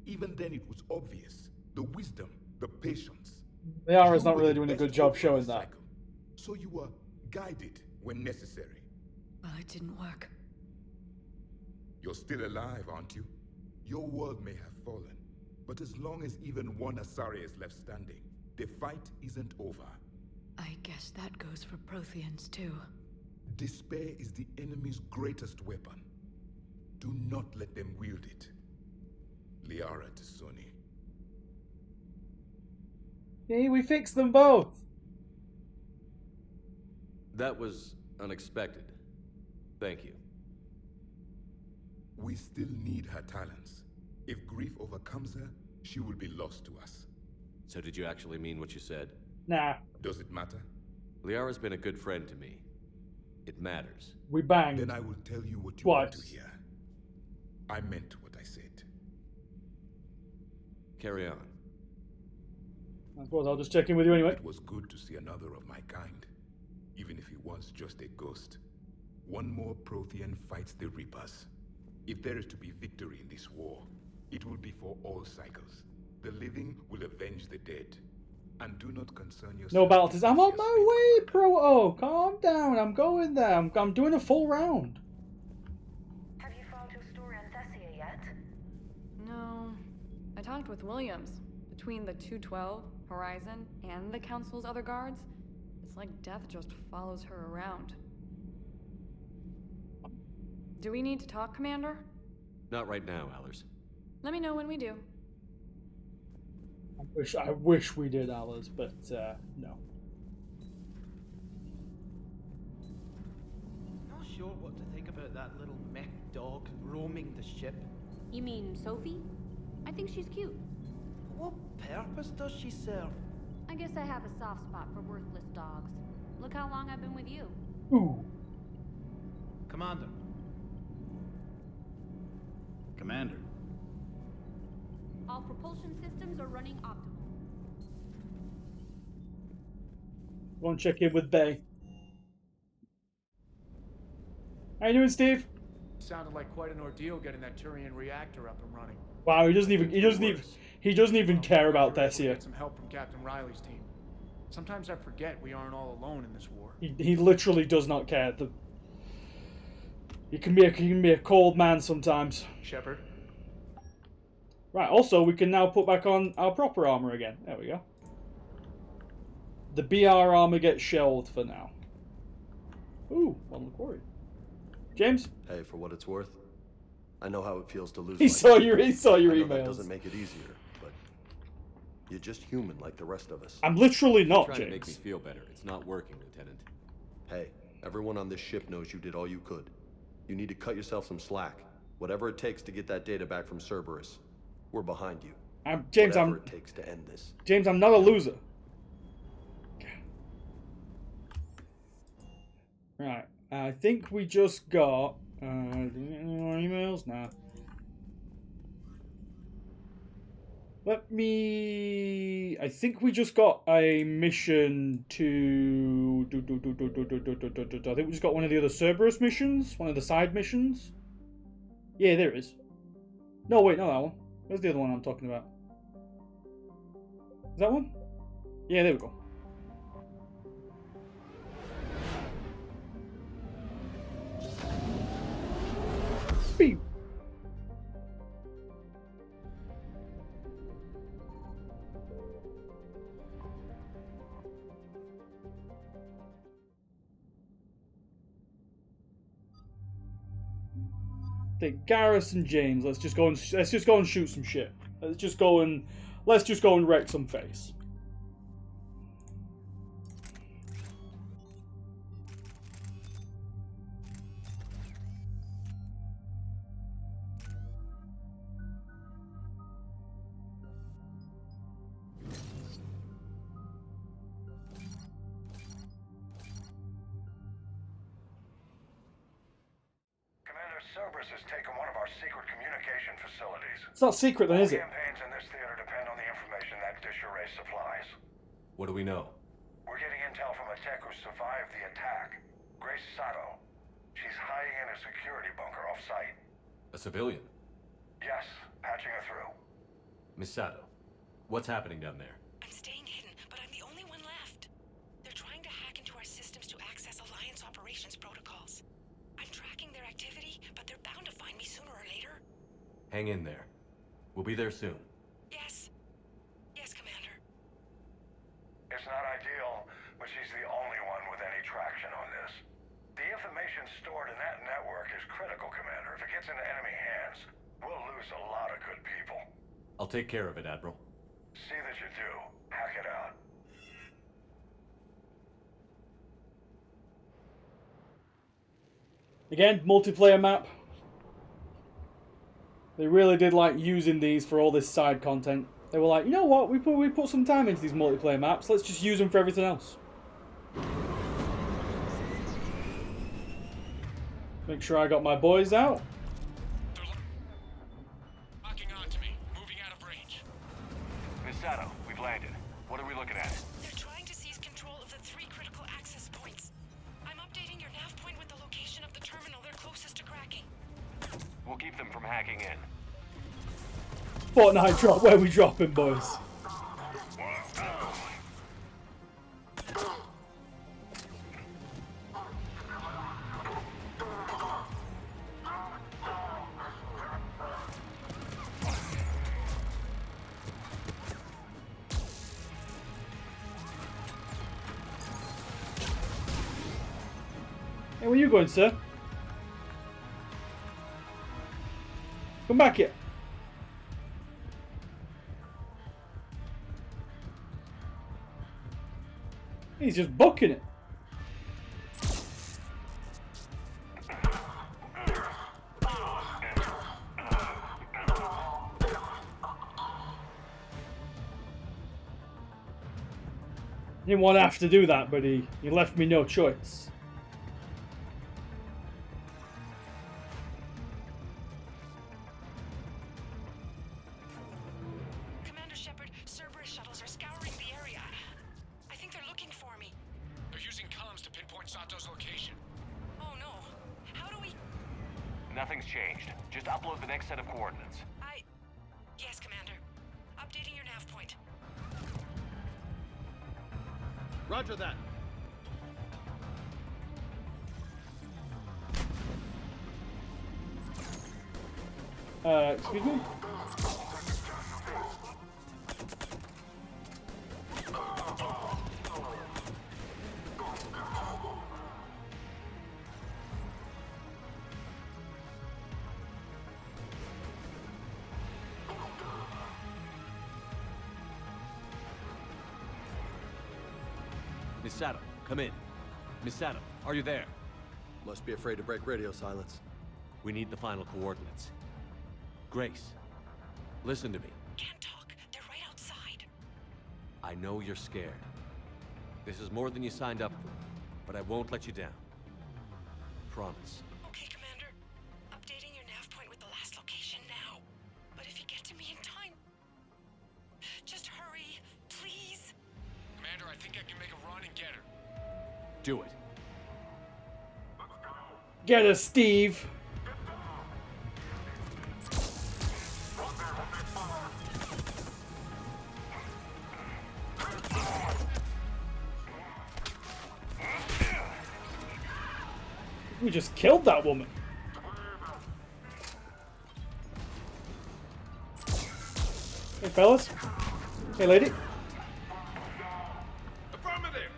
Even then, it was obvious. The wisdom, the patience. Liara's not really doing a good job showing that. So you were guided when necessary. Well, it didn't work. You're still alive, aren't you? Your world may have fallen, but as long as even one Asari is left standing, the fight isn't over. I guess that goes for Protheans, too. Despair is the enemy's greatest weapon. Do not let them wield it. Liara Tassoni. Hey, we fixed them both. That was unexpected. Thank you. We still need her talents. If grief overcomes her, she will be lost to us. So did you actually mean what you said? Nah. Does it matter? Liara's been a good friend to me. It matters. We banged. Then I will tell you what you want to hear. I meant what I said. Carry on. I suppose I'll just check in with you anyway. It was good to see another of my kind, even if he was just a ghost. One more Prothean fights the Reapers. If there is to be victory in this war, it will be for all cycles. The living will avenge the dead. And do not concern yourself. No battles. I'm on my way, bro. Oh, calm down. I'm going there. I'm doing a full round. Have you found your story on Thessia yet? No. I talked with Williams. Between the 212, Horizon, and the Council's other guards, it's like death just follows her around. Do we need to talk, Commander? Not right now, Allers. Let me know when we do. I wish we did, Allers, but no. Not sure what to think about that little mech dog roaming the ship. You mean Sophie? I think she's cute. What purpose does she serve? I guess I have a soft spot for worthless dogs. Look how long I've been with you. Ooh. Commander. Commander. All propulsion systems are running optimal. Go and check in with Bay. How you doing, Steve? Sounded like quite an ordeal getting that Turian reactor up and running. Wow, he doesn't even care about Thessia. Get some help from Captain Riley's team. Sometimes I forget we aren't all alone in this war. He literally does not care. You can be a cold man sometimes. Shepard? Right, also, we can now put back on our proper armor again. There we go. The BR armor gets shelved for now. Ooh, model quarry. James? Hey, for what it's worth, I know how it feels to lose. He saw your I know emails. that doesn't make it easier, but you're just human like the rest of us. I'm literally not, You're trying to make James. me feel better. It's not working, Lieutenant. Hey, everyone on this ship knows you did all you could. You need to cut yourself some slack. Whatever it takes to get that data back from Cerberus. We're behind you. Whatever it takes to end this. James, I'm not a loser. Right, I think we just got... any more emails? Nah. I think we just got a mission to... I think we just got one of the other Cerberus missions. One of the side missions. Yeah, there it is. No, wait, not that one. Where's the other one I'm talking about? Is that one? Yeah, there we go. Beep. The Garrison James. Let's just go and shoot some shit. Let's just go and wreck some face. Cerberus has taken one of our secret communication facilities. It's not secret then, is it? Campaigns in this theater depend on the information that dish array supplies. What do we know? We're getting intel from a tech who survived the attack. Grace Sato. She's hiding in a security bunker off-site. A civilian? Yes, patching her through. Miss Sato, what's happening down there? I'm staying hidden, but I'm the only one left. They're trying to hack into our systems to access Alliance operations protocols. I'm tracking their activity, but they're bound to find me sooner or later. Hang in there. We'll be there soon. Yes. Yes, Commander. It's not ideal, but she's the only one with any traction on this. The information stored in that network is critical, Commander. If it gets into enemy hands, we'll lose a lot of good people. I'll take care of it, Admiral. See that you do. Hack it out. Again, multiplayer map. They really did like using these for all this side content. They were like, you know what, we put some time into these multiplayer maps, let's just use them for everything else. Make sure I got my boys out. Locking on to me. Moving out of range. Miss Sato, we've landed. What are we looking at? They're trying to seize control of the 3 critical access points. I'm updating your nav point with the location of the terminal they're closest to cracking. We'll keep them from hacking in. Fortnite drop, where we dropping, boys? Hey, where you going, sir? Come back here. He's just booking it. Didn't want to have to do that, but he left me no choice. Commander Shepard, Cerberus shuttles are scouring the area. I think they're looking for me. They're using comms to pinpoint Sato's location. Oh no. How do we... Nothing's changed. Just upload the next set of coordinates. Yes, Commander. Updating your nav point. Roger that. Excuse me? Misato, come in. Misato, are you there? Must be afraid to break radio silence. We need the final coordinates. Grace, listen to me. Can't talk. They're right outside. I know you're scared. This is more than you signed up for, but I won't let you down. Promise. Okay, Commander. Updating your nav point with the last location now. But if you get to me in time, just hurry, please. Commander, I think I can make a run and get her. Do it. Get us, Steve. We just killed that woman. Hey, fellas. Hey, lady. Affirmative.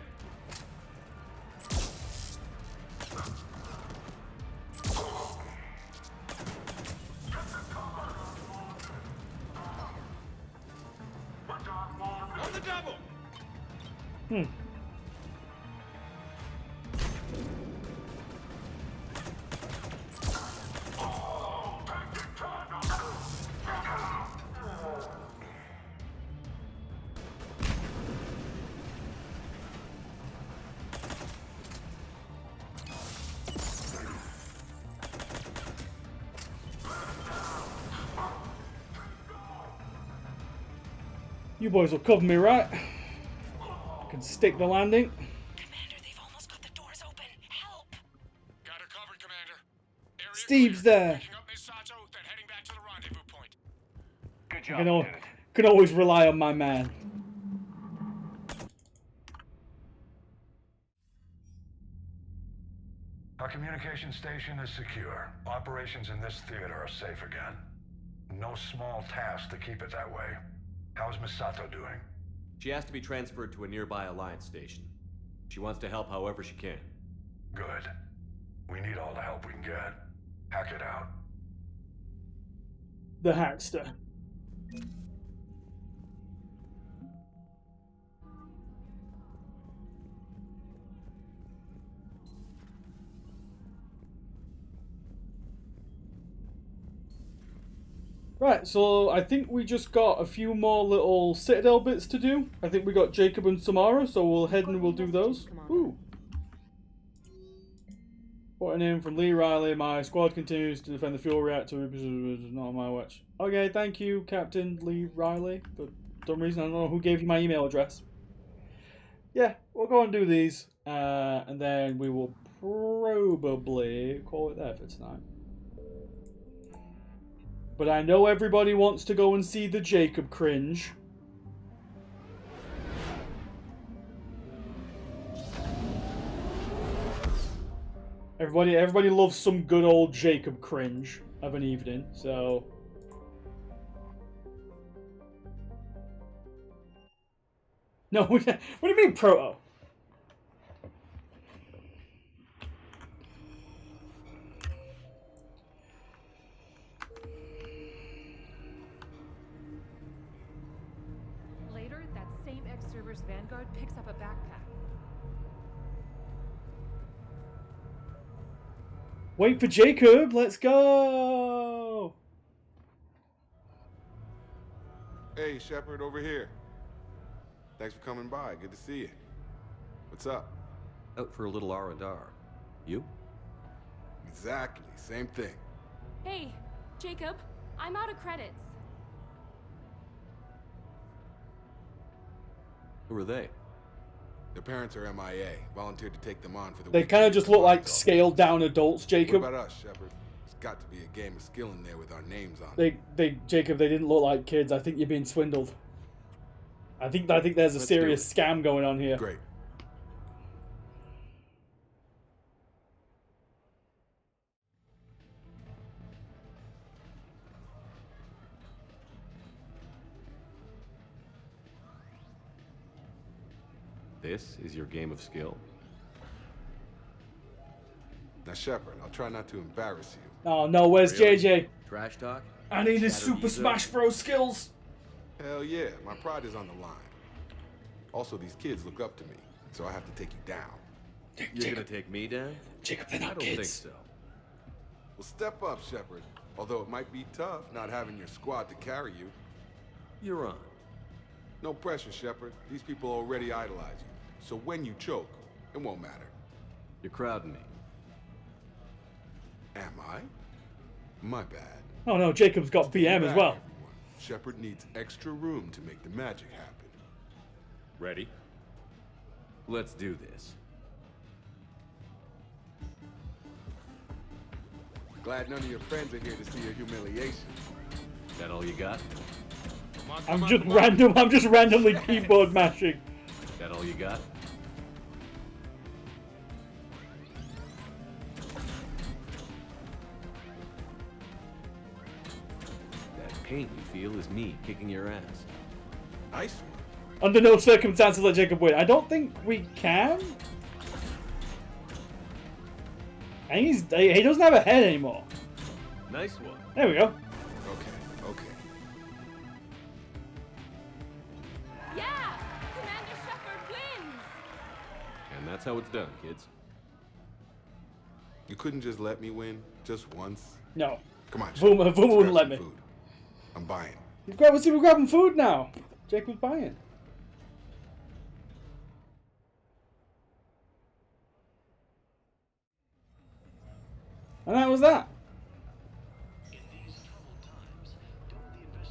On the double. You boys will cover me, right? I can stick the landing. Commander, they've almost got the doors open. Help! Got her covered, Commander. Area Steve's clear. there. Picking up Misato, then heading back to the rendezvous point. Good I job, can, Lieutenant. can always rely on my man. Our communication station is secure. Operations in this theater are safe again. No small task to keep it that way. How's Misato doing? She has to be transferred to a nearby Alliance station. She wants to help however she can. Good. We need all the help we can get. Hack it out. The Hackster. Right, so I think we just got a few more little Citadel bits to do. I think we got Jacob and Samara, so we'll head and we'll do those. Ooh. What a name from Lee Riley. My squad continues to defend the fuel reactor. Not on my watch. Okay, thank you, Captain Lee Riley. For some reason, I don't know who gave you my email address. Yeah, we'll go and do these. And then we will probably call it there for tonight. But I know everybody wants to go and see the Jacob cringe. Everybody loves some good old Jacob cringe of an evening, so... No, what do you mean proto? Later, that same X-Server's Vanguard picks up a backpack. Wait for Jacob, let's go! Hey, Shepard, over here. Thanks for coming by. Good to see you. What's up? Out for a little R&R. You? Exactly. Same thing. Hey, Jacob, I'm out of credits. Who are they? Their parents are MIA. Volunteered to take them on for the They kind of just look like scaled down adults, Jacob. What about us, Shepard? There's got to be a game of skill in there with our names on it. Jacob, they didn't look like kids. I think you're being swindled. I think there's a serious scam going on here. Great. This is your game of skill? Now, Shepard, I'll try not to embarrass you. Oh no, where's Really? JJ? Trash talk? I need his Shatter Super Ego? Smash Bros. Skills. Hell yeah, my pride is on the line. Also, these kids look up to me, so I have to take you down. You're gonna take me down? Jacob, they're not I don't think kids. so. Well, step up, Shepard. Although it might be tough not having your squad to carry you. You're on. No pressure, Shepard. These people already idolize you. So when you choke, it won't matter. You're crowding me. Am I? My bad. Oh no, Jacob's got BM as well. Shepard needs extra room to make the magic happen. Ready? Let's do this. Glad none of your friends are here to see your humiliation. That all you got? I'm just randomly keyboard mashing. That all you got? That pain you feel is me kicking your ass. Nice one. Under no circumstances let Jacob win. I don't think we can. And he doesn't have a head anymore. Nice one. There we go. Okay. Yeah! Commander Shepard wins! And that's how it's done, kids. You couldn't just let me win just once? No. Come on, Vuma let's wouldn't grab let some me. food. I'm buying. We're grabbing food now. Jacob's buying. And that was that.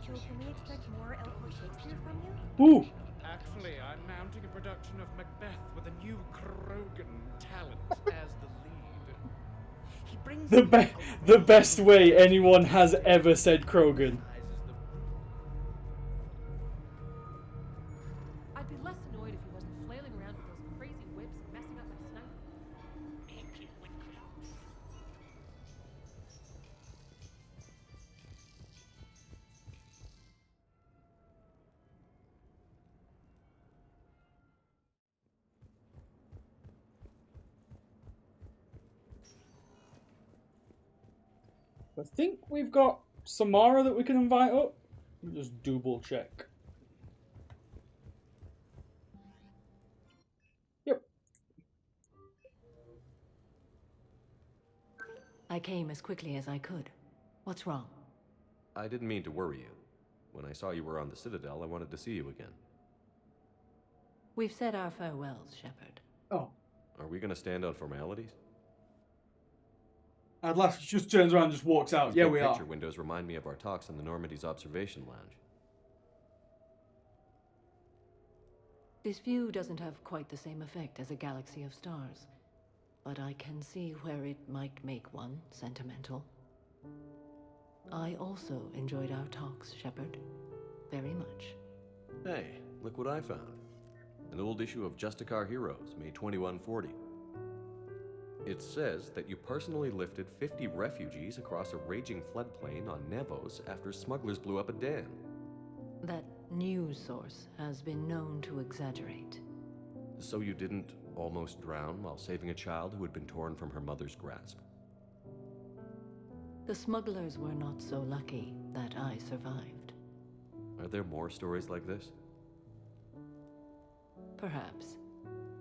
Joe, can we expect more eloquent Shakespeare from you? Ooh. Actually, I'm mounting a production of Macbeth with a new Krogan talent as the lead. He brings The best way anyone has ever said Krogan. I'd be less annoyed if he wasn't flailing around with those crazy whips and messing up my sniper. I think we've got Samara that we can invite up. Let me just double check. Yep. I came as quickly as I could. What's wrong? I didn't mean to worry you. When I saw you were on the Citadel, I wanted to see you again. We've said our farewells, Shepard. Oh. Are we gonna stand on formalities? I'd laugh. Just turns around and just walks out. These Yeah, big we are. picture windows remind me of our talks in the Normandy's observation lounge. This view doesn't have quite the same effect as a galaxy of stars, but I can see where it might make one sentimental. I also enjoyed our talks, Shepard. Very much. Hey, look what I found. An old issue of Justicar Heroes, May 2140. It says that you personally lifted 50 refugees across a raging floodplain on Nevos after smugglers blew up a dam. That news source has been known to exaggerate. So you didn't almost drown while saving a child who had been torn from her mother's grasp? The smugglers were not so lucky that I survived. Are there more stories like this? Perhaps.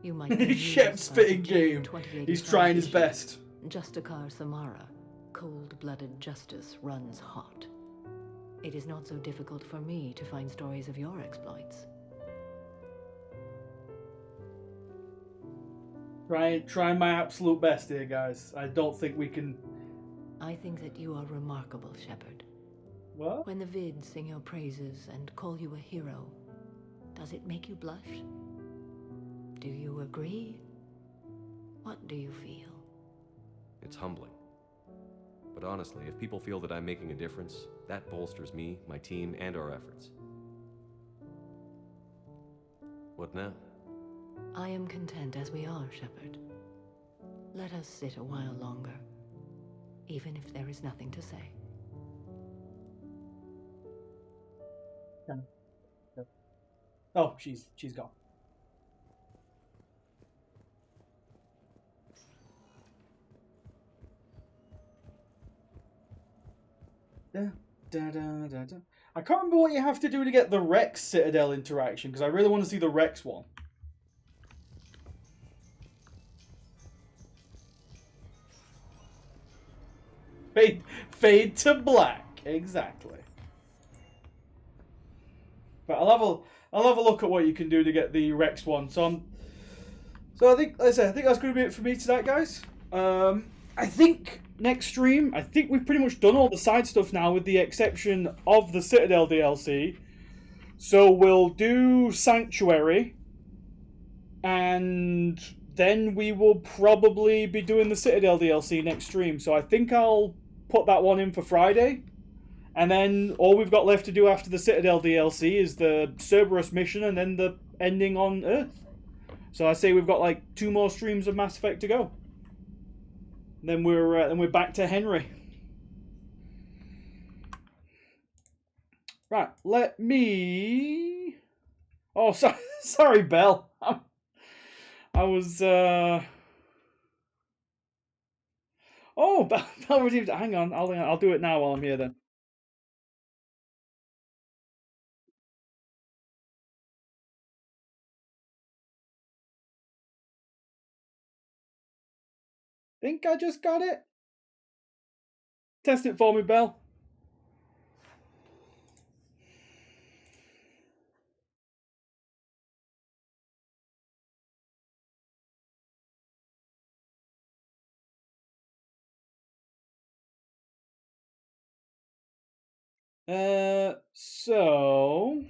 You might be Shep spitting game. He's trying his best. Justicar Samara. Cold-blooded justice runs hot. It is not so difficult for me to find stories of your exploits. Try my absolute best here, guys. I don't think we can. I think that you are remarkable, Shepard. What? When the Vids sing your praises and call you a hero, does it make you blush? Do you agree? What do you feel? It's humbling. But honestly, if people feel that I'm making a difference, that bolsters me, my team, and our efforts. What now? I am content as we are, Shepard. Let us sit a while longer, even if there is nothing to say. Oh, she's gone. I can't remember what you have to do to get the Rex Citadel interaction, because I really want to see the Rex one. Fade to black, exactly. But I'll have a look at what you can do to get the Rex one. So I think, like I said, I think that's going to be it for me tonight, guys. I think next stream, I think we've pretty much done all the side stuff now, with the exception of the Citadel DLC. So we'll do Sanctuary, and then we will probably be doing the Citadel DLC next stream. So I think I'll put that one in for Friday. And then all we've got left to do after the Citadel DLC is the Cerberus mission and then the ending on Earth. So I say we've got like 2 more streams of Mass Effect to go. Then we're back to Henry. Right, let me... Oh, sorry, Belle. I was... Oh, Belle redeemed... Hang on, I'll do it now while I'm here then. Think I just got it. Test it for me, Belle. So...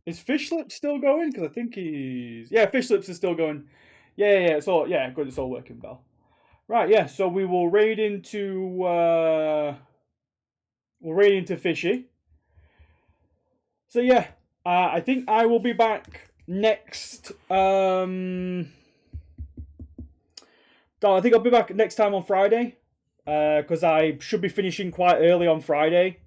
Is Fishlips still going? Because I think he's... Yeah, Fishlips is still going. Yeah, it's all... Yeah, good, it's all working, Belle. Right, yeah, so we will raid into... We'll raid into Fishy. So yeah, I think I will be back next... I think I'll be back next time on Friday. Because I should be finishing quite early on Friday.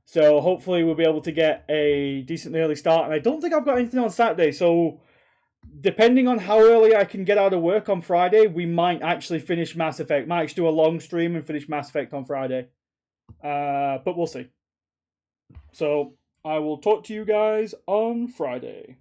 So hopefully we'll be able to get a decently early start. And I don't think I've got anything on Saturday. So depending on how early I can get out of work on Friday, we might actually finish Mass Effect. Might actually do a long stream and finish Mass Effect on Friday. But we'll see. So I will talk to you guys on Friday.